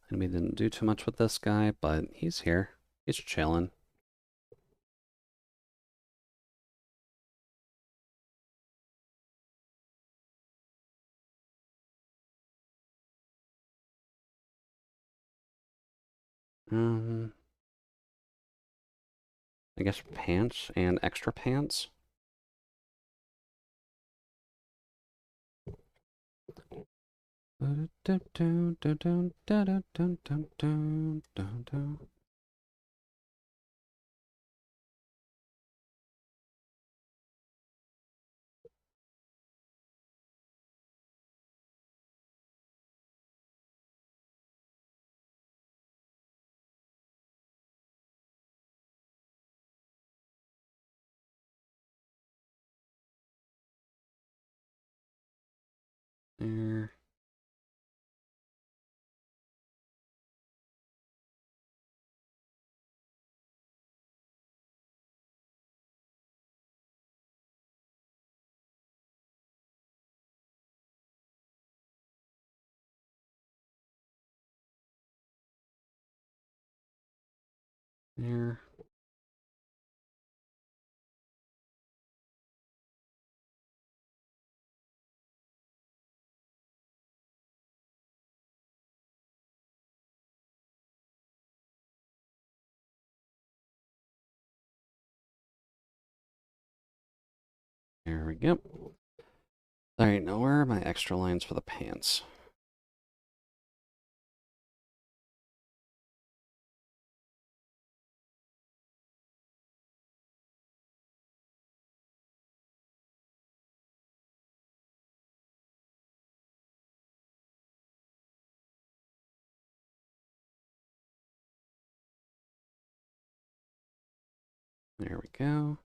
And we didn't do too much with this guy, but he's here. He's chilling. I guess pants and extra pants. There. There. There we go. All right, now where are my extra lines for the pants? There we go.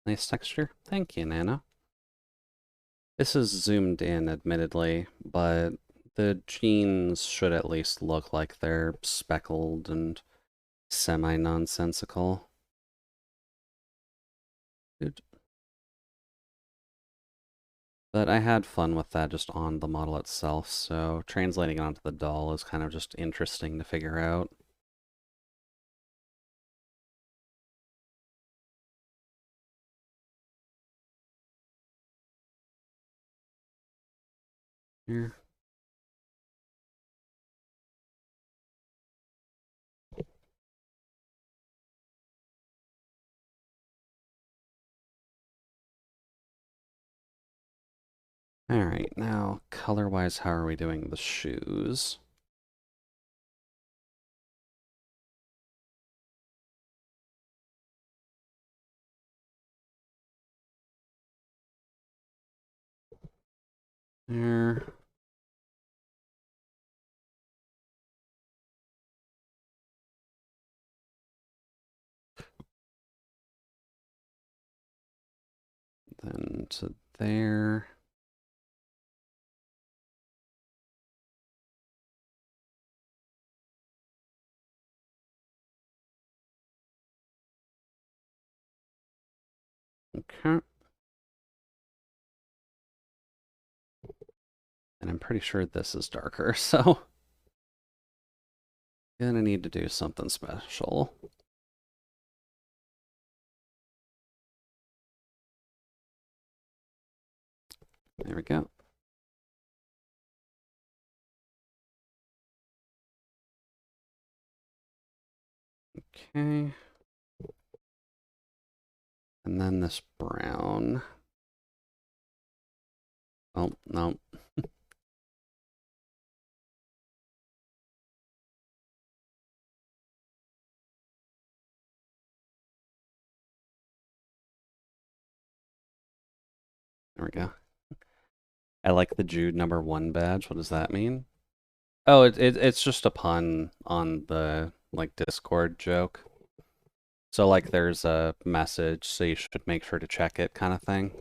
Nice texture. Thank you, Nana. This is zoomed in, admittedly, but the jeans should at least look like they're speckled and semi-nonsensical. But I had fun with that just on the model itself, so translating it onto the doll is kind of just interesting to figure out. Here. Alright, now color-wise, how are we doing the shoes? There. Then to there. Okay. And I'm pretty sure this is darker, so gonna need to do something special. There we go. Okay. And then this brown. Oh, no. There we go. I like the Jude #1 badge. What does that mean? Oh, it's just a pun on the like Discord joke. So like there's a message, so you should make sure to check it kind of thing.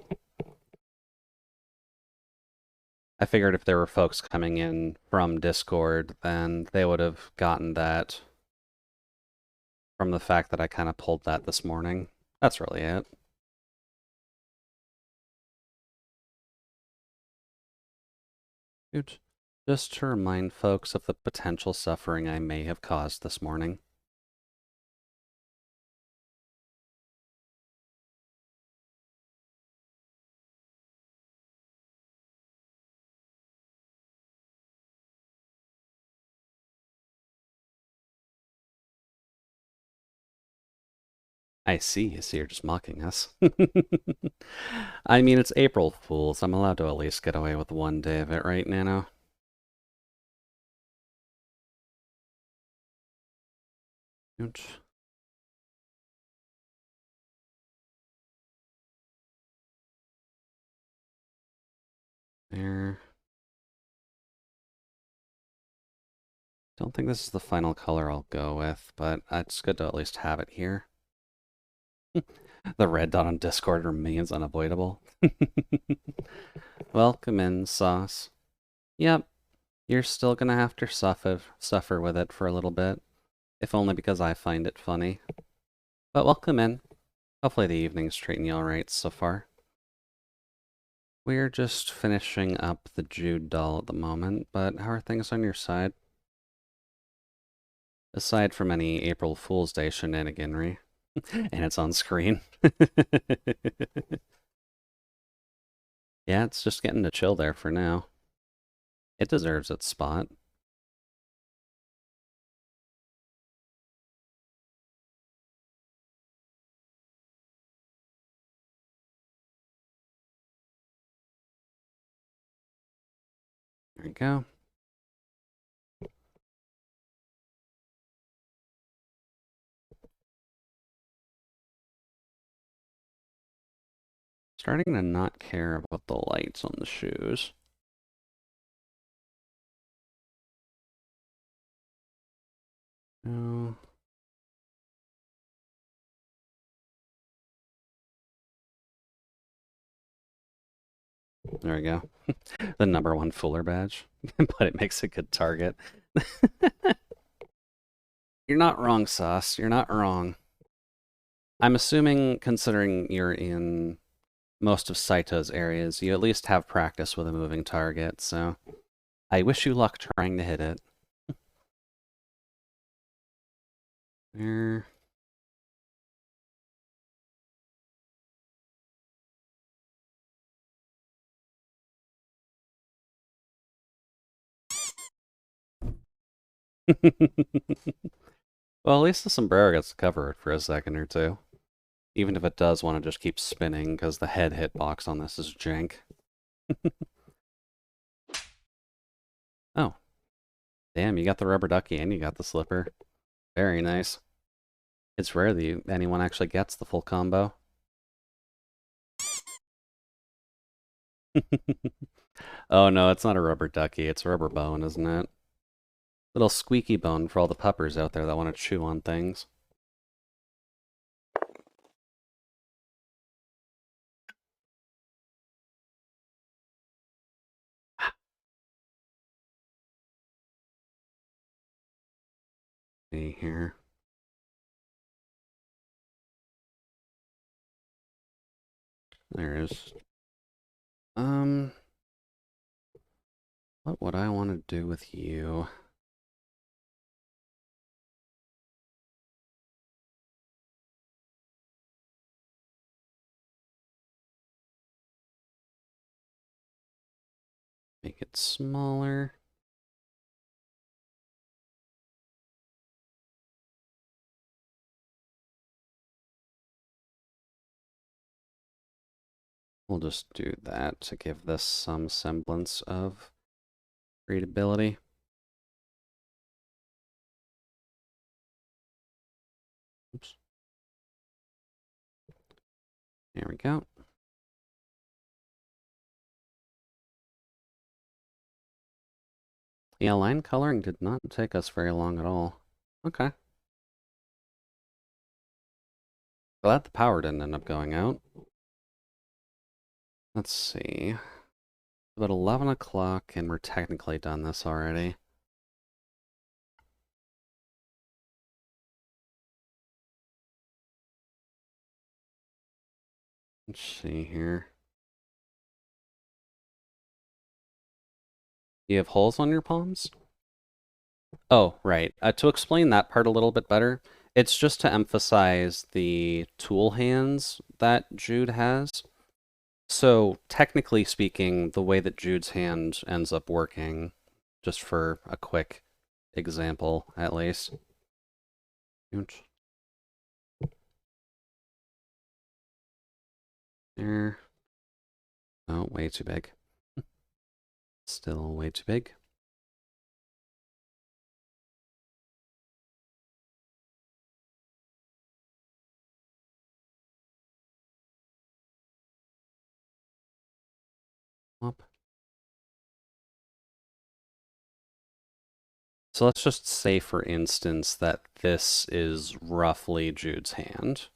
I figured if there were folks coming in from Discord, then they would have gotten that from the fact that I kind of pulled that this morning. That's really it. Dude, just to remind folks of the potential suffering I may have caused this morning. I see, so you're just mocking us. I mean, it's April Fools. I'm allowed to at least get away with one day of it, right, Nano? Ouch. There. Don't think this is the final color I'll go with, but it's good to at least have it here. The red dot on Discord remains unavoidable. Welcome in, Sauce. Yep, you're still gonna have to suffer with it for a little bit, if only because I find it funny. But welcome in. Hopefully the evening's treating you alright so far. We're just finishing up the Jude doll at the moment, but how are things on your side? Aside from any April Fool's Day shenaniganry. And it's on screen. Yeah, it's just getting to chill there for now. It deserves its spot. There we go. Starting to not care about the lights on the shoes. No. There we go. The #1 Fuller badge, but it makes a good target. You're not wrong, Sauce. You're not wrong. I'm assuming, considering you're in most of Saito's areas, you at least have practice with a moving target, so I wish you luck trying to hit it. There. Well, at least the sombrero gets to cover it for a second or two. Even if it does want to just keep spinning, because the head hitbox on this is jank. Oh. Damn, you got the rubber ducky and you got the slipper. Very nice. It's rare that anyone actually gets the full combo. Oh no, it's not a rubber ducky, it's a rubber bone, isn't it? Little squeaky bone for all the puppers out there that want to chew on things. See here. There is. What would I want to do with you? Make it smaller. We'll just do that to give this some semblance of readability. Oops. There we go. Yeah, line coloring did not take us very long at all. Okay. Glad the power didn't end up going out. Let's see. About 11 o'clock, and we're technically done this already. Let's see here. You have holes on your palms? Oh, right. To explain that part a little bit better, it's just to emphasize the tool hands that Jude has. So, technically speaking, the way that Jude's hand ends up working, just for a quick example at least. There. Oh, way too big. Still way too big. Up. So let's just say, for instance, that this is roughly Jude's hand.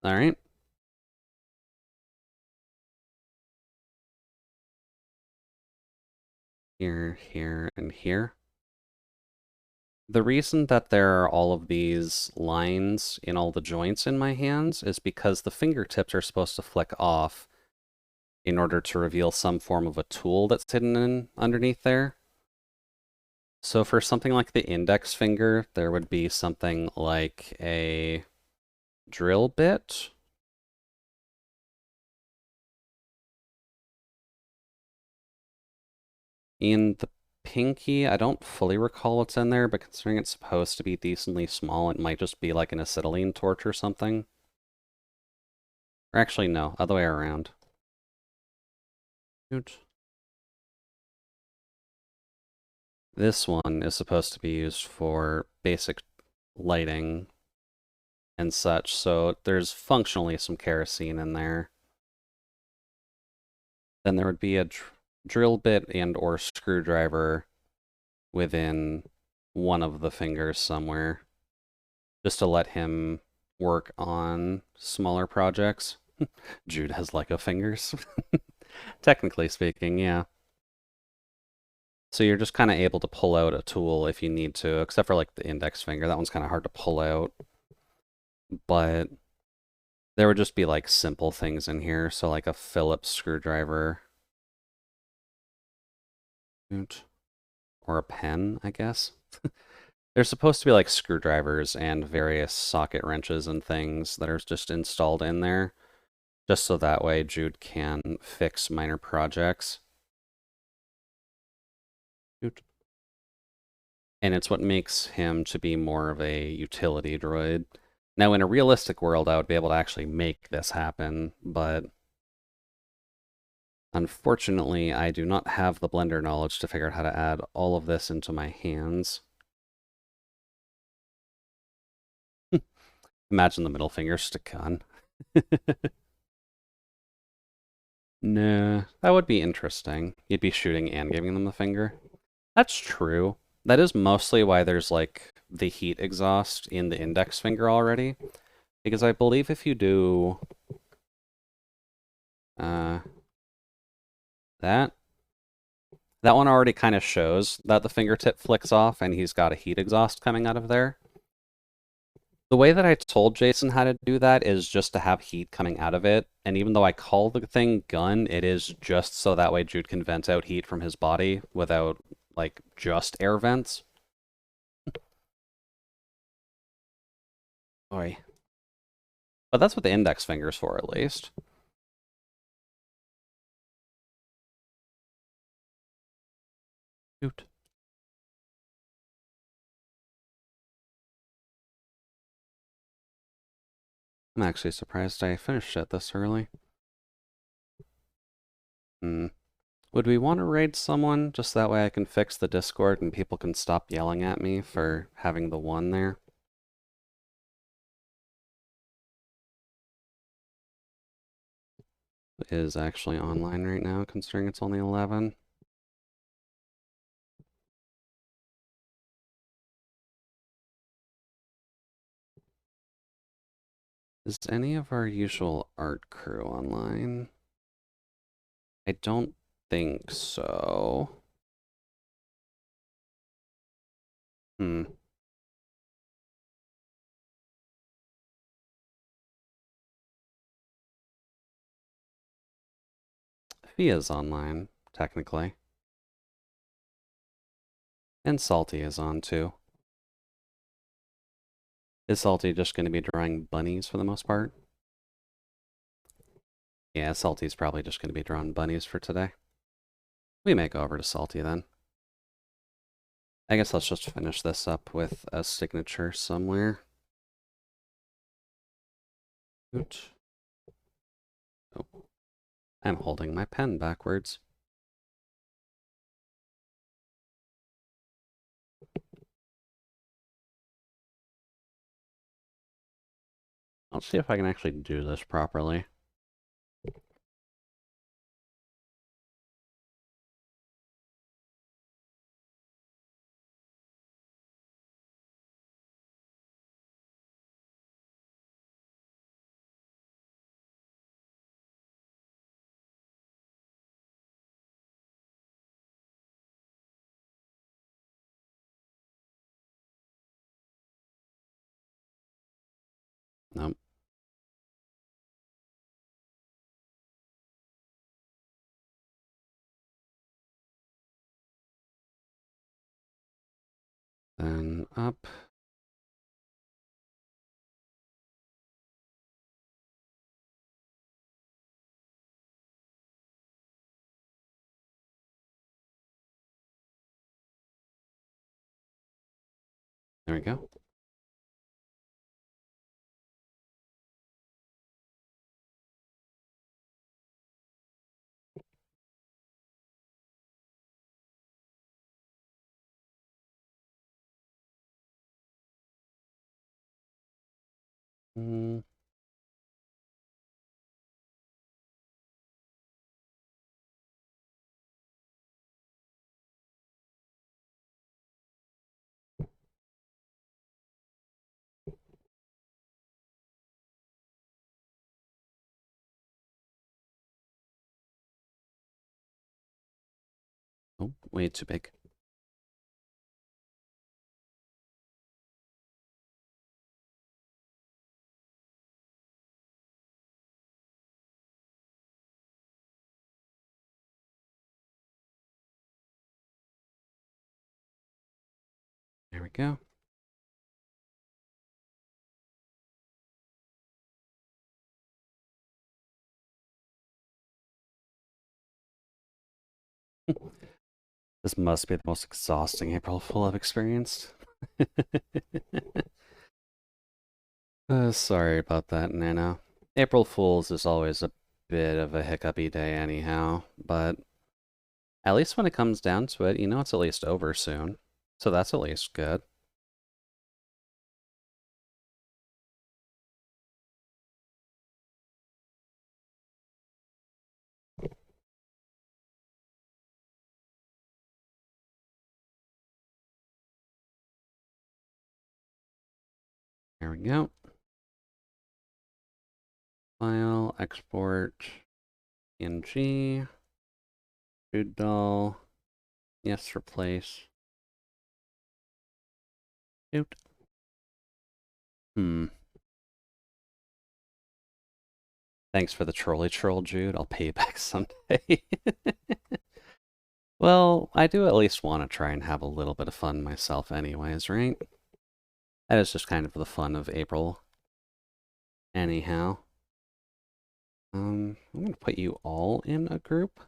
All right. Here, here, and here. The reason that there are all of these lines in all the joints in my hands is because the fingertips are supposed to flick off in order to reveal some form of a tool that's hidden in underneath there. So for something like the index finger, there would be something like a drill bit. In the pinky, I don't fully recall what's in there, but considering it's supposed to be decently small, it might just be like an acetylene torch or something. Or actually, no, other way around. This one is supposed to be used for basic lighting and such, so there's functionally some kerosene in there. Then there would be a drill bit and or screwdriver within one of the fingers somewhere, just to let him work on smaller projects. Jude has Lego fingers. Technically speaking, yeah. So you're just kind of able to pull out a tool if you need to, except for like the index finger. That one's kind of hard to pull out. But there would just be like simple things in here. So like a Phillips screwdriver. Or a pen, I guess. There's supposed to be like screwdrivers and various socket wrenches and things that are just installed in there. Just so that way Jude can fix minor projects. And it's what makes him to be more of a utility droid. Now, in a realistic world, I would be able to actually make this happen, but unfortunately, I do not have the Blender knowledge to figure out how to add all of this into my hands. Imagine the middle finger stick on. Nah, that would be interesting. You'd be shooting and giving them the finger. That's true. That is mostly why there's like the heat exhaust in the index finger already. Because I believe if you do that one already kind of shows that the fingertip flicks off and he's got a heat exhaust coming out of there. The way that I told Jason how to do that is just to have heat coming out of it. And even though I call the thing gun, it is just so that way Jude can vent out heat from his body without, like, just air vents. Oi. But that's what the index finger's for, at least. Shoot. I'm actually surprised I finished it this early. Would we want to raid someone? Just that way I can fix the Discord and people can stop yelling at me for having the one there. It is actually online right now, considering it's only 11. Is any of our usual art crew online? I don't think so. Hmm. He is online, technically. And Salty is on too. Is Salty just going to be drawing bunnies for the most part? Yeah, Salty's probably just going to be drawing bunnies for today. We may go over to Salty then. I guess let's just finish this up with a signature somewhere. Oot. Oh, I'm holding my pen backwards. Let's see if I can actually do this properly. Nope. Then up. There we go. Mm. Oh, way too big. There we go. This must be the most exhausting April Fool I've experienced. Sorry about that, Nana. April Fool's is always a bit of a hiccupy day anyhow, but at least when it comes down to it, you know it's at least over soon. So that's at least good. There we go. File, export, PNG, food doll, yes, replace. Shoot. Thanks for the trolley troll, Jude. I'll pay you back someday. Well, I do at least want to try and have a little bit of fun myself anyways, right? That is just kind of the fun of April. Anyhow. I'm going to put you all in a group.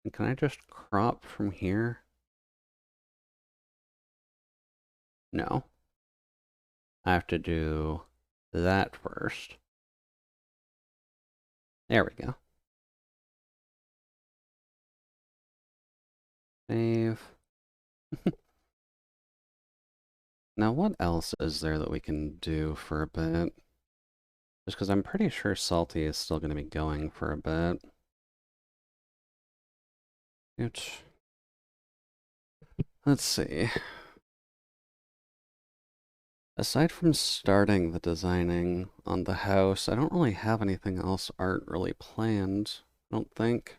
And can I just crop from here? No. I have to do that first. There we go. Save. Now, what else is there that we can do for a bit? Just because I'm pretty sure Salty is still going to be going for a bit. Let's see. Aside from starting the designing on the house, I don't really have anything else art really planned, I don't think.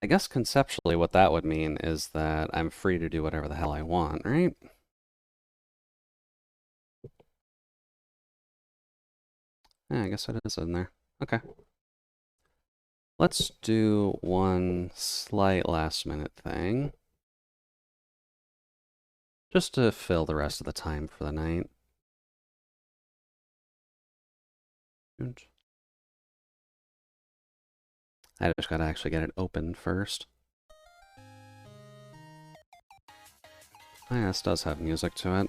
I guess conceptually what that would mean is that I'm free to do whatever the hell I want, right? Yeah, I guess it is in there. Okay. Let's do one slight last minute thing. Just to fill the rest of the time for the night. I just gotta actually get it open first. Oh, yeah, this does have music to it.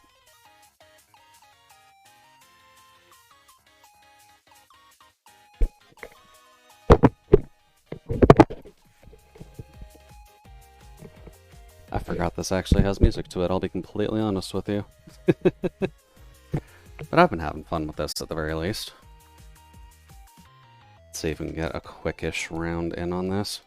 I forgot this actually has music to it, I'll be completely honest with you. But I've been having fun with this at the very least. Let's see if we can get a quickish round in on this.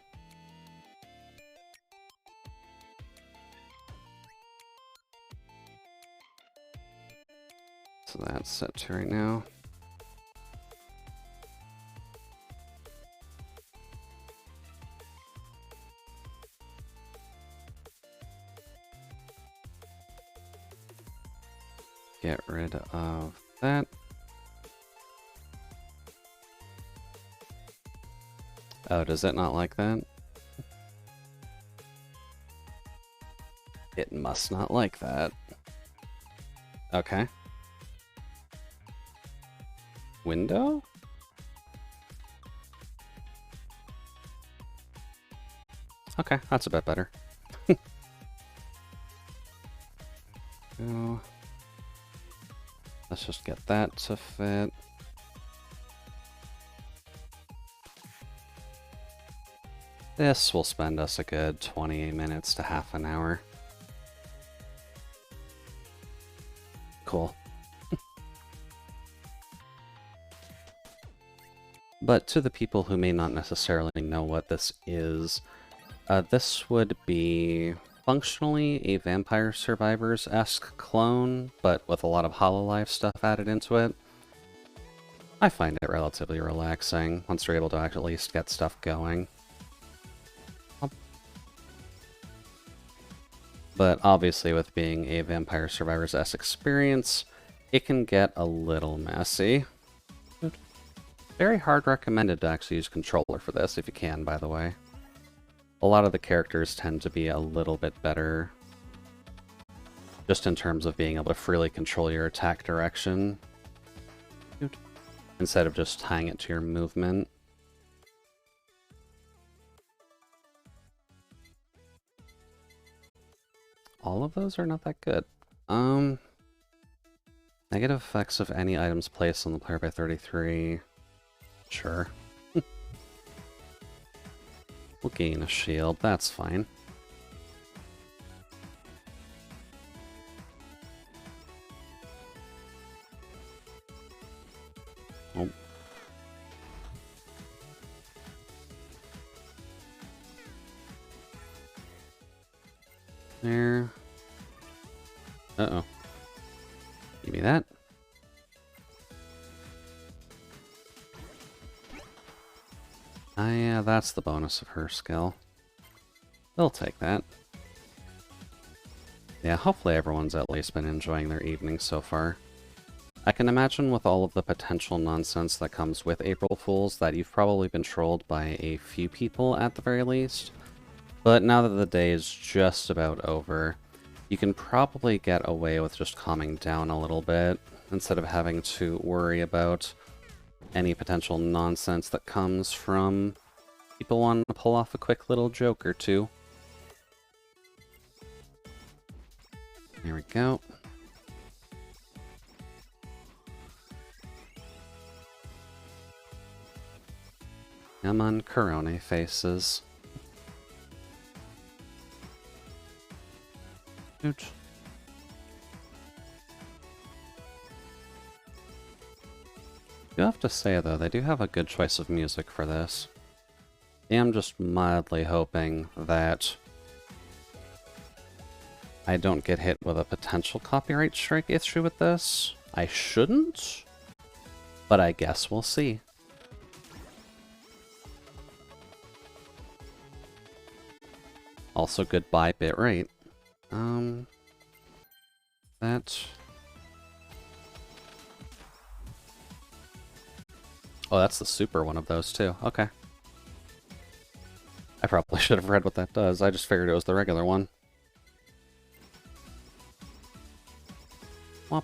So that's set to right now. get rid of that. Oh, does it not like that? It must not like that. Okay. Window? Okay, that's a bit better. So, let's just get that to fit. This will spend us a good 20 minutes to half an hour. Cool. But to the people who may not necessarily know what this is, this would be functionally a Vampire Survivors-esque clone, but with a lot of Hololive stuff added into it. I find it relatively relaxing once you're able to at least get stuff going. But obviously with being a Vampire Survivors-esque experience, it can get a little messy. Very hard recommended to actually use controller for this, if you can, by the way. A lot of the characters tend to be a little bit better, just in terms of being able to freely control your attack direction, instead of just tying it to your movement. All of those are not that good. Negative effects of any items placed on the player by 33. Sure. We'll gain a shield, that's fine. Oh. There. Uh-oh. Give me that. Ah, yeah, that's the bonus of her skill. They'll take that. Yeah, hopefully everyone's at least been enjoying their evening so far. I can imagine with all of the potential nonsense that comes with April Fools that you've probably been trolled by a few people at the very least. But now that the day is just about over, you can probably get away with just calming down a little bit, instead of having to worry about any potential nonsense that comes from people wanting to pull off a quick little joke or two. There we go. Come on, Corona faces. Ouch. You have to say, though, they do have a good choice of music for this. I am just mildly hoping that I don't get hit with a potential copyright strike issue with this. I shouldn't, but I guess we'll see. Also, goodbye bitrate. That... Oh, that's the super one of those, too. Okay. I probably should have read what that does. I just figured it was the regular one. Womp.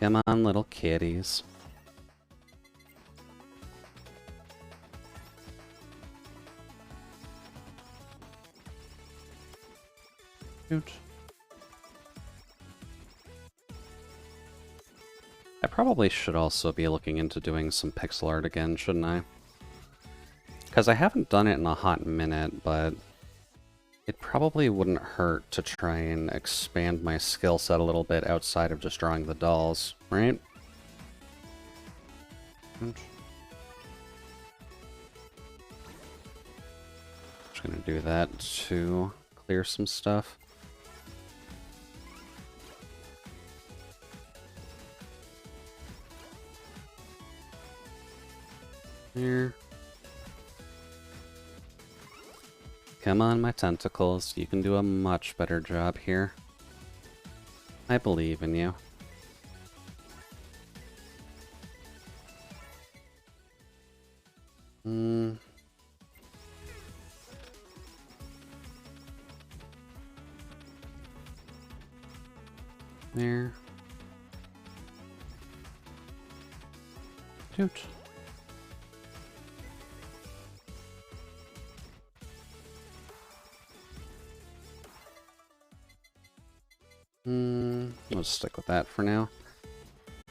Come on, little kitties. Shoot. I probably should also be looking into doing some pixel art again, shouldn't I? Because I haven't done it in a hot minute, but it probably wouldn't hurt to try and expand my skill set a little bit outside of just drawing the dolls, right? Just gonna do that to clear some stuff. There. Come on, my tentacles. You can do a much better job here. I believe in you. There. Shoot. I'll just stick with that for now.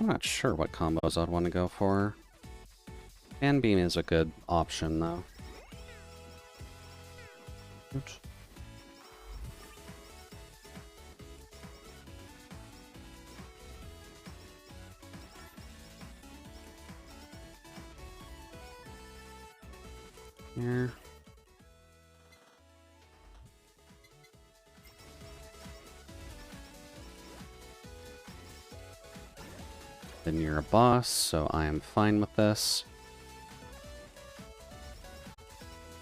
I'm not sure what combos I'd want to go for. Fan Beam is a good option, though. Oops. Here. Then you're a boss, so I am fine with this.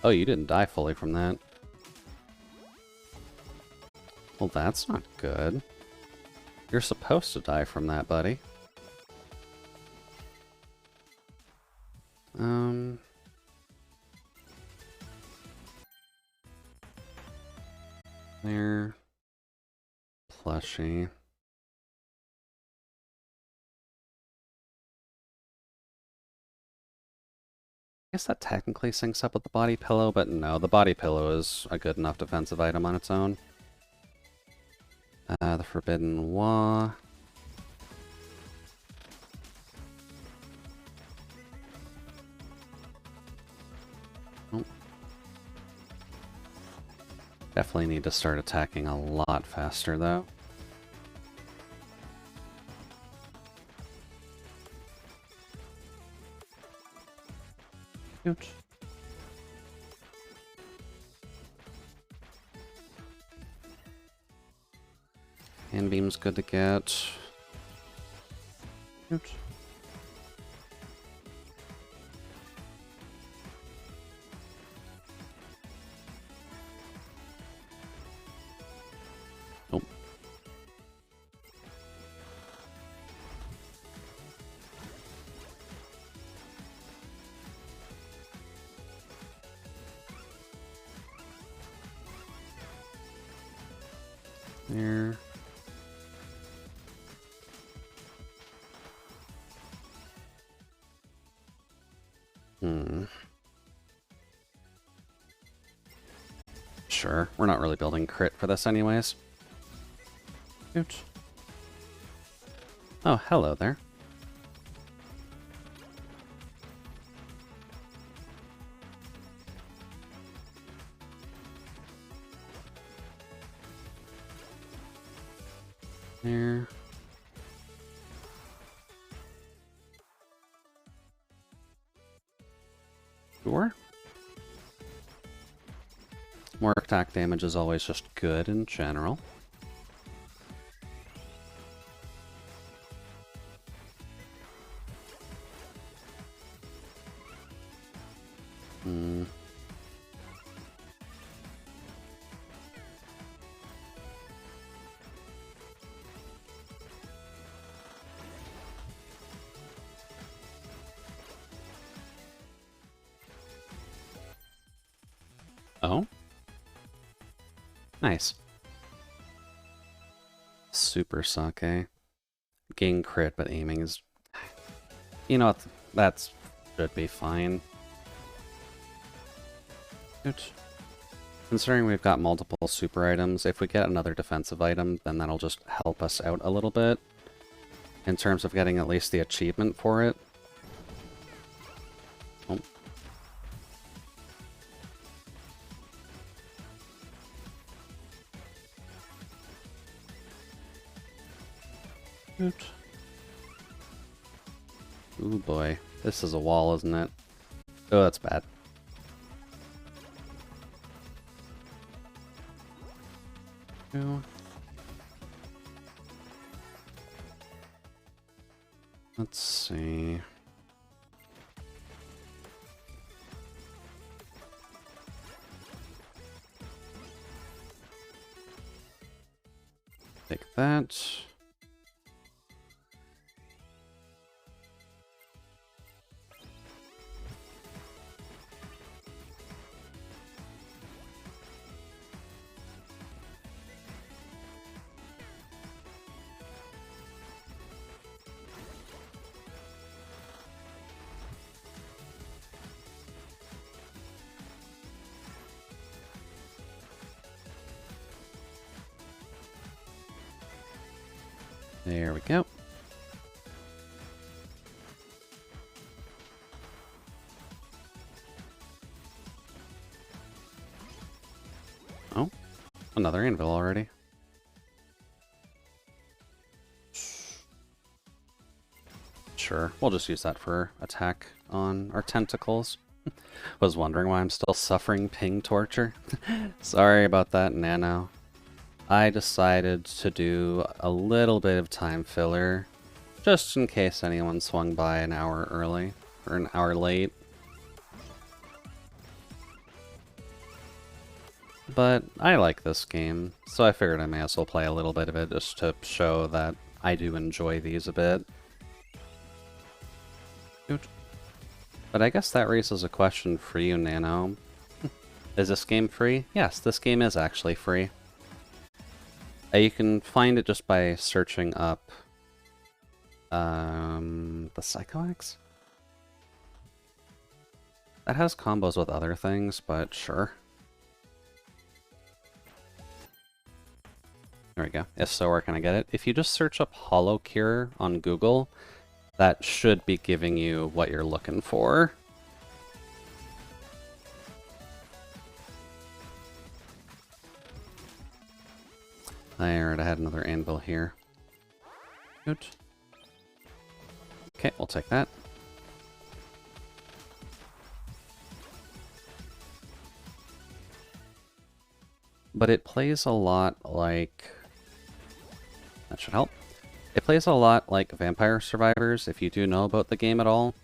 Oh, you didn't die fully from that. Well, that's not good. You're supposed to die from that, buddy. There. Plushie. I guess that technically syncs up with the body pillow, but no, the body pillow is a good enough defensive item on its own. The Forbidden Wa. Oh. Definitely need to start attacking a lot faster, though. Shoot. Hand Beam's good to get. Shoot. Oh. There. Sure, we're not really building crit for this anyways. Shoot. Oh, hello there. There. Sure. More attack damage is always just good in general. Oh? Nice. Super Sake. Gain crit, but aiming is... You know what? That should be fine. Good. Considering we've got multiple super items, if we get another defensive item, then that'll just help us out a little bit. In terms of getting at least the achievement for it. Oh. Good. Ooh boy. This is a wall, isn't it? Oh, that's bad. Ooh. Let's see. Take that. There we go. Oh, another anvil already. Sure, we'll just use that for attack on our tentacles. Was wondering why I'm still suffering ping torture. Sorry about that, Nano. I decided to do a little bit of time filler, just in case anyone swung by an hour early, or an hour late. But I like this game, so I figured I may as well play a little bit of it just to show that I do enjoy these a bit. But I guess that raises a question for you, Nano. Is this game free? Yes, this game is actually free. You can find it just by searching up the Psycho-X? That has combos with other things, but sure. There we go. If so, where can I get it? If you just search up Hollow Cure on Google, that should be giving you what you're looking for. There, I had another anvil here. Good. Okay, we'll take that. But it plays a lot like... That should help. It plays a lot like Vampire Survivors, if you do know about the game at all.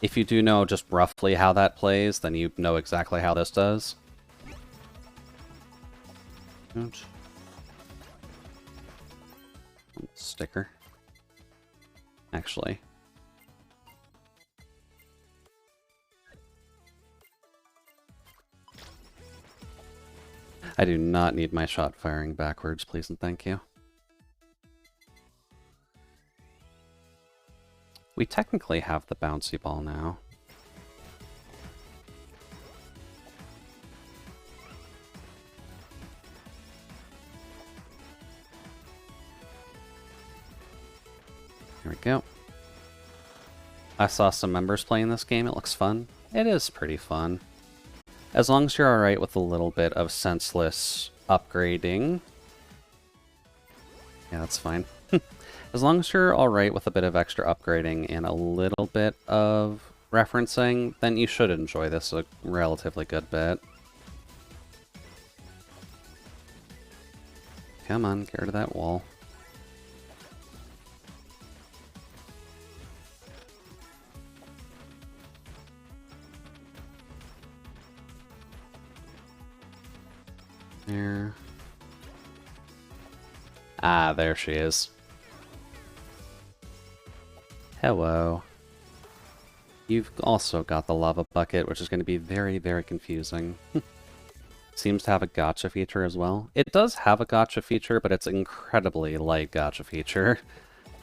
If you do know just roughly how that plays, then you know exactly how this does. Good. Sticker. Actually. I do not need my shot firing backwards, please and thank you. We technically have the bouncy ball now. Here we go. I saw some members playing this game. It looks fun. It is pretty fun. As long as you're alright with a little bit of senseless upgrading. Yeah, that's fine. As long as you're alright with a bit of extra upgrading and a little bit of referencing, then you should enjoy this a relatively good bit. Come on, get rid of that wall. There. Ah, there she is. Hello. You've also got the lava bucket, which is going to be very, very confusing. Seems to have a gacha feature as well. It does have a gacha feature, but it's incredibly light gacha feature.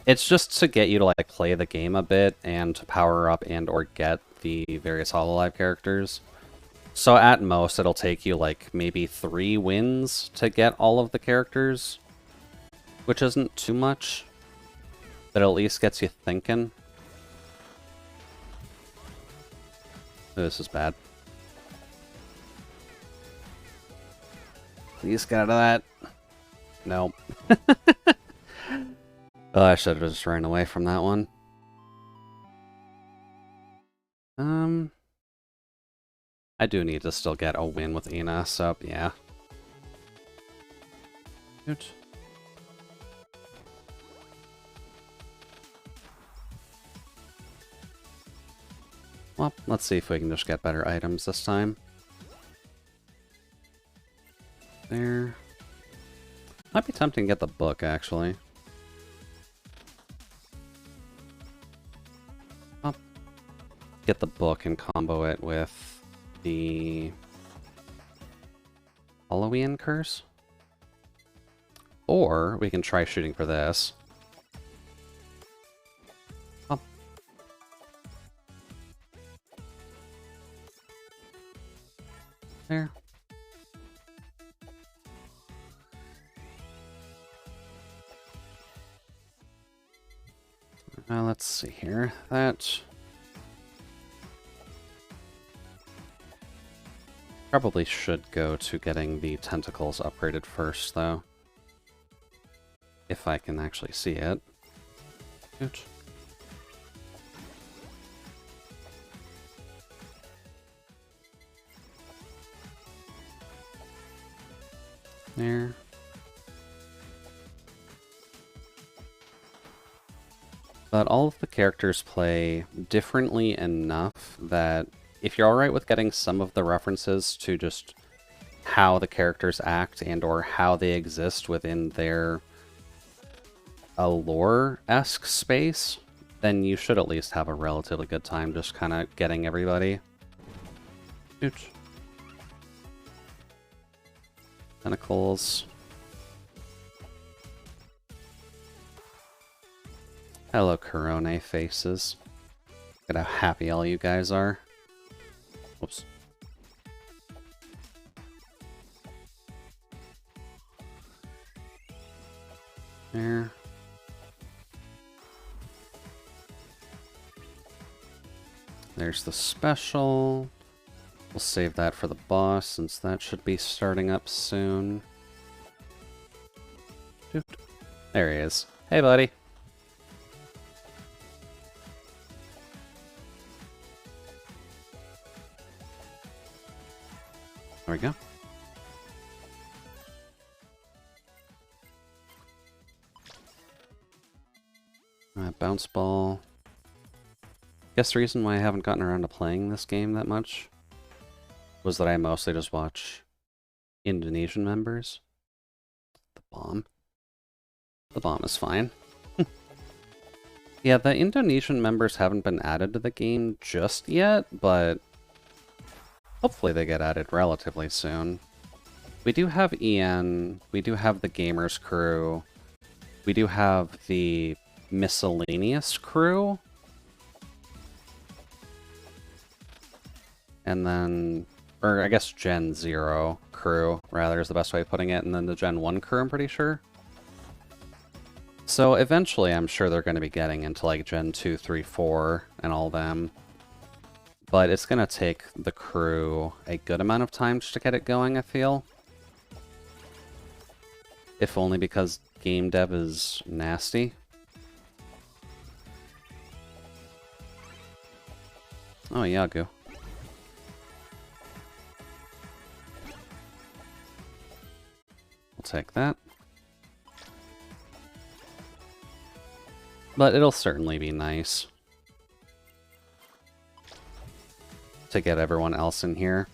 It's just to get you to like play the game a bit and to power up and or get the various Hololive characters. So at most, it'll take you like maybe 3 wins to get all of the characters, which isn't too much, but at least gets you thinking. This is bad. Please get out of that. No. Oh, I should have just ran away from that one. I do need to still get a win with Ina, so yeah. Good. Well, let's see if we can just get better items this time. There. Might be tempting to get the book, actually. I'll get the book and combo it with the Halloween Curse. Or we can try shooting for this. Oh. There. Let's see here. That probably should go to getting the tentacles upgraded first, though. If I can actually see it. Oops. There. But all of the characters play differently enough that if you're alright with getting some of the references to just how the characters act and or how they exist within their lore-esque space, then you should at least have a relatively good time just kind of getting everybody. Oops. Tentacles. Hello, Corone faces. Look at how happy all you guys are. Whoops. There. There's the special. We'll save that for the boss, since that should be starting up soon. There he is. Hey, buddy. There we go. Bounce ball. Guess the reason why I haven't gotten around to playing this game that much was that I mostly just watch Indonesian members. The bomb. The bomb is fine. Yeah, the Indonesian members haven't been added to the game just yet, but hopefully they get added relatively soon. We do have Ian, we do have the Gamers crew, we do have the Miscellaneous crew, and then, or I guess Gen 0 crew, rather, is the best way of putting it, and then the Gen 1 crew, I'm pretty sure. So eventually I'm sure they're going to be getting into like Gen 2, 3, 4, and all them. But it's going to take the crew a good amount of time to get it going, I feel. If only because game dev is nasty. Oh, Yagu. We'll take that. But it'll certainly be nice to get everyone else in here.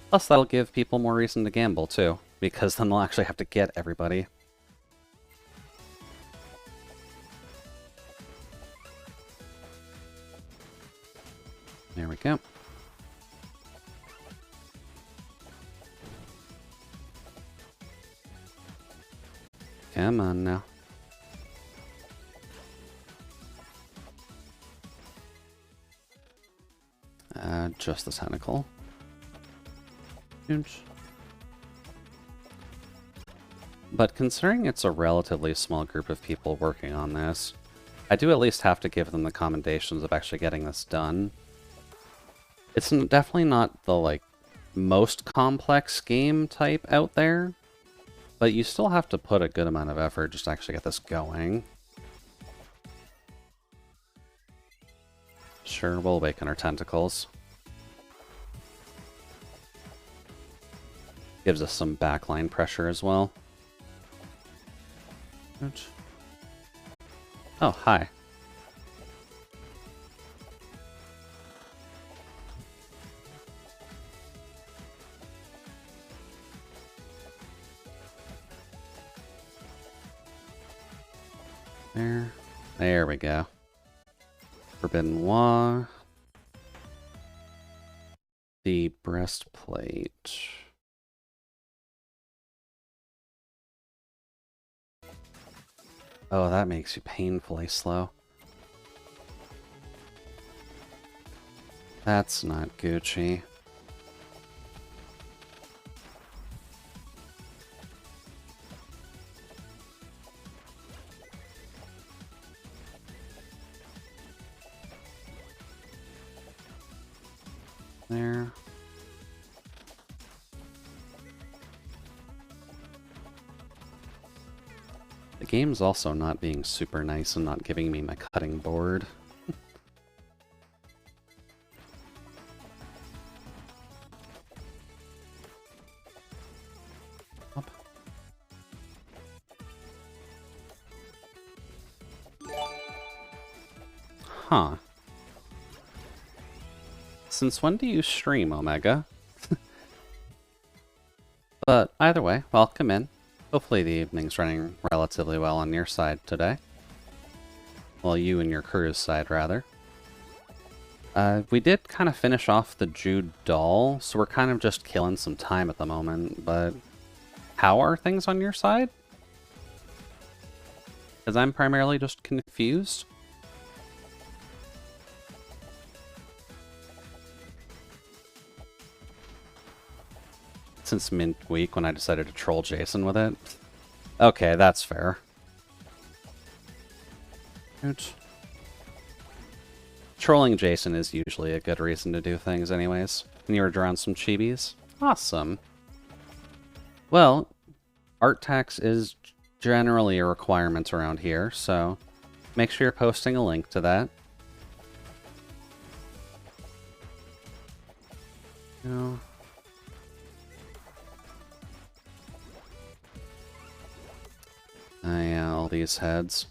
Plus, that'll give people more reason to gamble, too, because then they'll actually have to get everybody. There we go. Come on now. Just the tentacle. Oops. But considering it's a relatively small group of people working on this, I do at least have to give them the commendations of actually getting this done. It's definitely not the, like, most complex game type out there, but you still have to put a good amount of effort just to actually get this going. Sure, we'll awaken our tentacles. Gives us some backline pressure as well. Oops. Oh, hi. There we go. Forbidden Law. The breastplate. Oh, that makes you painfully slow. That's not Gucci. There. The game's also not being super nice and not giving me my cutting board. Up. Huh. Since when do you stream, Omega? But either way, welcome in. Hopefully the evening's running relatively well on your side today. Well, you and your crew's side, rather. We did kind of finish off the Jude doll, so we're kind of just killing some time at the moment, but how are things on your side? Because I'm primarily just confused. Since midweek when I decided to troll Jason with it. Okay, that's fair. Oops. Trolling Jason is usually a good reason to do things anyways. And you were drawing some chibis? Awesome. Well, art tax is generally a requirement around here, so make sure you're posting a link to that. No. Yeah, all these heads.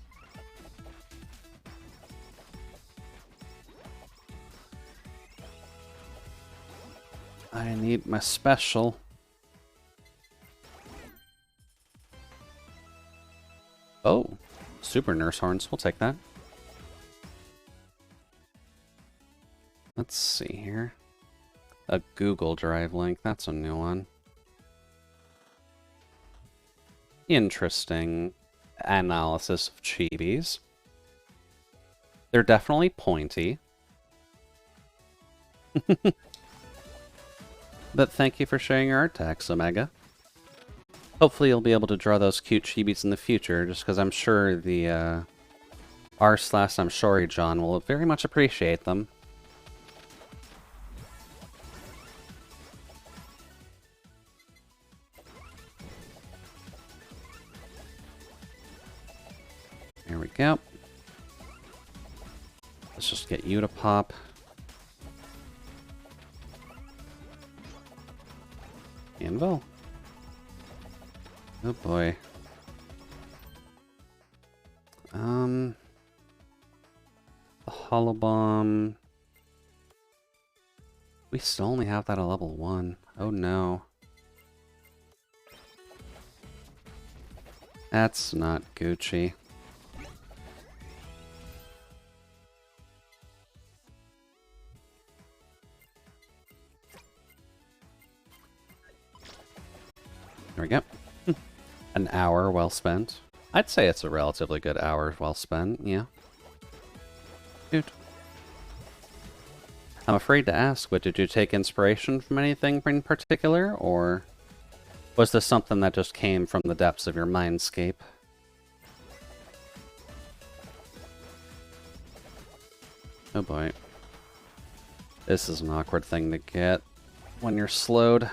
I need my special. Oh, super nurse horns. We'll take that. Let's see here. A Google Drive link. That's a new one. Interesting analysis of chibis. They're definitely pointy. But thank you for sharing your art tax, Omega. Hopefully you'll be able to draw those cute chibis in the future, just because I'm sure the r/I'm sorry John will very much appreciate them. There we go. Let's just get you to pop. Anvil. Oh boy. The Hollow Bomb. We still only have that at level 1. Oh no. That's not Gucci. There we go. An hour well spent. I'd say it's a relatively good hour well spent, yeah. Dude. I'm afraid to ask, but did you take inspiration from anything in particular, or was this something that just came from the depths of your mindscape? Oh boy. This is an awkward thing to get when you're slowed.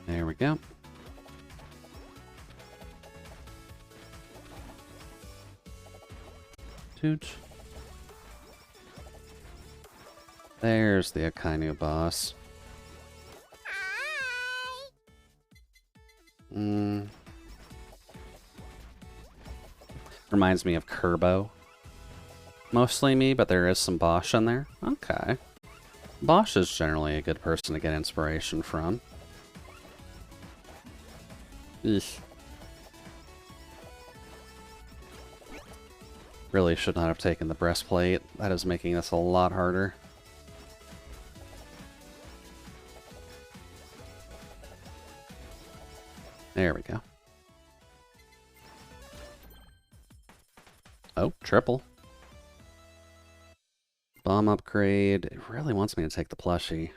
There we go. Toot. There's the Akainu boss. Reminds me of Kerbo. Mostly me, but there is some Bosch in there. Okay. Bosch is generally a good person to get inspiration from. Eesh. Really should not have taken the breastplate. That is making this a lot harder. There we go. Oh, triple. Bomb upgrade. It really wants me to take the plushie.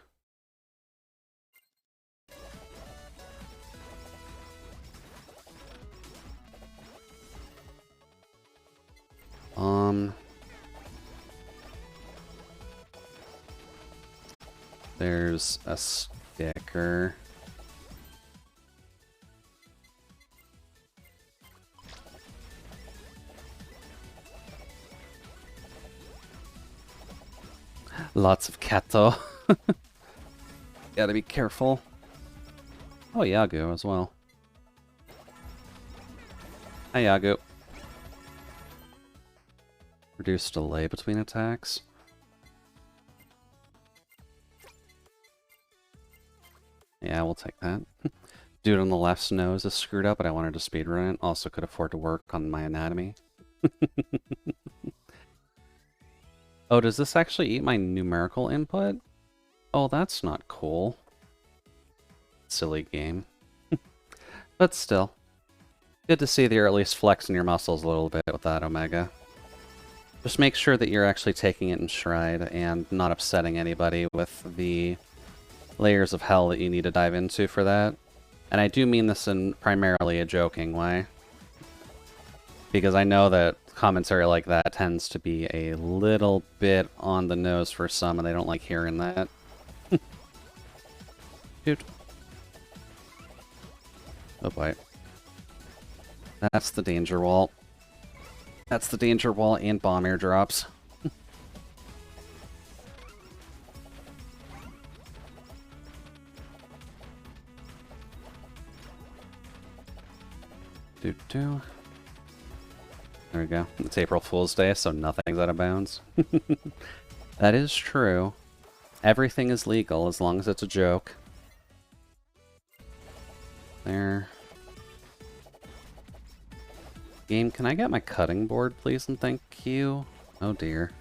There's a sticker. Lots of Kato. Gotta be careful. Oh, Yagu as well. Hi, Yagu. Reduce delay between attacks. Yeah, we'll take that. Dude on the left's nose is screwed up, but I wanted to speedrun it. Also could afford to work on my anatomy. Oh, does this actually eat my numerical input? Oh, that's not cool. Silly game. But still. Good to see that you're at least flexing your muscles a little bit with that, Omega. Just make sure that you're actually taking it in stride and not upsetting anybody with the layers of hell that you need to dive into for that. And I do mean this in primarily a joking way. Because I know that commentary like that tends to be a little bit on the nose for some, and they don't like hearing that. Dude. Oh boy. That's the danger wall. That's the danger wall and bomb airdrops. There we go. It's April Fool's Day, so nothing's out of bounds. That is true. Everything is legal as long as it's a joke. There. Game, can I get my cutting board, please, and thank you? Oh dear.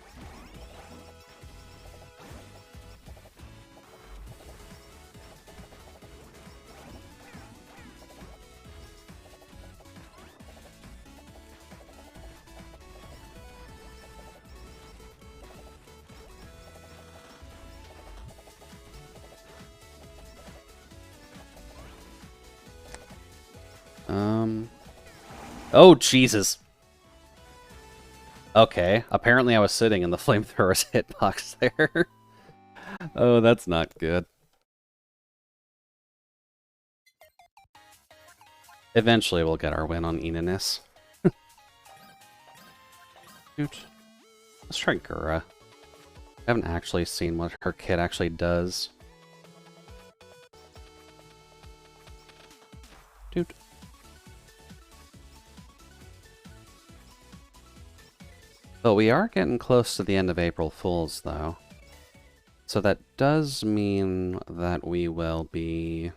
Oh, Jesus. Okay, apparently I was sitting in the flamethrower's hitbox there. Oh, that's not good. Eventually we'll get our win on Enanis. Let's try Gura. I haven't actually seen what her kit actually does. Dude. But we are getting close to the end of April Fools, though. So that does mean that we will be...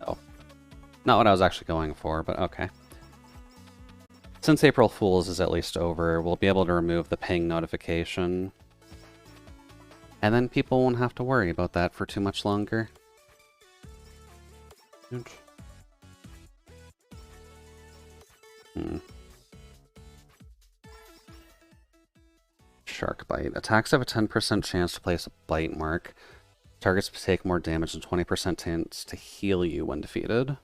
Oh. Not what I was actually going for, but okay. Since April Fools is at least over, we'll be able to remove the ping notification. And then people won't have to worry about that for too much longer. Shark Bite. Attacks have a 10% chance to place a bite mark. Targets take more damage and 20% chance to heal you when defeated.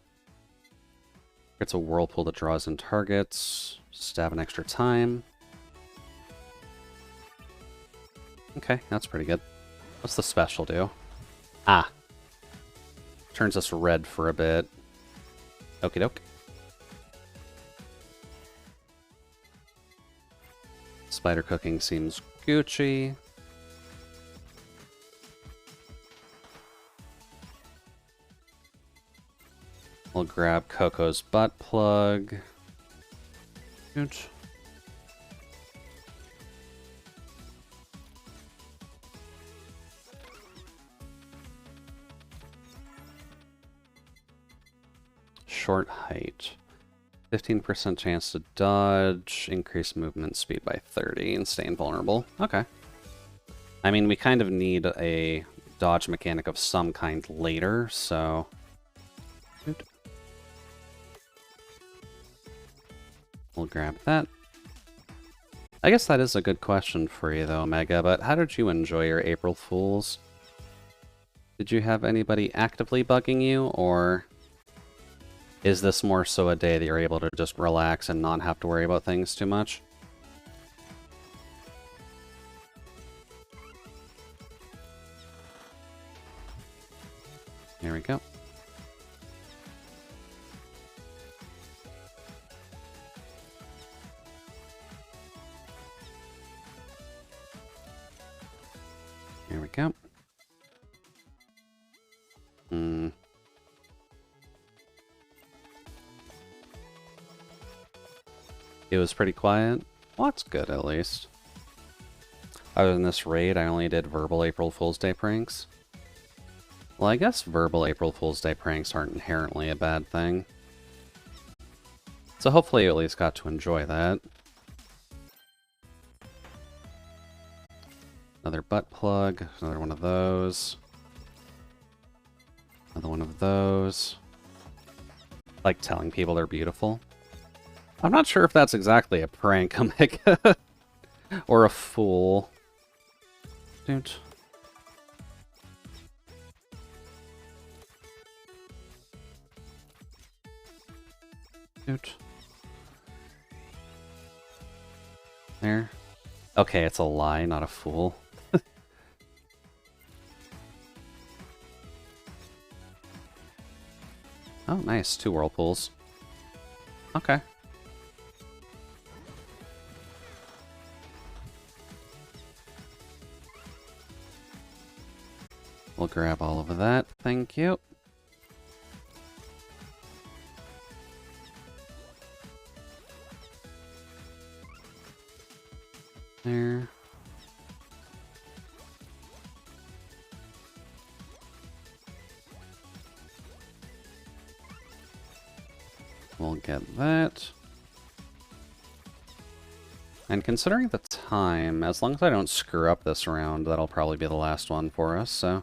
It's a whirlpool that draws in targets. Stab an extra time. Okay, that's pretty good. What's the special do? Ah. Turns us red for a bit. Okie doke. Spider cooking seems Gucci. We'll grab Coco's butt plug. Good. Short height. 15% chance to dodge, increase movement speed by 30, and stay invulnerable. Okay. I mean, we kind of need a dodge mechanic of some kind later, so... We'll grab that. I guess that is a good question for you, though, Mega, but how did you enjoy your April Fools? Did you have anybody actively bugging you, or is this more so a day that you're able to just relax and not have to worry about things too much? Here we go. Here we go. It was pretty quiet. Well, that's good, at least. Other than this raid, I only did verbal April Fool's Day pranks. Well, I guess verbal April Fool's Day pranks aren't inherently a bad thing. So hopefully you at least got to enjoy that. Another butt plug, another one of those. Another one of those. Like telling people they're beautiful. I'm not sure if that's exactly a prank, Omega. Or a fool. Dude. Dude. There. Okay, it's a lie, not a fool. Oh, nice. 2 whirlpools. Okay. We'll grab all of that. Thank you. There. We'll get that. And considering the time, as long as I don't screw up this round, that'll probably be the last one for us, so...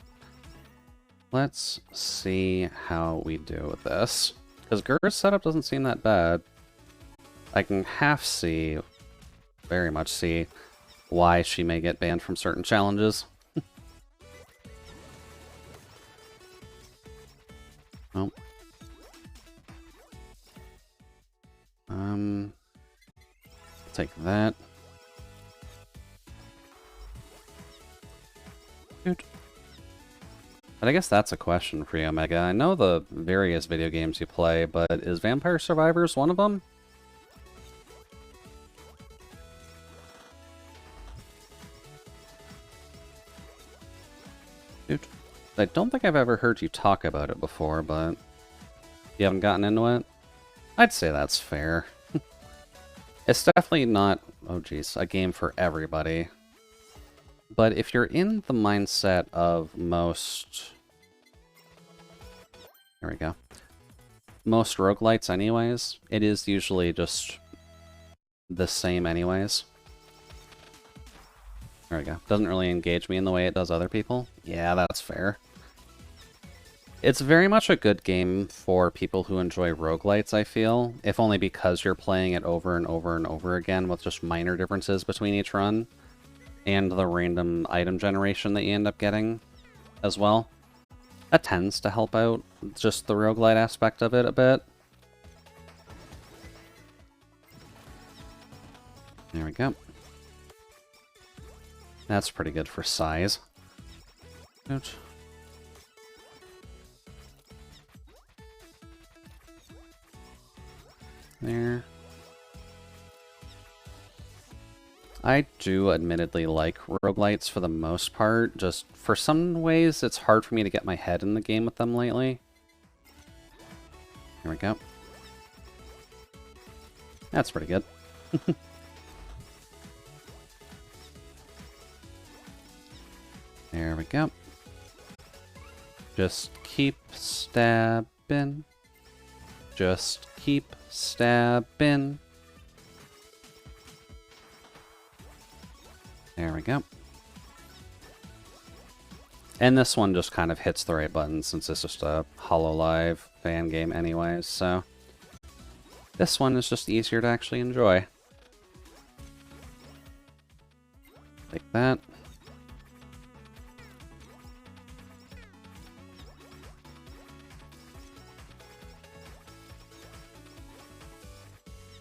Let's see how we do with this. Because Gur's setup doesn't seem that bad. I can half see, very much see, why she may get banned from certain challenges. Oh. Take that. Dude. But I guess that's a question for you, Omega. I know the various video games you play, but is Vampire Survivors one of them? Dude, I don't think I've ever heard you talk about it before, but you haven't gotten into it? I'd say that's fair. It's definitely not, oh geez, a game for everybody. But if you're in the mindset of most... There we go. Most roguelites anyways, it is usually just the same anyways. There we go. Doesn't really engage me in the way it does other people. Yeah, that's fair. It's very much a good game for people who enjoy roguelites, I feel, if only because you're playing it over and over and over again with just minor differences between each run, and the random item generation that you end up getting as well. That tends to help out just the roguelite aspect of it a bit. There we go. That's pretty good for size. Oops. There. I do admittedly like roguelites for the most part, just for some ways it's hard for me to get my head in the game with them lately. There Here we go. That's pretty good. There we go. Just keep stabbing. Just keep stabbing. There we go. And this one just kind of hits the right button since it's just a Hololive fan game anyways, so this one is just easier to actually enjoy. Like that.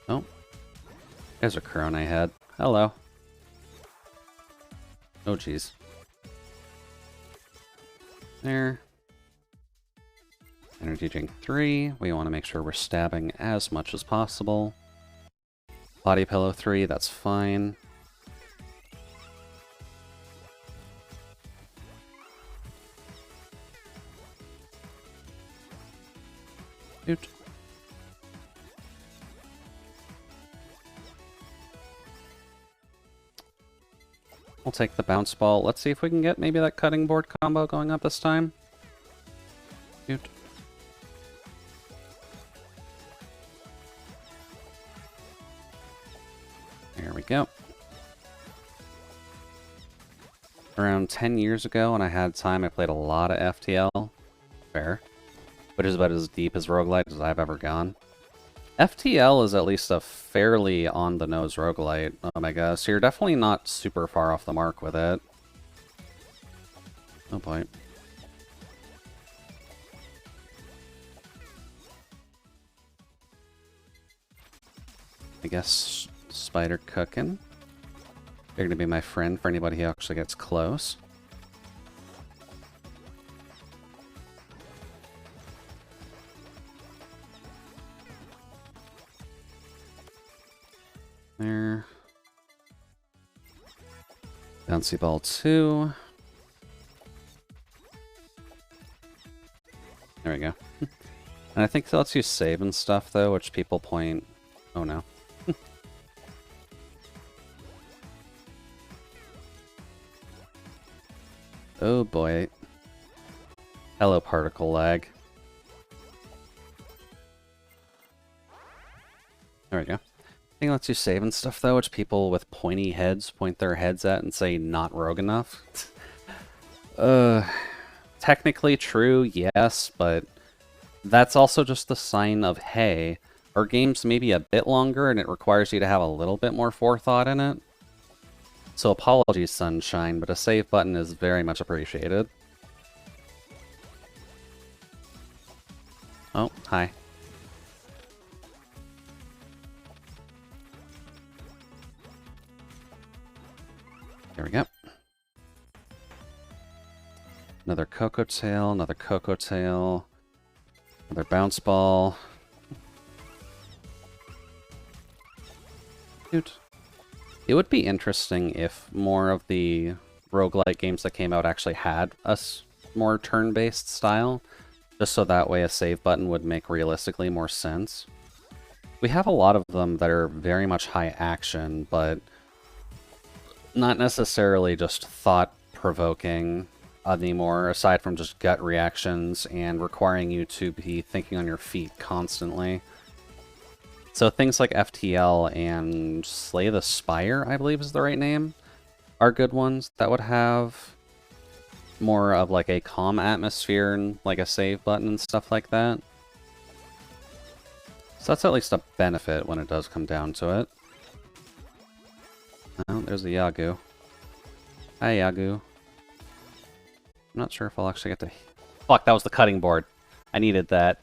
Oh, there's a Corona I had. Hello. Oh, jeez. There. Energy drink 3. We want to make sure we're stabbing as much as possible. Body pillow 3, that's fine. Oot. We'll take the bounce ball. Let's see if we can get maybe that cutting board combo going up this time. Oot. There we go. Around 10 years ago when I had time, I played a lot of FTL. Fair. Which is about as deep as roguelite as I've ever gone. FTL is at least a fairly on-the-nose roguelite, oh my god, so you're definitely not super far off the mark with it. Oh boy. I guess spider cooking. They're gonna be my friend for anybody who actually gets close. There. Bouncy ball 2. There we go. And I think that lets you save and stuff though, which people point... Oh no. Oh boy. Hello, particle lag. There we go. I think it lets you save and stuff though, which people with pointy heads point their heads at and say not rogue enough. Technically true, yes, but that's also just the sign of, hey, our game's maybe a bit longer and it requires you to have a little bit more forethought in it. So apologies, Sunshine, but a save button is very much appreciated. Oh, hi. There we go. Another Cocoa Tail, another Cocoa Tail, another Bounce Ball. Dude. It would be interesting if more of the roguelike games that came out actually had a more turn-based style, just so that way a save button would make realistically more sense. We have a lot of them that are very much high action, but not necessarily just thought-provoking anymore, aside from just gut reactions and requiring you to be thinking on your feet constantly. So things like FTL and Slay the Spire, I believe is the right name, are good ones that would have more of like a calm atmosphere and like a save button and stuff like that. So that's at least a benefit when it does come down to it. Oh, there's the Yagu. Hi, Yagu. I'm not sure if I'll actually get to... Fuck, that was the cutting board. I needed that.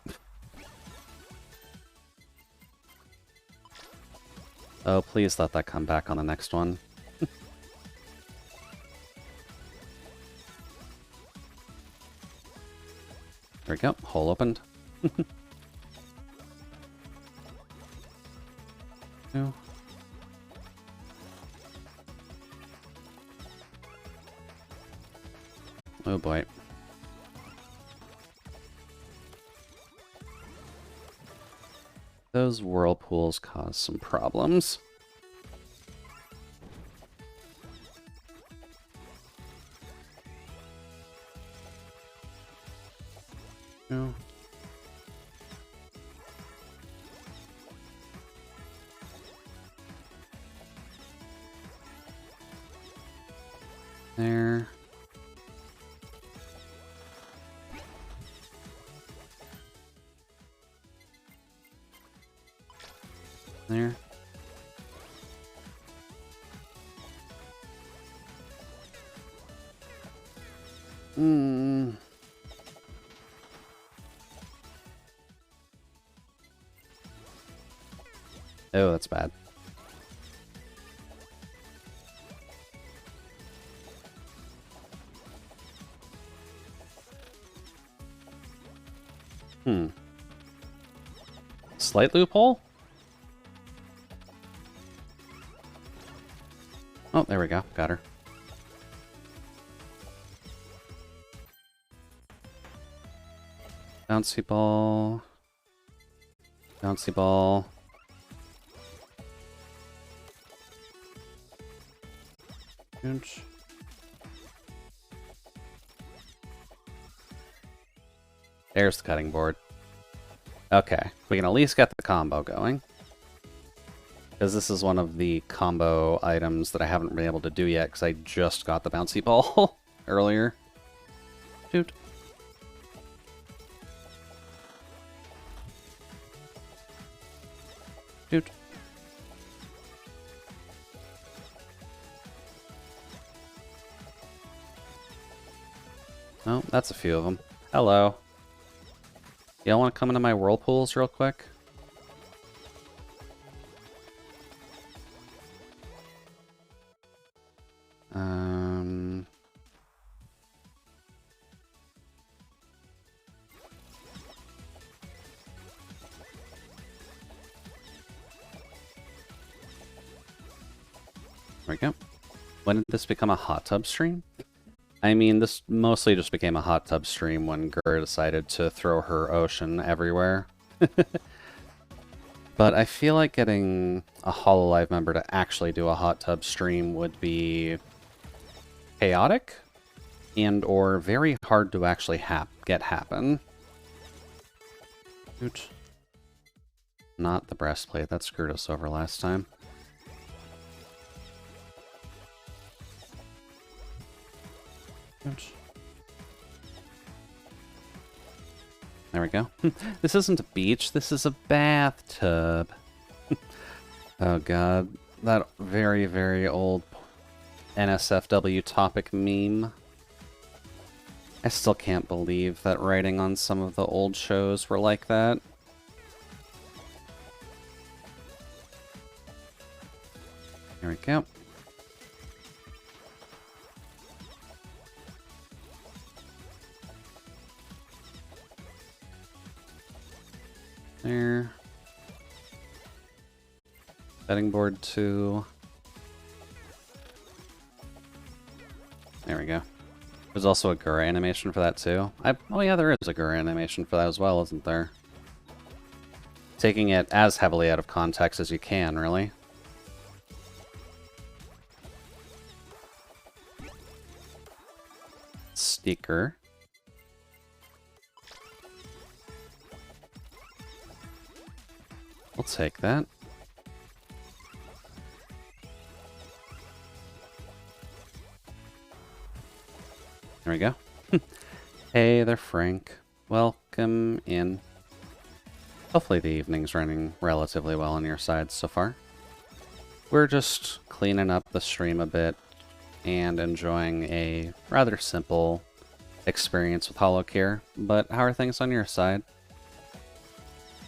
Oh, please let that come back on the next one. There we go. Hole opened. No. Oh boy. Those whirlpools cause some problems. No. There. There. Oh, that's bad. Slight loophole? Oh, there we go. Got her. Bouncy ball. Bouncy ball. Inch. There's the cutting board. Okay, we can at least get the combo going. Because this is one of the combo items that I haven't been able to do yet, because I just got the bouncy ball earlier. Shoot. Shoot. Oh, that's a few of them. Hello. Y'all want to come into my whirlpools real quick? There we go. When did this become a hot tub stream? I mean, this mostly just became a hot tub stream when Gur decided to throw her ocean everywhere. But I feel like getting a Hololive member to actually do a hot tub stream would be chaotic and or very hard to actually get happen. Ooch. Not the breastplate, that screwed us over last time. Ooch. There we go. This isn't a beach, this is a bathtub. Oh god, that very, very old NSFW topic meme. I still can't believe that writing on some of the old shows were like that. Here we go. There. Betting board 2. There we go. There's also a Gur animation for that too. Oh yeah, there is a Gur animation for that as well, isn't there? Taking it as heavily out of context as you can, really. Sticker. We'll take that. There we go. Hey there, Frank. Welcome in. Hopefully the evening's running relatively well on your side so far. We're just cleaning up the stream a bit and enjoying a rather simple experience with HoloCare. But how are things on your side?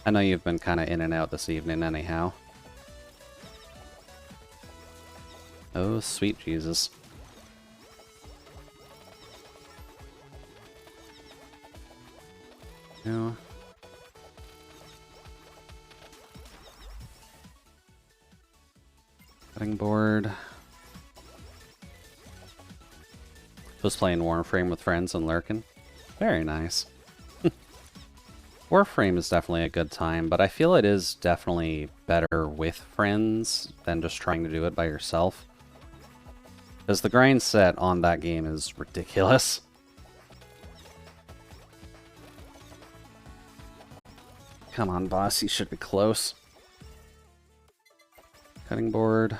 I know you've been kind of in and out this evening anyhow. Oh, sweet Jesus. No. Cutting board. Was playing Warframe with friends and lurking. Very nice. Warframe is definitely a good time, but I feel it is definitely better with friends than just trying to do it by yourself. Because the grind set on that game is ridiculous. Come on, boss, you should be close. Cutting board.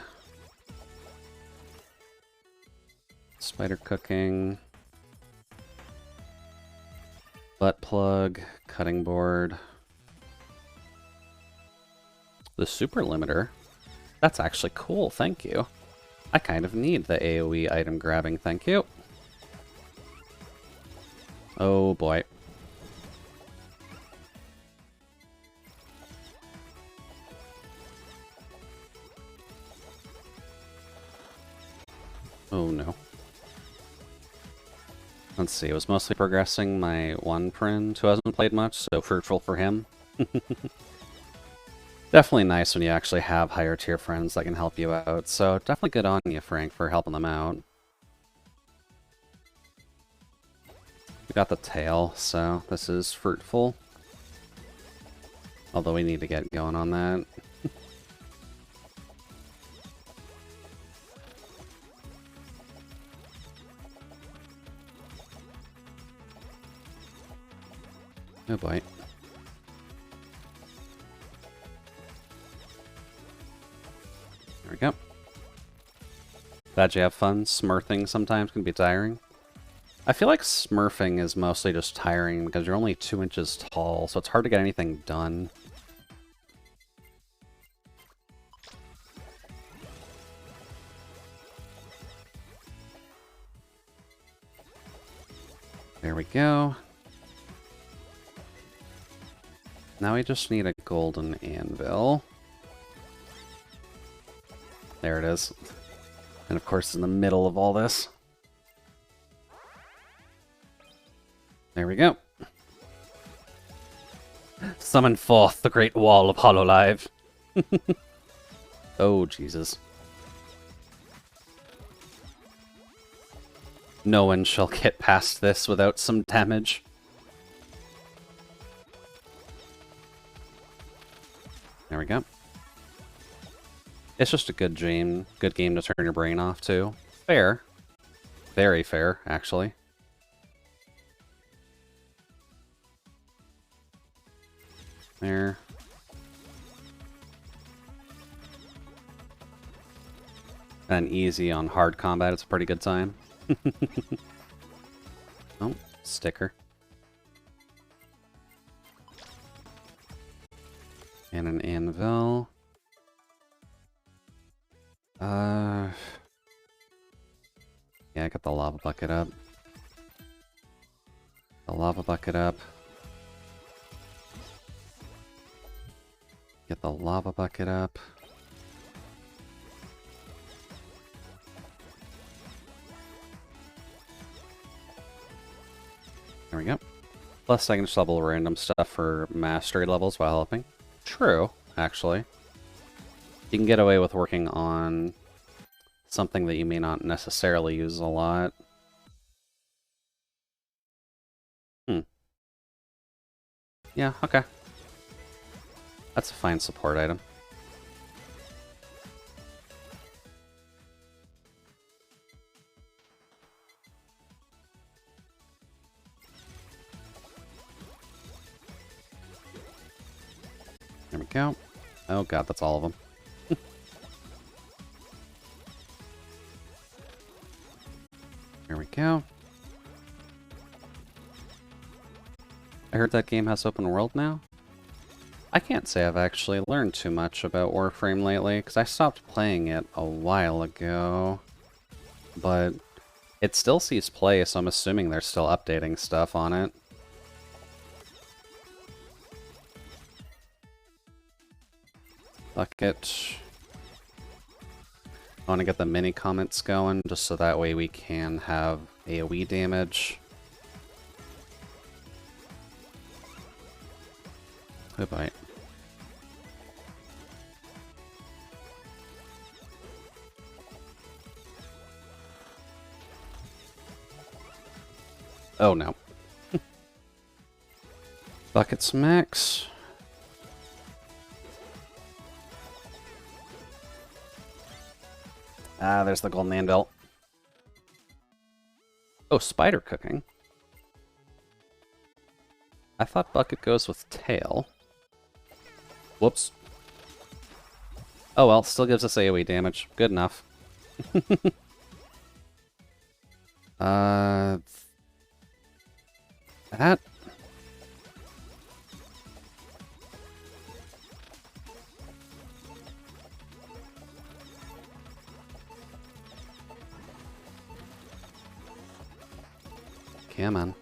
Spider cooking. Butt plug. Cutting board. The super limiter. That's actually cool, thank you. I kind of need the AoE item grabbing, thank you. Oh boy. Oh no. Let's see, it was mostly progressing my one friend who hasn't played much, so fruitful for him. Definitely nice when you actually have higher tier friends that can help you out, so definitely good on you, Frank, for helping them out. We got the tail, so this is fruitful. Although we need to get going on that. Oh boy. There we go. Glad you have fun. Smurfing sometimes can be tiring. I feel like smurfing is mostly just tiring because you're only 2 inches tall, so it's hard to get anything done. There we go. Now we just need a golden anvil. There it is. And of course in the middle of all this. There we go. Summon forth the great wall of Hololive. Oh, Jesus. No one shall get past this without some damage. There we go. It's just a good game to turn your brain off to. Fair. Very fair, actually. There. And easy on hard combat, it's a pretty good time. Oh, sticker. And an anvil. Yeah, I got the lava bucket up. The lava bucket up. Get the lava bucket up. There we go. Plus I can just level random stuff for mastery levels while helping. True, actually. You can get away with working on something that you may not necessarily use a lot. Yeah, okay. That's a fine support item. There we go. Oh god, that's all of them. There we go. I heard that game has open world now. I can't say I've actually learned too much about Warframe lately, because I stopped playing it a while ago. But it still sees play, so I'm assuming they're still updating stuff on it. Bucket. I want to get the mini comments going, just so that way we can have AoE damage. Oh boy. Oh no. Buckets max. Ah, there's the golden anvil. Oh, spider cooking. I thought bucket goes with tail. Whoops. Oh well, still gives us AoE damage. Good enough. That. Come on.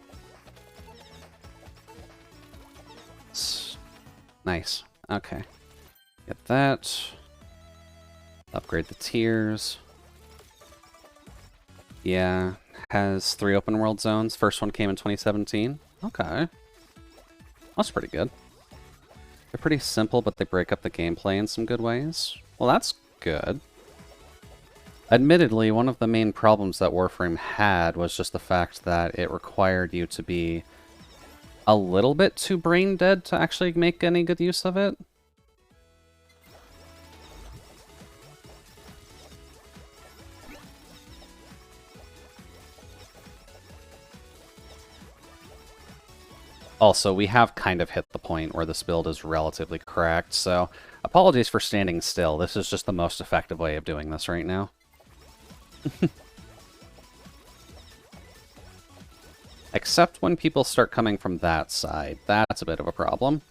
Nice. Okay. Get that. Upgrade the tiers. Yeah. Has 3 open world zones. First one came in 2017. Okay. That's pretty good. They're pretty simple, but they break up the gameplay in some good ways. Well, that's good. Admittedly, one of the main problems that Warframe had was just the fact that it required you to be a little bit too brain dead to actually make any good use of it. Also, we have kind of hit the point where this build is relatively cracked, so apologies for standing still. This is just the most effective way of doing this right now. Except when people start coming from that side. That's a bit of a problem.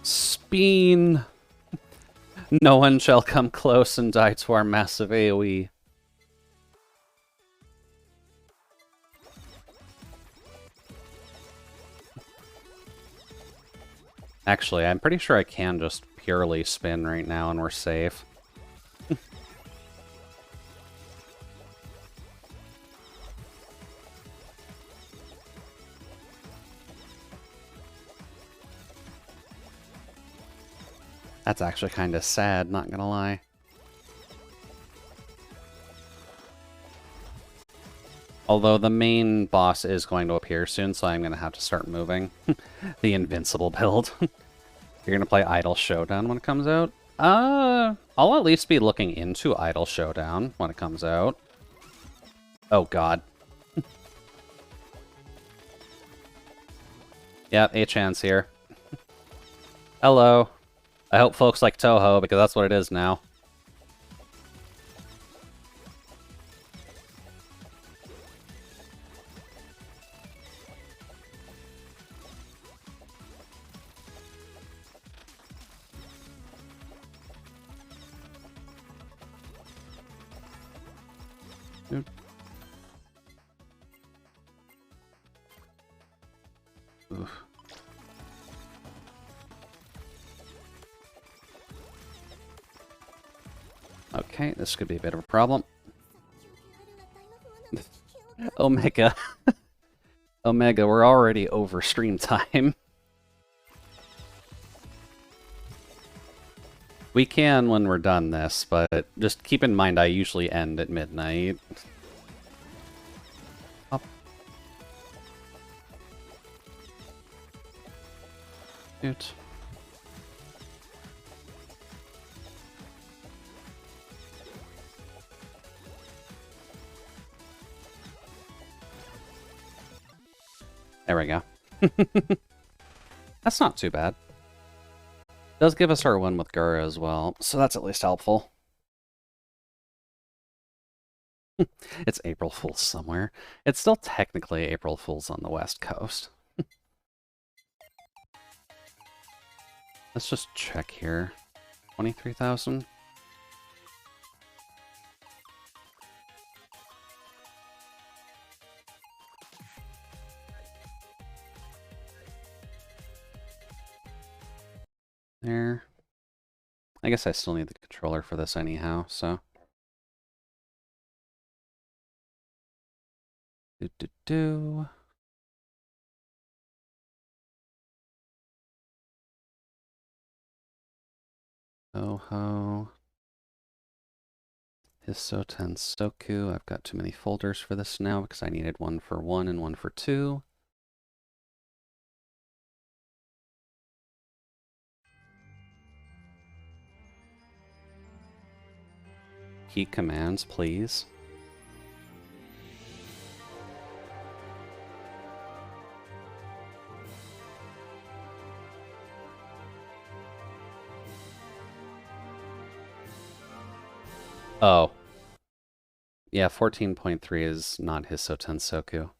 Speen! No one shall come close and die to our massive AoE. Actually, I'm pretty sure I can just purely spin right now and we're safe. That's actually kind of sad, not gonna lie. Although the main boss is going to appear soon, so I'm gonna have to start moving. The invincible build. You're gonna play Idle Showdown when it comes out? I'll at least be looking into Idle Showdown when it comes out. Oh god. Yep, Achan's here. Hello. I hope folks like Touhou, because that's what it is now. Oof. Okay, this could be a bit of a problem. Omega. Omega, we're already over stream time. We can when we're done this, but just keep in mind I usually end at midnight. Up. Shoot. There we go. That's not too bad. Does give us our one with Gura as well, so that's at least helpful. It's April Fool's somewhere. It's still technically April Fool's on the West Coast. Let's just check here. 23,000? There. I guess I still need the controller for this anyhow, so. Do. Ho-Ho. Hisoten Soku. I've got too many folders for this now because I needed one for 1 and one for 2. Key commands, please. Oh. Yeah, 14.3 is not Hisoten Soku.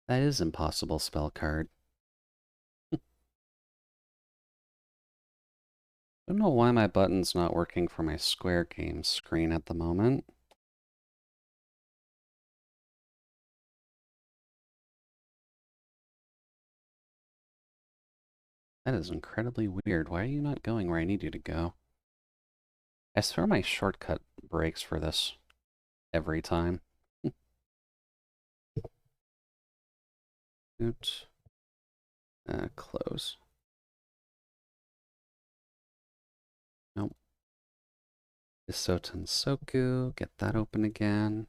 That is impossible spell card. I don't know why my button's not working for my Square Games screen at the moment. That is incredibly weird. Why are you not going where I need you to go? I swear my shortcut breaks for this every time. Oops. Close. Nope. Hisoten Soku. Get that open again.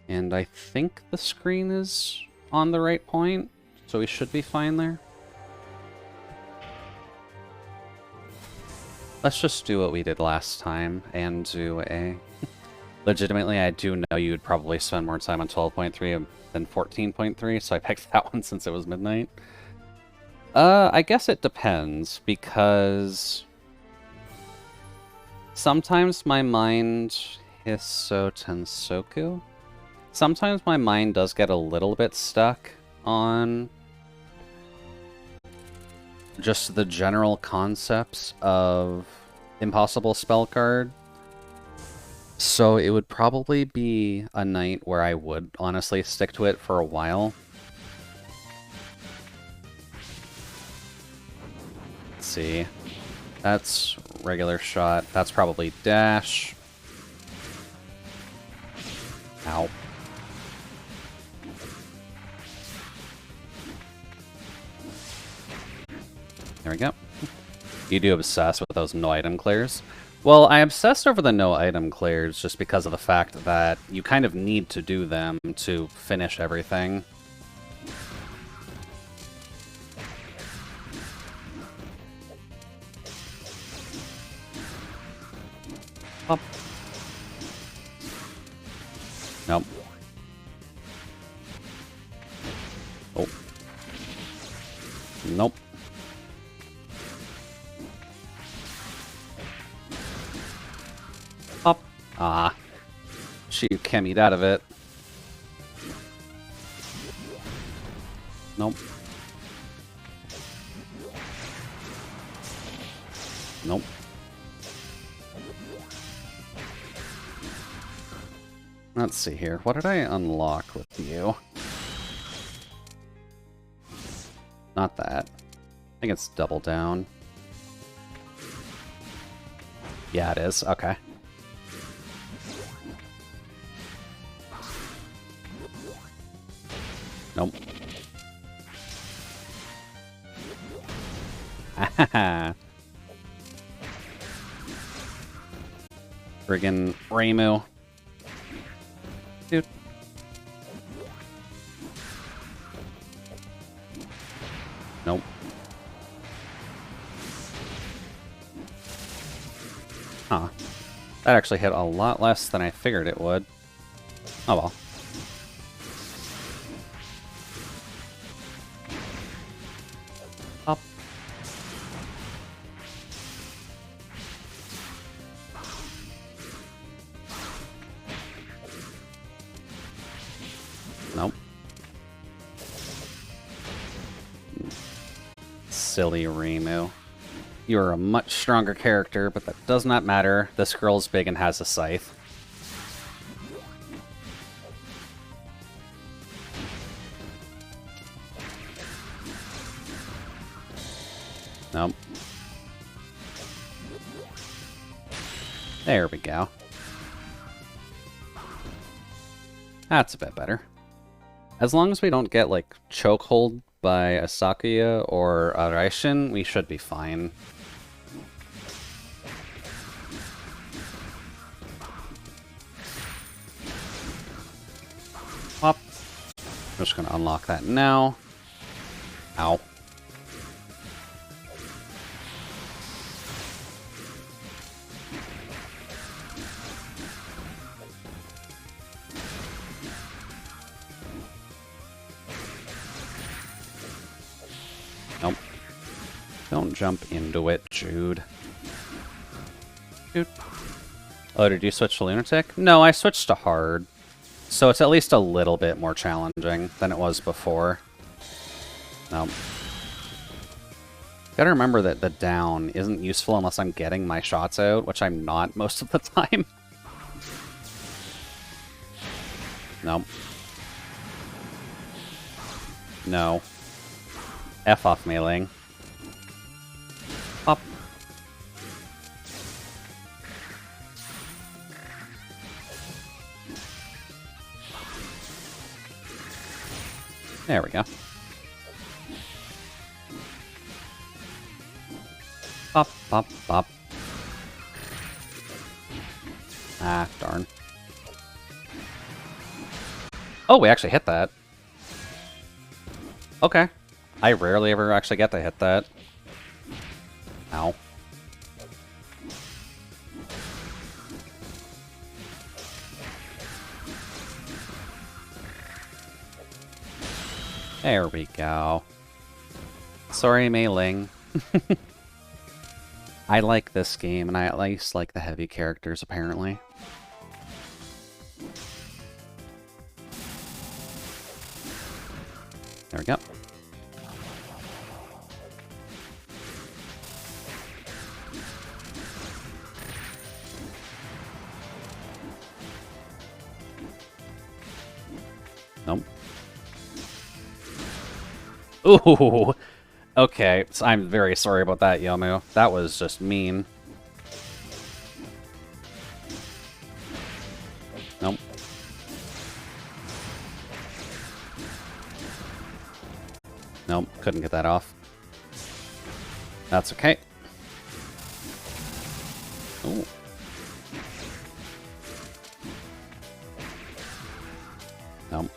And I think the screen is on the right point, so we should be fine there. Let's just do what we did last time and do a... Legitimately, I do know you would probably spend more time on 12.3 than 14.3, so I picked that one since it was midnight. I guess it depends, because sometimes my mind Hisoten Soku. Sometimes my mind does get a little bit stuck on just the general concepts of Impossible Spell Card. So it would probably be a night where I would honestly stick to it for a while. Let's see. That's regular shot. That's probably dash. Ow. There we go. You do obsess with those no item clears. Well, I obsessed over the no item clears just because of the fact that you kind of need to do them to finish everything. Up. Nope. Oh. Nope. Up. Ah. She Kemi'd out of it. Nope. Nope. Let's see here. What did I unlock with you? Not that. I think it's double down. Yeah, it is. Okay. Nope. Friggin' Reimu. Dude. Nope. Huh. That actually hit a lot less than I figured it would. Oh well. Up. Nope. Silly Reimu. You're a much stronger character, but that does not matter. This girl's big and has a scythe. Nope. That's a bit better. As long as we don't get, like, chokehold by a Sakuya or a Raishin, we should be fine. Pop. I'm just gonna unlock that now. Ow. Nope. Don't jump into it, Jude. Jude. Oh, did you switch to Lunatic? No, I switched to Hard. So it's at least a little bit more challenging than it was before. Nope. Gotta remember that the down isn't useful unless I'm getting my shots out, which I'm not most of the time. Nope. No. F off meleeing. Pop. There we go. Pop, pop, pop. Ah, darn. Oh, we actually hit that. Okay. I rarely ever actually get to hit that. Ow. There we go. Sorry, Mei Ling. I like this game, and I at least like the heavy characters, apparently. There we go. Nope. Ooh! Okay, so I'm very sorry about that, Yomu. That was just mean. Nope. Nope, couldn't get that off. That's okay. Ooh. Nope.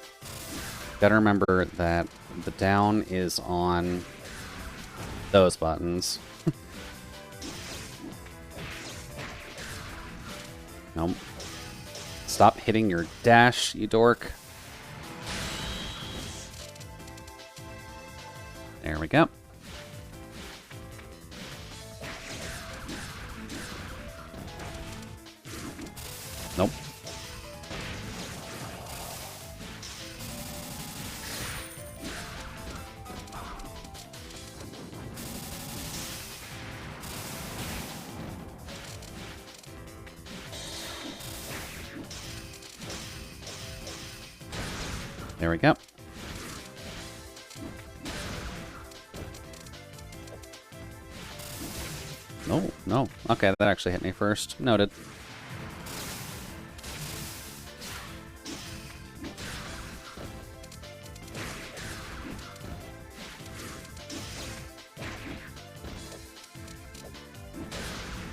Gotta remember that the down is on those buttons. Nope. Stop hitting your dash, you dork. There we go. Nope. There we go. No, no. Okay, that actually hit me first. Noted.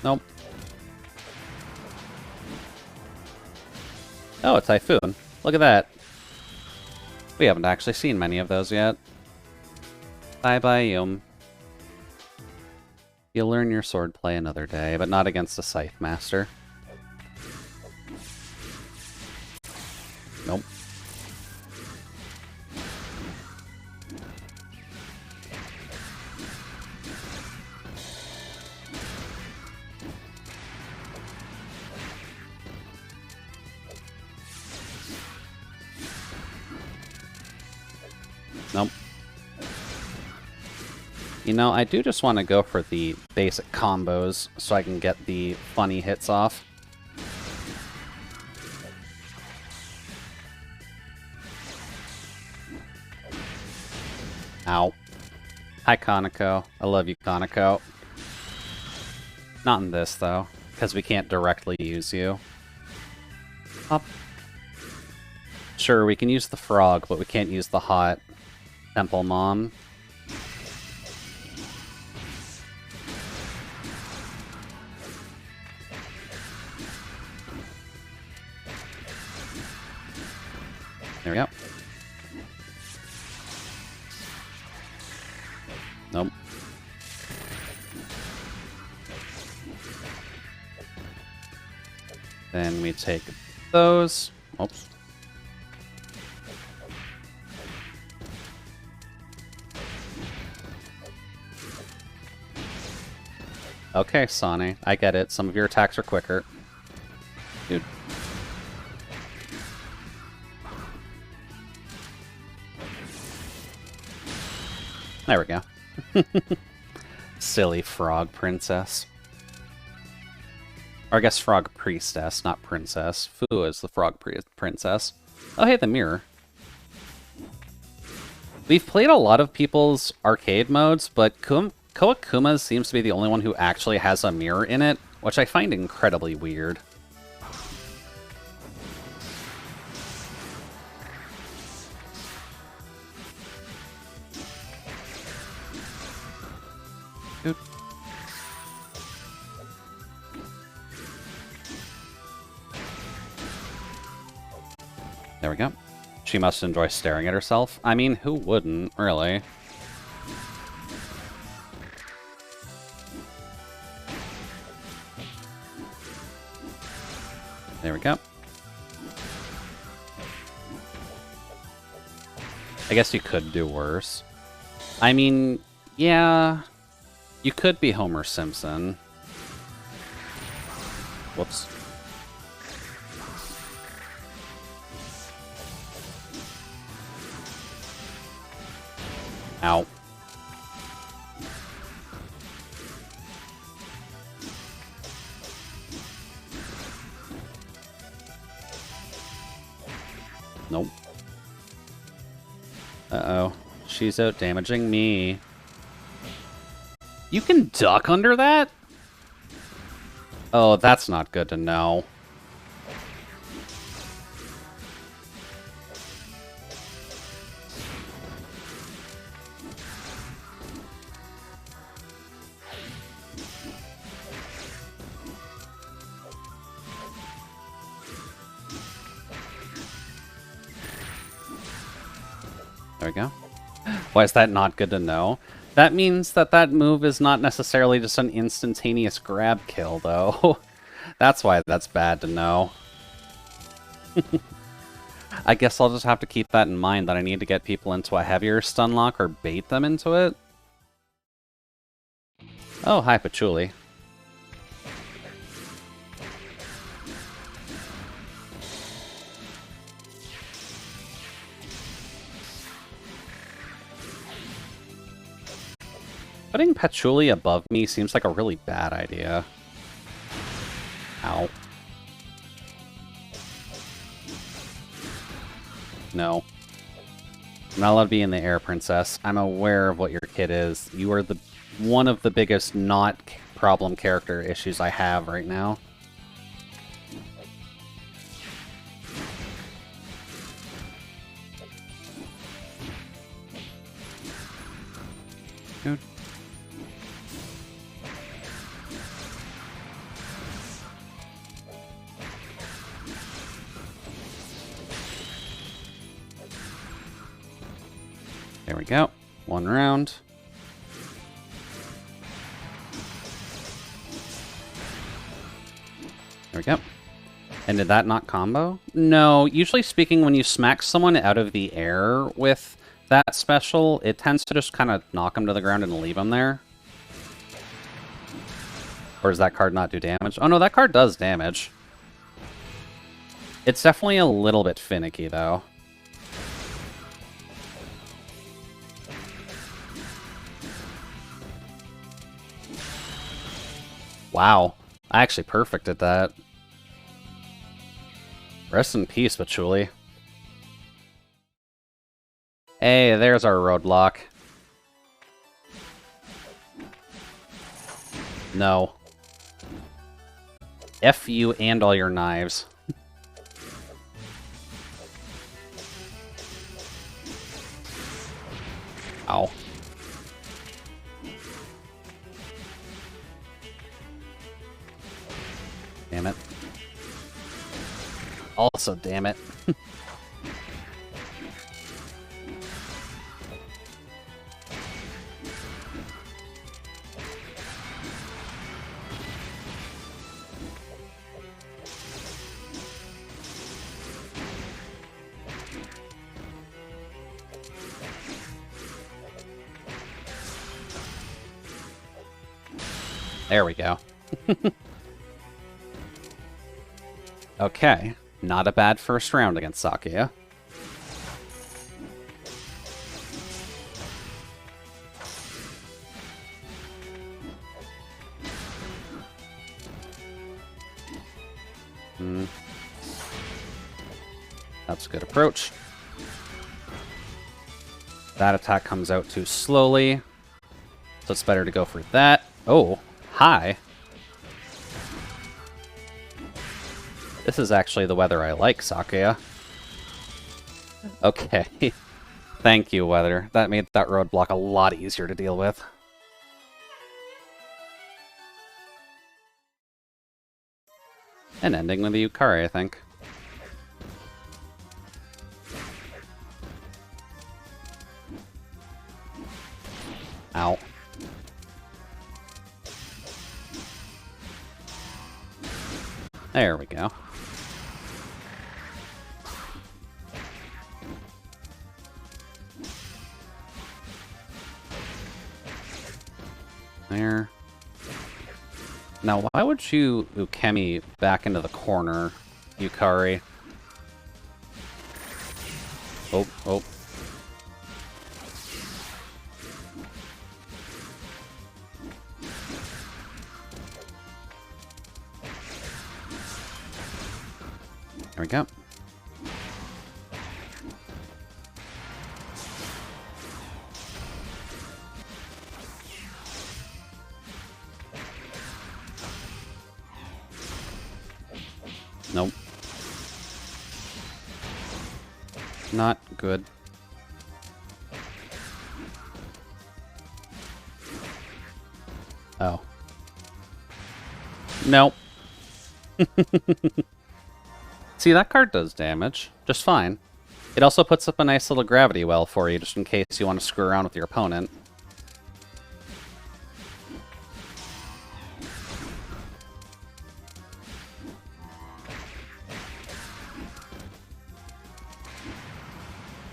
Nope. Oh, a Typhoon. Look at that. We haven't actually seen many of those yet. Bye-bye, Yum. You'll learn your swordplay another day, but not against a Scythe Master. Nope. Nope. You know, I do just want to go for the basic combos so I can get the funny hits off. Ow. Hi, Kaneko. I love you, Kaneko. Not in this, though, because we can't directly use you. Up. Sure, we can use the frog, but we can't use the hot temple mom. There we go. Nope. Then we take those. Oops. Okay, Sane, I get it. Some of your attacks are quicker. Dude. There we go. Silly frog princess. Or I guess frog priestess, not princess. Fu is the frog princess. Oh, hey, the mirror. We've played a lot of people's arcade modes, but Koakuma seems to be the only one who actually has a mirror in it, which I find incredibly weird. Oop. There we go. She must enjoy staring at herself. I mean, who wouldn't, really? There we go. I guess you could do worse. I mean, yeah, you could be Homer Simpson. Whoops. Ow. Nope. Uh-oh. She's out damaging me. You can duck under that? Oh, that's not good to know. There we go. Why is that not good to know? That means that that move is not necessarily just an instantaneous grab kill, though. That's why that's bad to know. I guess I'll just have to keep that in mind, that I need to get people into a heavier stun lock or bait them into it. Oh, hi, Patchouli. Putting Patchouli above me seems like a really bad idea. Ow. No. I'm not allowed to be in the air, Princess. I'm aware of what your kid is. You are one of the biggest not problem character issues I have right now. Dude. There we go. One round. There we go. And did that not combo? No, usually speaking, when you smack someone out of the air with that special, it tends to just kind of knock them to the ground and leave them there. Or does that card not do damage? Oh no, that card does damage. It's definitely a little bit finicky, though. Wow. I actually perfected that. Rest in peace, Patchouli. Hey, there's our roadblock. No. F you and all your knives. Ow. Damn it. Also, damn it. There we go. Okay, not a bad first round against Sakuya. That's a good approach. That attack comes out too slowly, so it's better to go for that. Oh, hi. This is actually the weather I like, Sakuya. Okay. Thank you, weather. That made that roadblock a lot easier to deal with. And ending with a Yukari, I think. Ow. There we go. There. Now, why would you Ukemi back into the corner, Yukari? Oh, oh. There we go. Nope. Not good. Oh. Nope. See, that card does damage. Just fine. It also puts up a nice little gravity well for you, just in case you want to screw around with your opponent.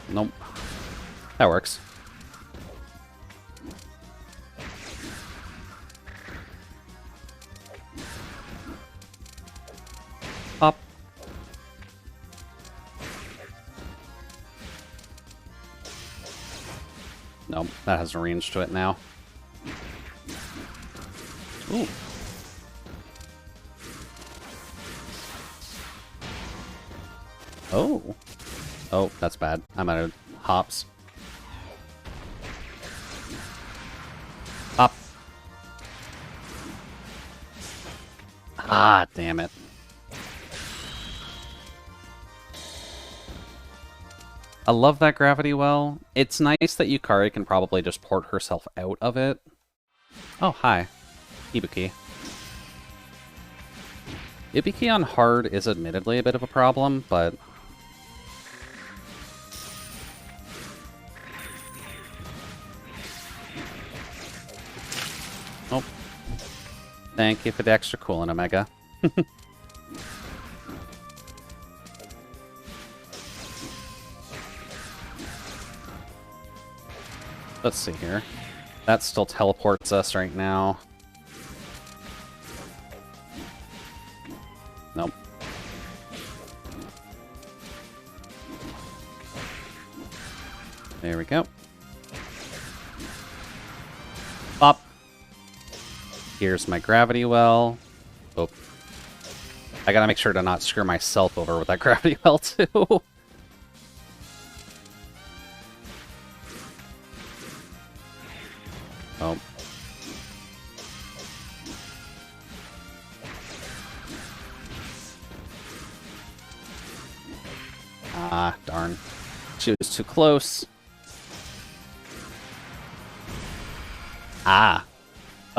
Nope. That works. Up. Nope, that has a range to it now. Ooh. Oh. Oh, that's bad. I'm out of hops. Hop. Ah, damn it. I love that gravity well. It's nice that Yukari can probably just port herself out of it. Oh, hi. Ibuki. Ibuki on hard is admittedly a bit of a problem, but... Oh. Thank you for the extra coolant, Omega. Let's see here. That still teleports us right now. Nope. There we go. Up. Here's my gravity well. Oh. I gotta make sure to not screw myself over with that gravity well, too. Oh. Ah, darn. She was too close. Ah.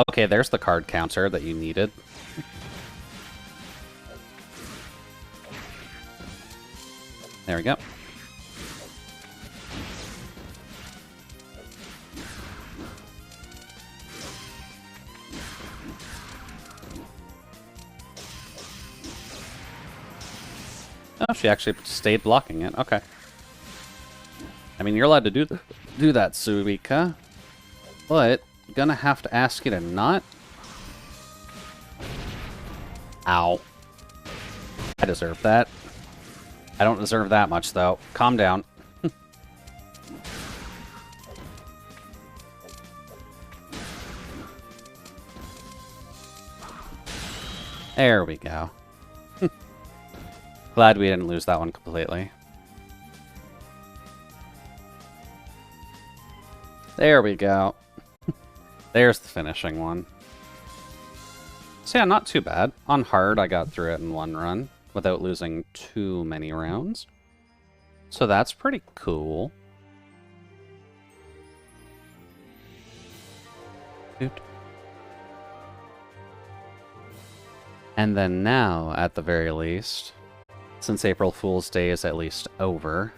Okay, there's the card counter that you needed. There we go. Oh, she actually stayed blocking it. Okay. I mean, you're allowed to do that, Suika. But, gonna have to ask you to not. Ow. I deserve that. I don't deserve that much, though. Calm down. There we go. Glad we didn't lose that one completely. There we go. There's the finishing one. So yeah, not too bad. On hard, I got through it in one run without losing too many rounds. So that's pretty cool. And then now, at the very least, since April Fool's Day is at least over...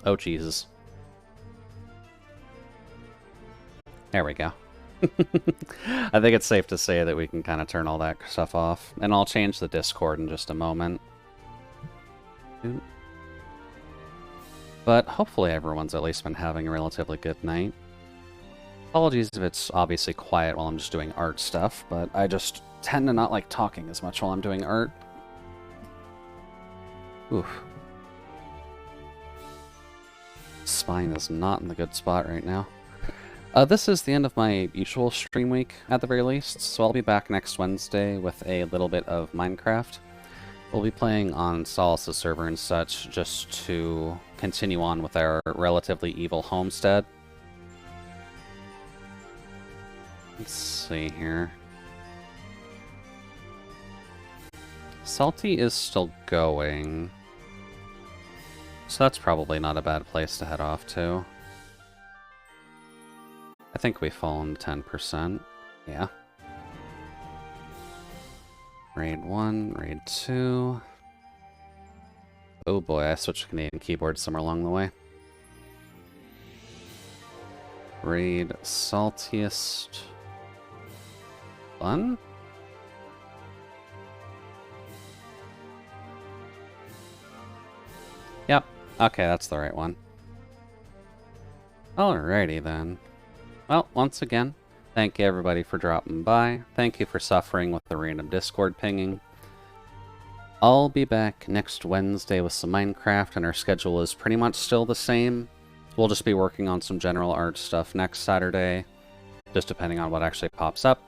Oh, Jesus. There we go. I think it's safe to say that we can kind of turn all that stuff off. And I'll change the Discord in just a moment. But hopefully everyone's at least been having a relatively good night. Apologies if it's obviously quiet while I'm just doing art stuff, but I just tend to not like talking as much while I'm doing art. Oof. Spine is not in the good spot right now. This is the end of my usual stream week, at the very least, so I'll be back next Wednesday with a little bit of Minecraft. We'll be playing on Solace's server and such, just to continue on with our relatively evil homestead. Let's see here. Salty is still going, so that's probably not a bad place to head off to. I think we've fallen 10%. Yeah. Raid 1, Raid 2. Oh boy, I switched to Canadian keyboard somewhere along the way. Raid Saltiest Fun? Yep. Okay, that's the right one. Alrighty then. Well, once again, thank you everybody for dropping by. Thank you for suffering with the random Discord pinging. I'll be back next Wednesday with some Minecraft, and our schedule is pretty much still the same. We'll just be working on some general art stuff next Saturday, just depending on what actually pops up.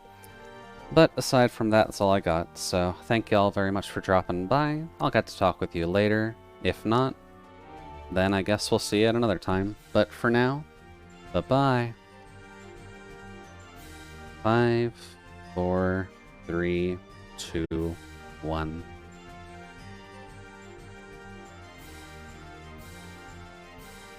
But aside from that, that's all I got, so thank you all very much for dropping by. I'll get to talk with you later. If not, then I guess we'll see you at another time. But for now, bye-bye. 5, 4, 3, 2, 1.